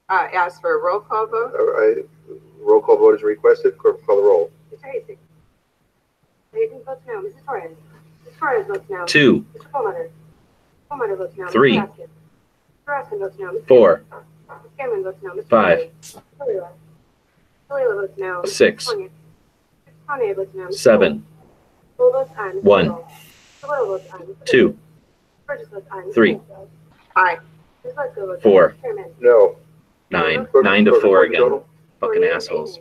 R: Ask for a roll call vote.
F: Roll call vote is requested. Clerk, call the roll.
K: Mr. Hasek. Hasek votes no. Mrs. Torres. Mrs. Torres votes no.
J: 2,
K: Mr. Perlmutter. Perlmutter votes no.
J: 3,
K: Mr. Raskin. Mr. Raskin votes no. Mr.
J: 4,
K: Mr. Cameron votes no. Mr.
J: 5,
K: Kalila. Kalila votes no.
J: 6,
K: Sonia. Sonia votes no.
J: 7,
K: Poole votes aye. Mr.
J: 1,
K: Whittle. Mr. Whittle votes aye. Mr.
J: 2,
K: Burgess votes aye. Mr.
J: 3,
K: Leslie.
R: Aye.
K: Mrs. Lesko votes
J: 4.
K: aye. Mr. Chairman.
F: No.
J: 9.
F: Clerk,
J: 9-4
F: report
J: again.
F: total.
J: Fucking assholes.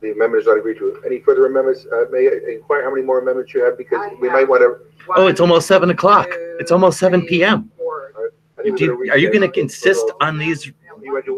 F: The amendment is not agreed to. Any further amendments? May I inquire how many more amendments you have? Because we might want to.
J: Oh, it's almost 7 o'clock. It's almost 7 p.m. Are you going to insist on these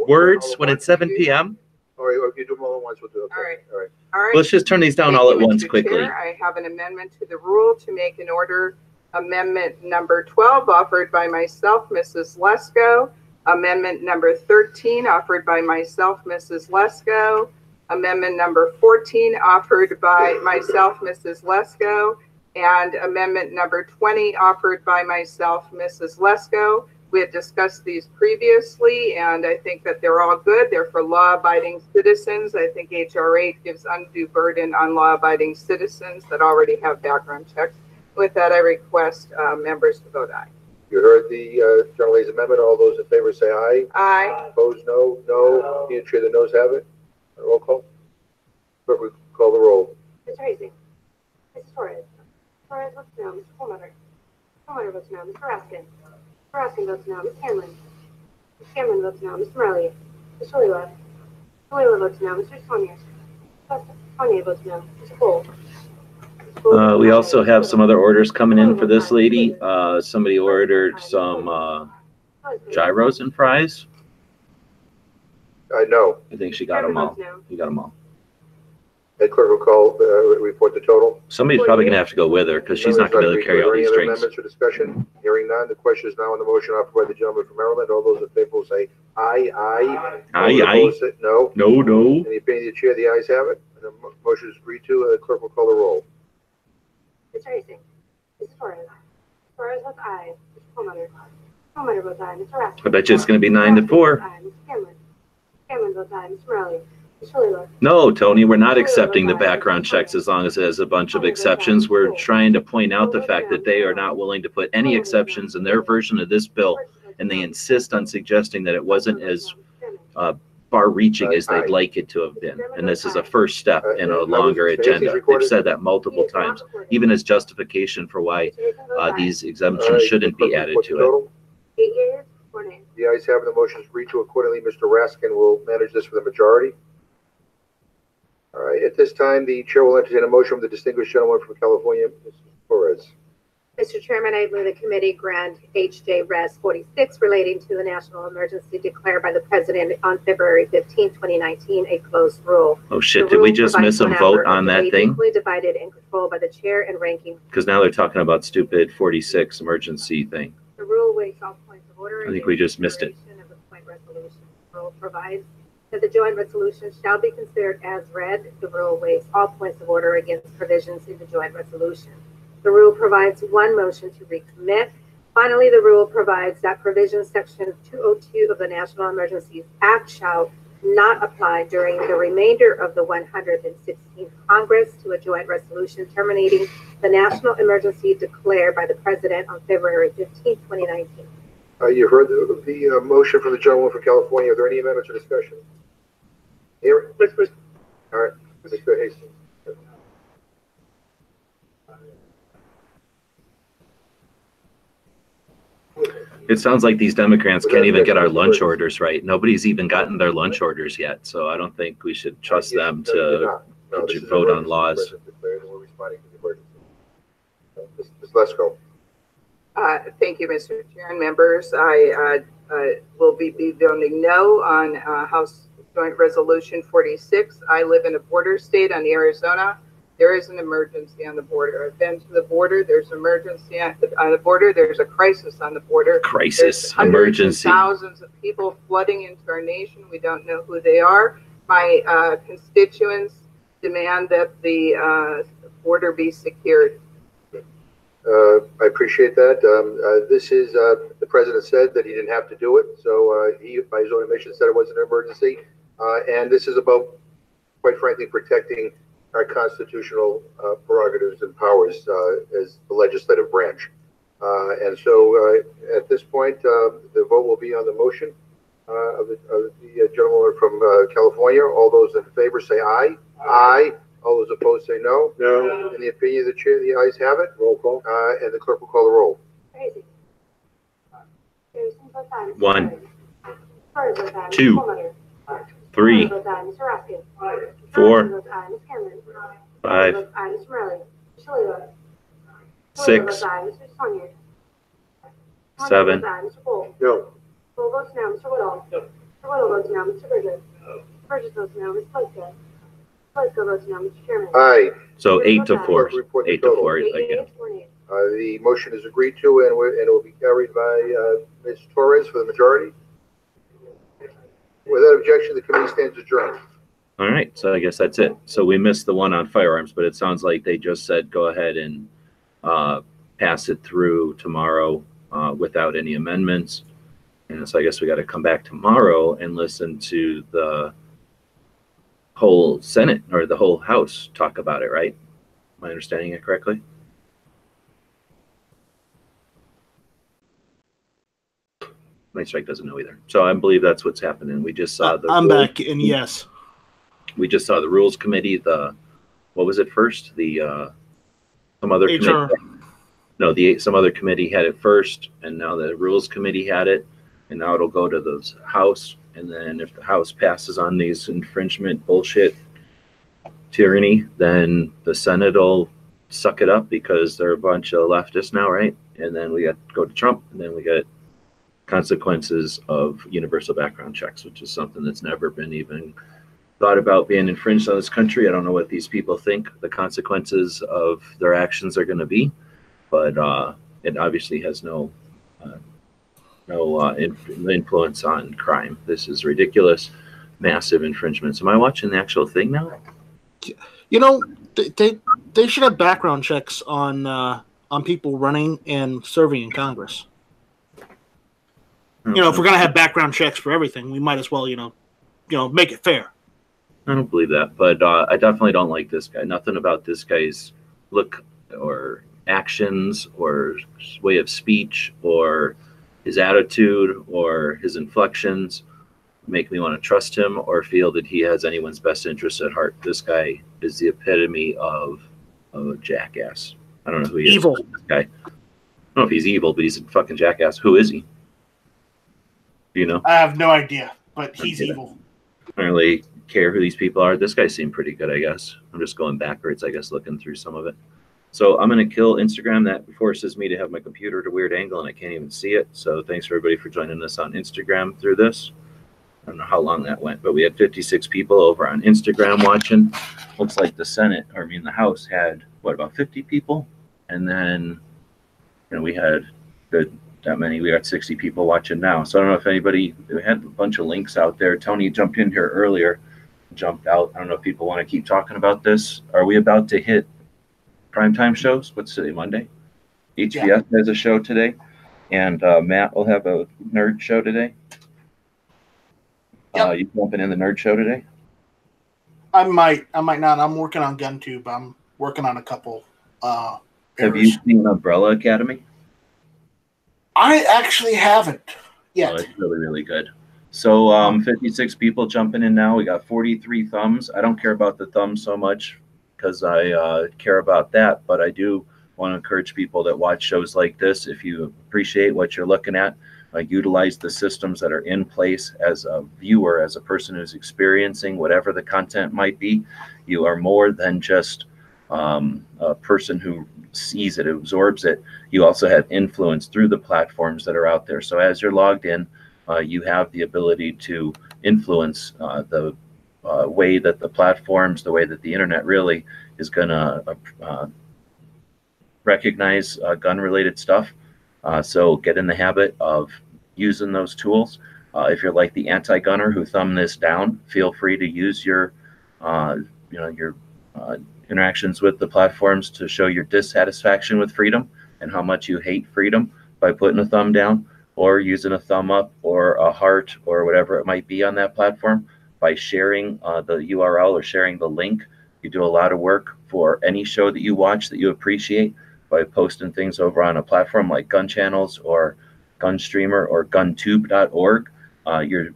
J: words when it's 7 p.m.?
F: All right, if you do them all at once, we'll do it.
R: All right.
F: All right.
R: All right.
J: Let's just turn these down
R: Thank
J: all
R: you,
J: at once
R: Mr.
J: quickly.
R: Chair. I have an amendment to the rule to make an order. Amendment number 12 offered by myself, Mrs. Lesko. Amendment number 13 offered by myself, Mrs. Lesko. Amendment number 14 offered by myself, Mrs. Lesko. And amendment number 20 offered by myself, Mrs. Lesko. We had discussed these previously, and I think that they're all good. They're for law-abiding citizens. I think H.R. 8 gives undue burden on law-abiding citizens that already have background checks. With that, I request members to vote aye.
F: You heard the General Lady's amendment. All those in favor say aye.
R: Aye.
F: Opposed, no. No. Can you chair the noes have it? Roll call. Clerk, we call the roll.
K: Mr. Hasek. Mrs. Torres. Torres votes no. Mr. Perlmutter. Perlmutter votes no. Mr. Raskin. Mr. Raskin votes no. Ms. Cameron. Ms. Cameron votes no. Mr. Morelli. Mr. Leila. Mr. Leila votes no. Mr. Sonia. Sonia votes no. Mr. Poole.
J: We also have some other orders coming in for this lady. Somebody ordered some gyros and fries.
F: I know.
J: I think she got them all. You got them all.
F: The clerk will call, report the total.
J: Somebody's probably going to have to go with her because she's not going to be able to carry all these
F: Any other
J: drinks.
F: amendments or discussion? Hearing none, the question is now on the motion offered by the gentleman from Maryland. All those in favor will say aye, aye.
J: Aye,
F: Those
J: aye.
F: opposed say no.
J: No, no.
F: In the opinion of the chair, the ayes have it. And the motion is agreed to. The clerk will call the roll.
K: Mr. Hasek. Mrs. Torres. Torres votes aye. Mr. Perlmutter. Perlmutter votes aye. Mr. Raskin.
J: I bet you it's going to be 9-4.
K: Aye. Mr. Cameron. Cameron votes aye. Mr. Morelli. Mr. Leila.
J: No, Tony, we're not accepting the background checks as long as it has a bunch of exceptions. We're trying to point out the fact that they are not willing to put any exceptions in their version of this bill, and they insist on suggesting that it wasn't as far-reaching as they'd like it to have been. And this is a first step in a longer agenda. They've said that multiple times, even as justification for why these exemptions shouldn't be added to it.
K: 8 yeas, 4 nays.
F: The ayes have it. The motion is agreed to. Accordingly, Mr. Raskin will manage this for the majority. All right. At this time, the chair will entertain a motion from the distinguished gentleman from California, Mrs. Torres.
K: Mr. Chairman, I move the committee grant H.J.Res 46 relating to the national emergency declared by the President on February 15, 2019, a closed rule.
J: Oh shit, did we just miss a vote on that thing?
K: Equally divided and controlled by the chair and ranking.
J: Because now they're talking about stupid 46 emergency thing.
K: The rule waives all points of order.
J: I think we just missed it.
K: Of the point resolution. The rule provides that the joint resolution shall be considered as read. The rule waives all points of order against provisions in the joint resolution. The rule provides one motion to recommit. Finally, the rule provides that provision section 202 of the National Emergencies Act shall not apply during the remainder of the 116th Congress to a joint resolution terminating the national emergency declared by the President on February 15, 2019.
F: You heard the motion from the gentleman from California. Are there any amendments or discussion? Here? All right, Mr. Hastings.
J: It sounds like these Democrats can't even get our lunch orders right. Nobody's even gotten their lunch orders yet, so I don't think we should trust them to vote on laws.
F: Ms. Lesko.
R: Thank you, Mr. Chair and members. I will be voting no on House Joint Resolution 46. I live in a border state on Arizona. There is an emergency on the border. I've been to the border. There's an emergency on the border. There's a crisis on the border.
J: Crisis, emergency.
R: Thousands of people flooding into our nation. We don't know who they are. My constituents demand that the border be secured.
F: I appreciate that. This is, the president said that he didn't have to do it. So he, by his own admission, said it wasn't an emergency. And this is about, quite frankly, protecting our constitutional prerogatives and powers as the legislative branch. And so at this point, the vote will be on the motion of the gentleman from California. All those in favor say aye. Aye. All those opposed say no.
T: No.
F: In the opinion of the chair, the ayes have it.
T: Roll call.
F: And the clerk will call the roll.
J: One, two, three, 4, 5, 6, 7.
F: No. Aye.
J: So 8 to 4. 8 to 4 again.
F: The motion is agreed to, and it will be carried by Ms. Torres for the majority. Without objection, the committee stands adjourned.
J: All right, so I guess that's it. So we missed the one on firearms, but it sounds like they just said go ahead and pass it through tomorrow without any amendments. And so I guess we got to come back tomorrow and listen to the whole Senate or the whole House talk about it, right? Am I understanding it correctly? My strike doesn't know either. So I believe that's what's happening. We just saw the
B: I'm back, and yes.
J: We just saw the Rules Committee, what was it first? Some other
B: HR.
J: committee. No, some other committee had it first, and now the Rules Committee had it, and now it'll go to the House, and then if the House passes on these infringement bullshit tyranny, then the Senate will suck it up because they're a bunch of leftists now, right? And then we got to go to Trump, and then we got consequences of universal background checks, which is something that's never been even thought about being infringed on this country. I don't know what these people think the consequences of their actions are going to be, but it obviously has no influence on crime. This is ridiculous, massive infringements. Am I watching the actual thing now?
B: You know, they should have background checks on people running and serving in Congress. You know, if we're gonna have background checks for everything, we might as well, make it fair.
J: I don't believe that, but I definitely don't like this guy. Nothing about this guy's look or actions or way of speech or his attitude or his inflections make me want to trust him or feel that he has anyone's best interest at heart. This guy is the epitome of a jackass. I don't know who he is.
B: Evil.
J: This guy. I don't know if he's evil, but he's a fucking jackass. Who is he? Do you know?
B: I have no idea, but he's evil.
J: I don't really care who these people are. This guy seemed pretty good, I guess. I'm just going backwards, I guess, looking through some of it. So I'm going to kill Instagram. That forces me to have my computer at a weird angle, and I can't even see it. So thanks, everybody, for joining us on Instagram through this. I don't know how long that went, but we had 56 people over on Instagram watching. Looks like the House had, about 50 people? And then, we had that many. We got 60 people watching now. So I don't know if we had a bunch of links out there. Tony jumped in here earlier, jumped out. I don't know if people want to keep talking about this. Are we about to hit primetime shows? What's today, Monday? HBS has a show today, and Matt will have a nerd show today. You jumping in the nerd show today?
B: I might not. I'm working on GunTube. I'm working on a couple.
J: Have you seen Umbrella Academy?
B: I actually haven't yet.
J: Oh, it's really, really good. So 56 people jumping in now. We got 43 thumbs. I don't care about the thumbs so much because I care about that, but I do want to encourage people that watch shows like this. If you appreciate what you're looking at, utilize the systems that are in place. As a viewer, as a person who's experiencing whatever the content might be, you are more than just a person who sees it, absorbs it. You also have influence through the platforms that are out there. So as you're logged in, you have the ability to influence the way that the platforms, the way that the internet really is going to recognize gun-related stuff. So get in the habit of using those tools. If you're like the anti-gunner who thumbed this down, feel free to use your, your interactions with the platforms to show your dissatisfaction with freedom and how much you hate freedom by putting a thumb down, or using a thumb up or a heart or whatever it might be on that platform by sharing the URL or sharing the link. You do a lot of work for any show that you watch that you appreciate by posting things over on a platform like Gun Channels or Gunstreamer or guntube.org. You're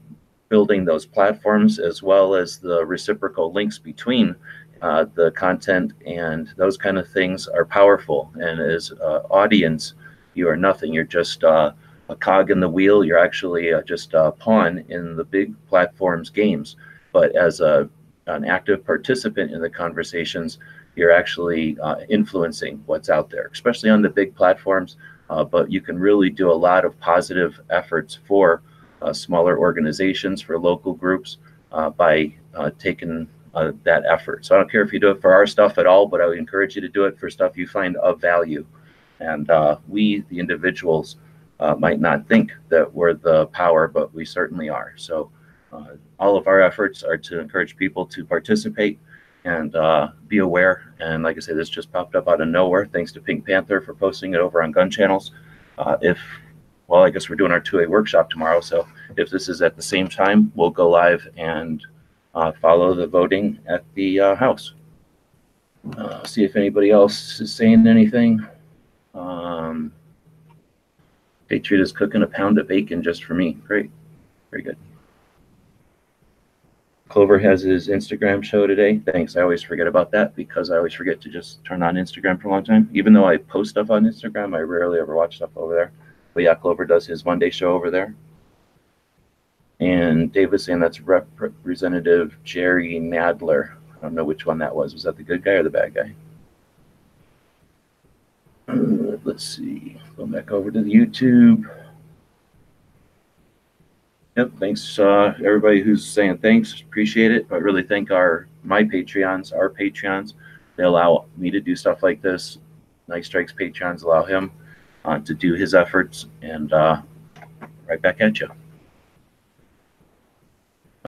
J: building those platforms as well as the reciprocal links between the content, and those kind of things are powerful. And as audience, you are nothing. You're just a cog in the wheel. You're actually just a pawn in the big platforms games. But as an active participant in the conversations, you're actually influencing what's out there, especially on the big platforms. But you can really do a lot of positive efforts for smaller organizations, for local groups, by taking that effort. So I don't care if you do it for our stuff at all, but I would encourage you to do it for stuff you find of value. And we, the individuals, might not think that we're the power, but we certainly are. So all of our efforts are to encourage people to participate and be aware. And like I say, this just popped up out of nowhere. Thanks to Pink Panther for posting it over on Gun Channels. Well, I guess we're doing our 2A workshop tomorrow. So if this is at the same time, we'll go live and follow the voting at the House. See if anybody else is saying anything. Patriot is cooking a pound of bacon just for me. Great. Very good. Clover has his Instagram show today. Thanks. I always forget about that because I always forget to just turn on Instagram for a long time. Even though I post stuff on Instagram, I rarely ever watch stuff over there. But yeah, Clover does his Monday show over there. And Dave was saying that's Representative Jerry Nadler. I don't know which one that was. Was that the good guy or the bad guy? Let's see. Go back over to the YouTube. Yep, thanks everybody who's saying thanks. Appreciate it. I really thank my Patreons, our Patreons. They allow me to do stuff like this. Nice Strikes Patreons allow him to do his efforts. And right back at you.